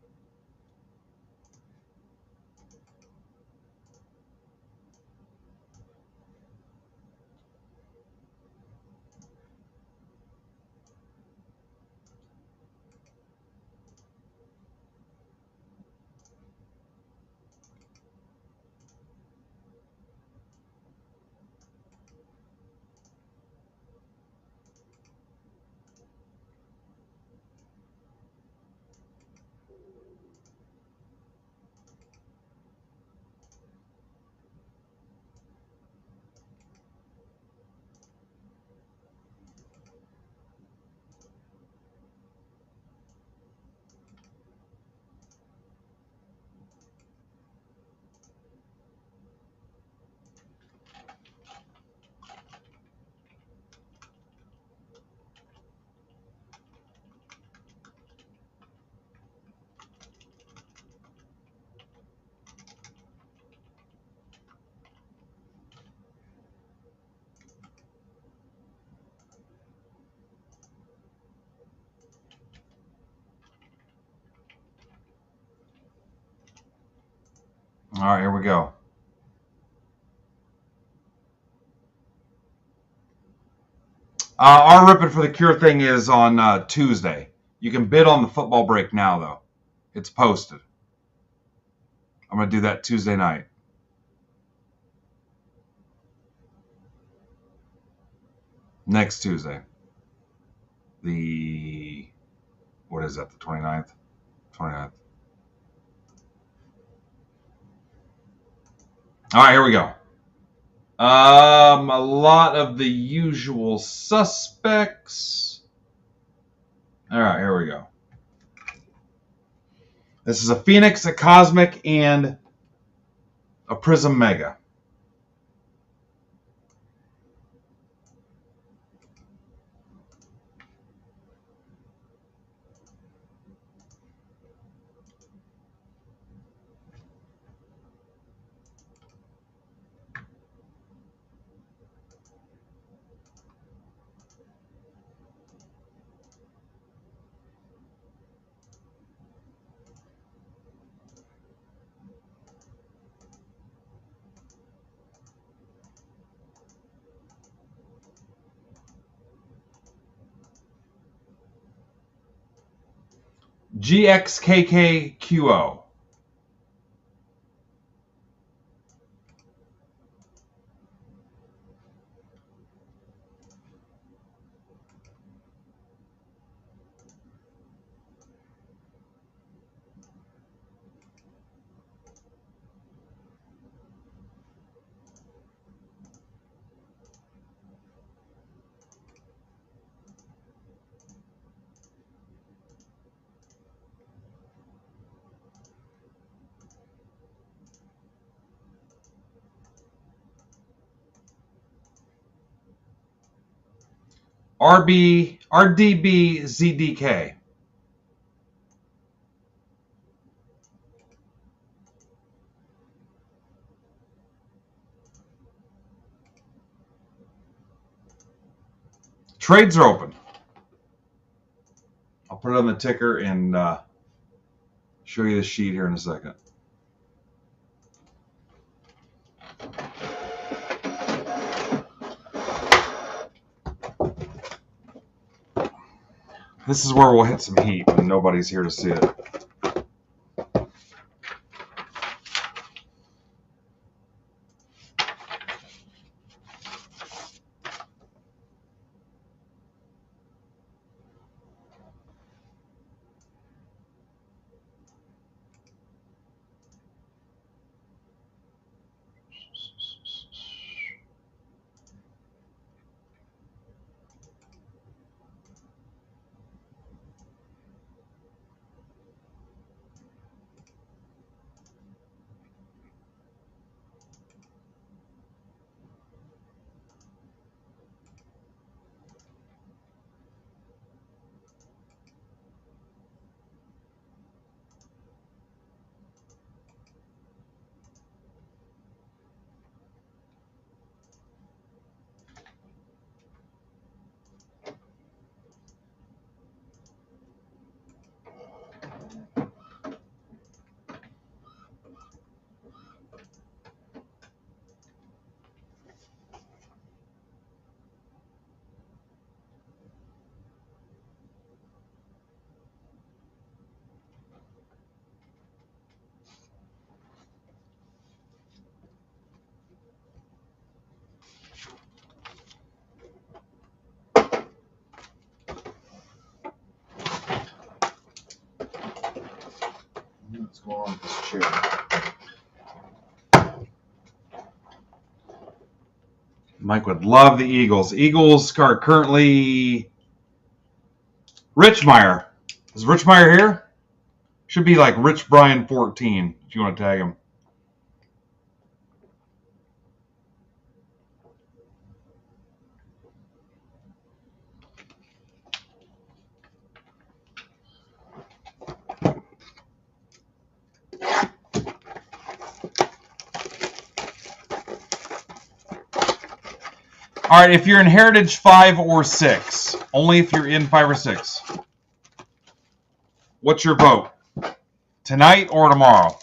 All right, here we go. Our Ripping for the Cure thing is on Tuesday. You can bid on the football break now, though. It's posted. I'm going to do that Tuesday night. Next Tuesday. What is that, the 29th? 29th. All right, here we go. A lot of the usual suspects. All right, here we go. This is a Phoenix, a Cosmic, and a Prism Mega. GXKKQO. RDBZDK. Trades are open. I'll put it on the ticker and show you the sheet here in a second. This is where we'll hit some heat when nobody's here to see it. What's going on with this chair? Mike would love the Eagles. Eagles are currently Richmeyer. Is Richmeyer here? Should be like Rich Brian 14 if you want to tag him. All right, if you're in Heritage 5 or 6, only if you're in 5 or 6, what's your vote? Tonight or tomorrow?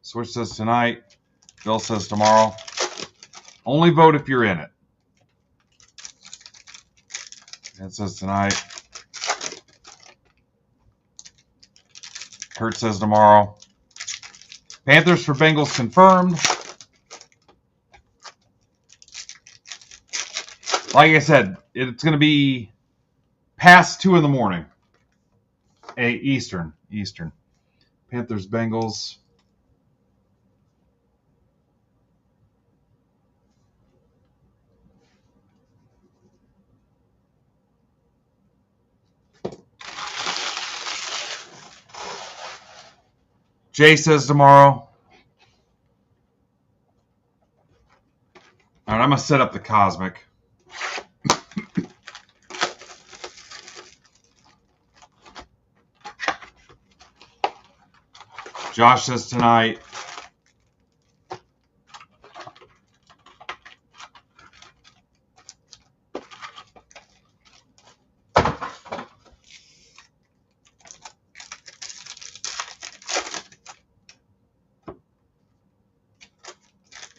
Switch says tonight. Bill says tomorrow. Only vote if you're in it. It says tonight. Kurt says tomorrow. Panthers for Bengals confirmed. Like I said, it's going to be past 2 in the morning. Eastern. Panthers, Bengals. Jay says tomorrow. All right, I'm going to set up the Cosmic. Josh says tonight.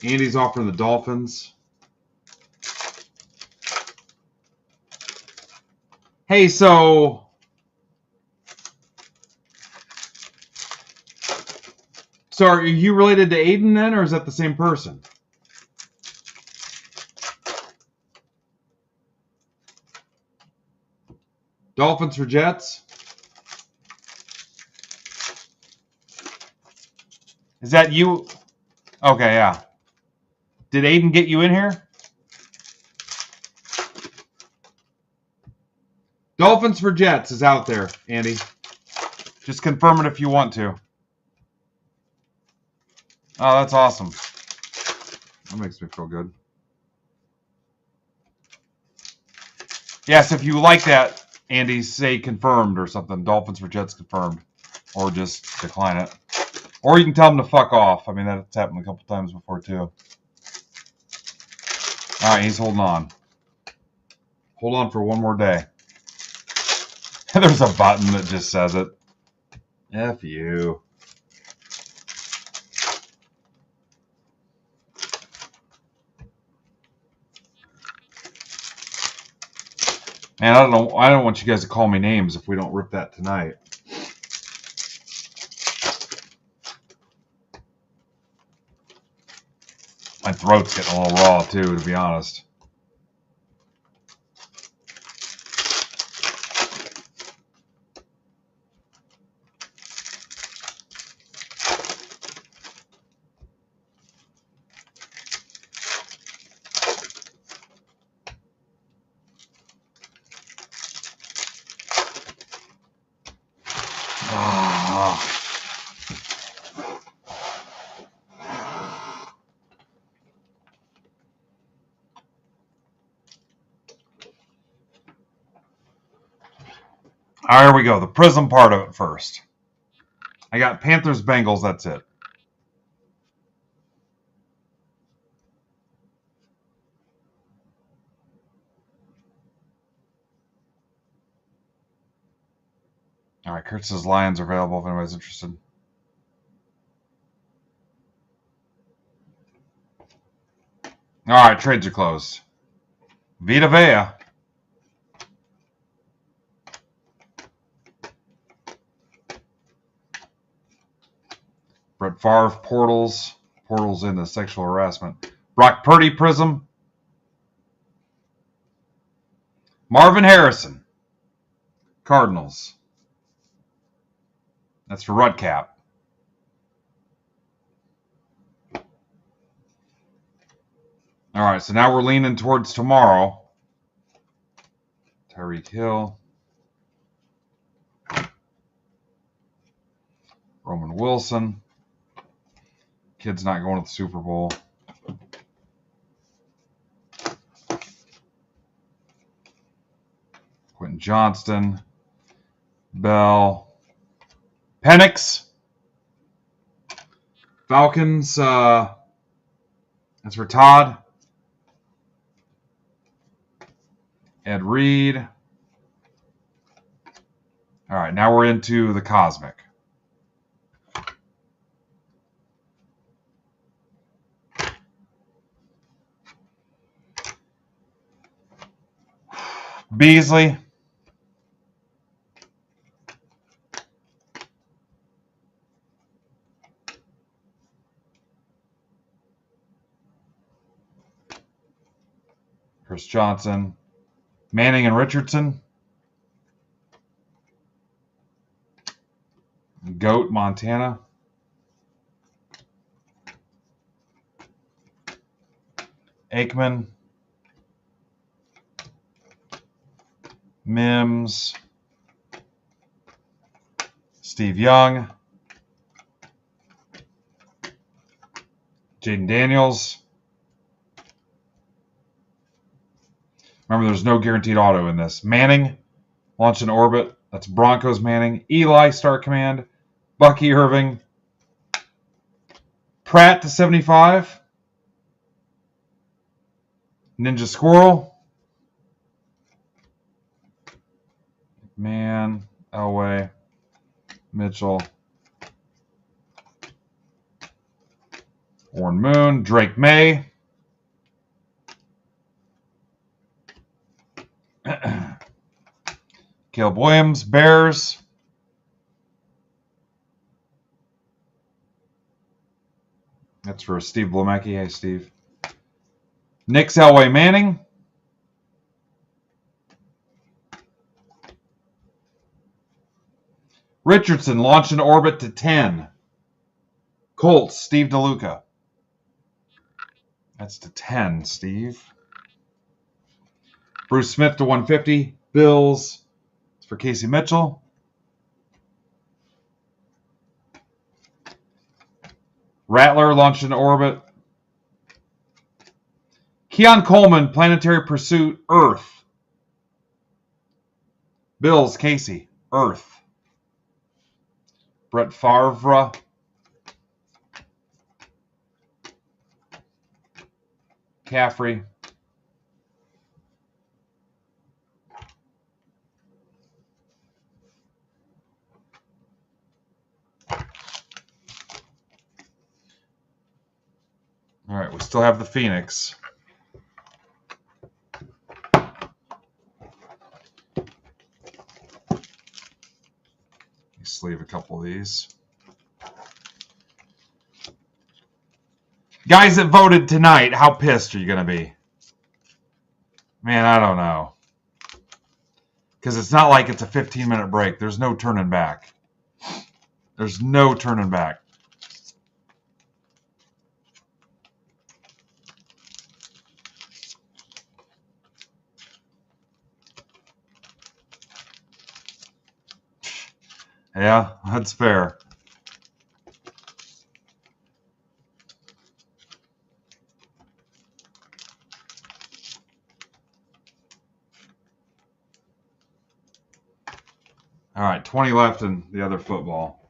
Andy's offering the Dolphins. Hey, so are you related to Aiden then, or is that the same person? Dolphins for Jets? Is that you? Okay, yeah. Did Aiden get you in here? Dolphins for Jets is out there, Andy. Just confirm it if you want to. Oh, that's awesome. That makes me feel good. Yes, if you like that, Andy, say confirmed or something. Dolphins for Jets confirmed. Or just decline it. Or you can tell them to fuck off. I mean, that's happened a couple times before, too. All right, he's holding on. Hold on for one more day. There's a button that just says it. F you. Man, I don't know. I don't want you guys to call me names if we don't rip that tonight. My throat's getting a little raw too, to be honest. All right, here we go. The Prism part of it first. I got Panthers, Bengals. That's it. All right, Kurt says Lions are available if anybody's interested. All right, trades are closed. Vita Vea. Brett Favre, Portals. Portals into sexual harassment. Brock Purdy, Prism. Marvin Harrison. Cardinals. That's for Rudcap. All right, so now we're leaning towards tomorrow. Tyreek Hill. Roman Wilson. Kid's not going to the Super Bowl. Quentin Johnston. Bell. Penix. Falcons. That's for Todd. Ed Reed. All right, now we're into the Cosmic. Beasley. Chris Johnson. Manning and Richardson. Goat, Montana. Aikman. Mims. Steve Young. Jaden Daniels. Remember, there's no guaranteed auto in this. Manning, launch in orbit. That's Broncos Manning. Eli, start command. Bucky Irving. Pratt to 75. Ninja Squirrel. Man, Elway. Mitchell. Warren Moon. Drake May. Caleb Williams, Bears. That's for Steve Blomacki. Hey, Steve. Nick's Elway Manning. Richardson, launch in orbit to 10. Colts, Steve DeLuca. That's to 10, Steve. Bruce Smith to 150. Bills. It's for Casey Mitchell. Rattler launched into orbit. Keon Coleman, Planetary Pursuit, Earth. Bills, Casey, Earth. Brett Favre. Caffrey. All right, we still have the Phoenix. Sleeve a couple of these. Guys that voted tonight, how pissed are you going to be? Man, I don't know. Because it's not like it's a 15-minute break. There's no turning back. There's no turning back. Yeah, that's fair. All right, 20 left in the other football.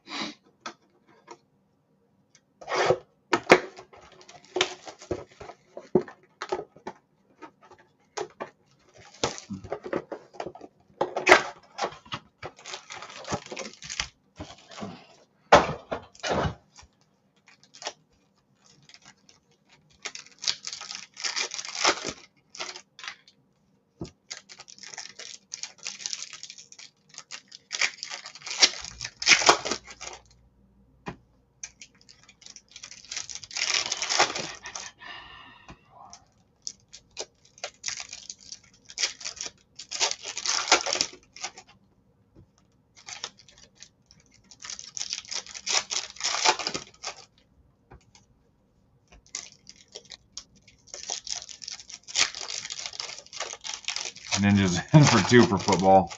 Ninjas in for 2 for football.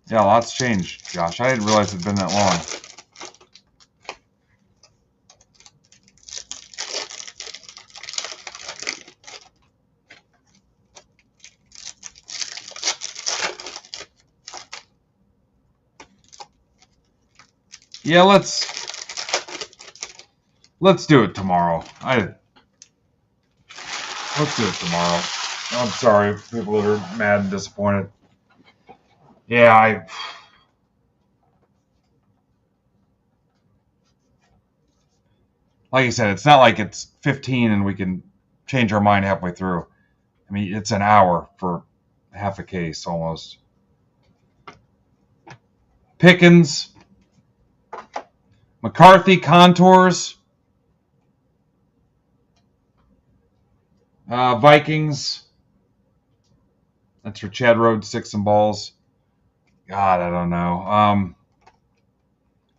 Yeah, lots changed, Josh. I didn't realize it'd been that long. Yeah, let's do it tomorrow. Let's do it tomorrow. I'm sorry, people that are mad and disappointed. Yeah, like I said, it's not like it's 15 and we can change our mind halfway through. I mean, it's an hour for half a case almost. Pickens, McCarthy, Contours, Vikings. That's for Chad Rhodes, 6 and balls. God, I don't know.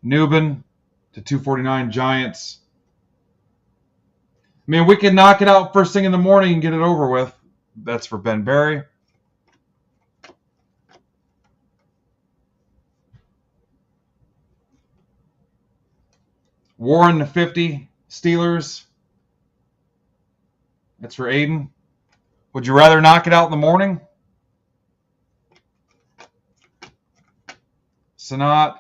Newbin to 249, Giants. I mean, we can knock it out first thing in the morning and get it over with. That's for Ben Berry. Warren to 50, Steelers. That's for Aiden. Would you rather knock it out in the morning? Sanat.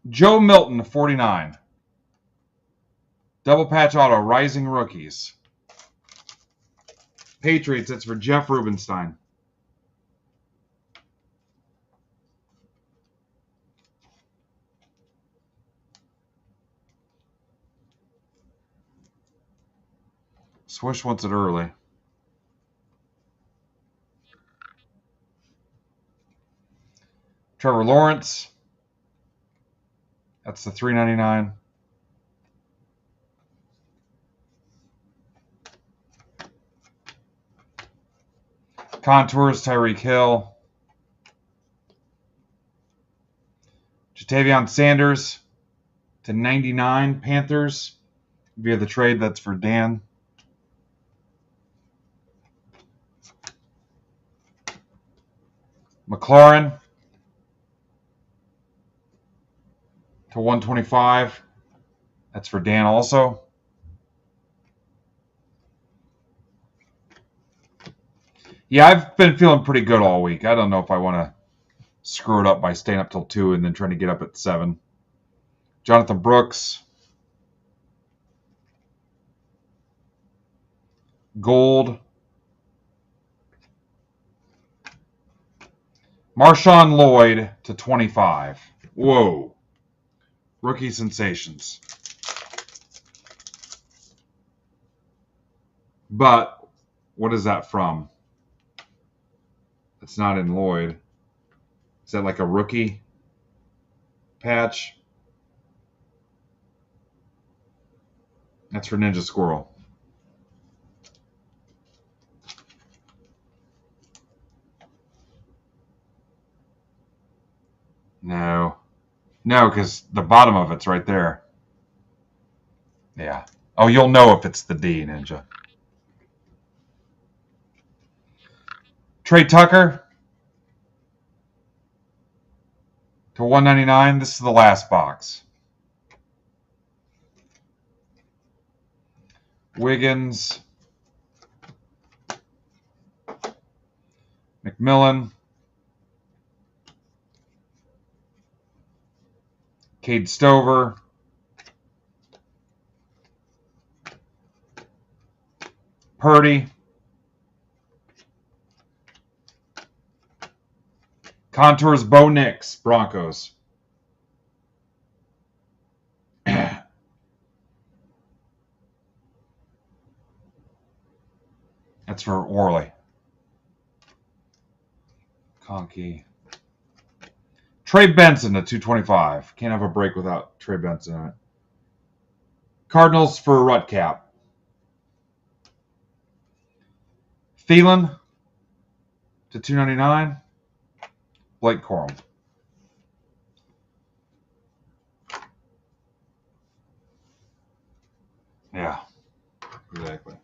Joe Milton to 49. Double patch auto, Rising Rookies. Patriots, that's for Jeff Rubenstein. Swish wants it early. Trevor Lawrence. That's the $3.99. Contours, Tyreek Hill. Jatavion Sanders to 99, Panthers. Via the trade, that's for Dan. McLaurin to 125. That's for Dan also. Yeah, I've been feeling pretty good all week. I don't know if I want to screw it up by staying up till 2 and then trying to get up at 7. Jonathan Brooks. Gold. Marshawn Lloyd to 25. Whoa. Rookie sensations. But what is that from? It's not in Lloyd. Is that like a rookie patch? That's for Ninja Squirrel. No. No, because the bottom of it's right there. Yeah. Oh, you'll know if it's the D, Ninja. Trey Tucker to 199. This is the last box. Wiggins. McMillan. Cade Stover. Purdy. Contours Bo Nix, Broncos. That's for Worley. Conkey. Trey Benson to 225. Can't have a break without Trey Benson in it. Cardinals for Rutcap. Thielen to 299. Blake Corum. Yeah, exactly.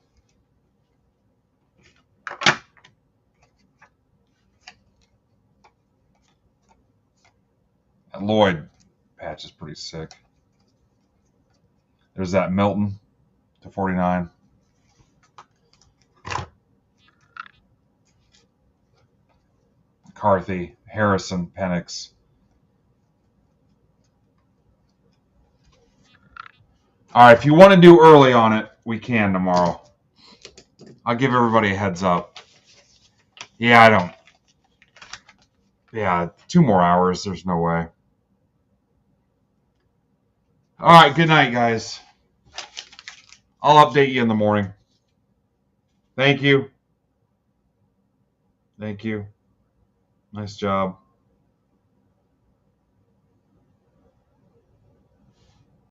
That Lloyd patch is pretty sick. There's that Milton to 49. McCarthy, Harrison, Penix. All right, if you want to do early on it, we can tomorrow. I'll give everybody a heads up. Yeah, I don't. Yeah, 2 more hours. There's no way. All right, good night, guys. I'll update you in the morning. Thank you. Thank you. Nice job.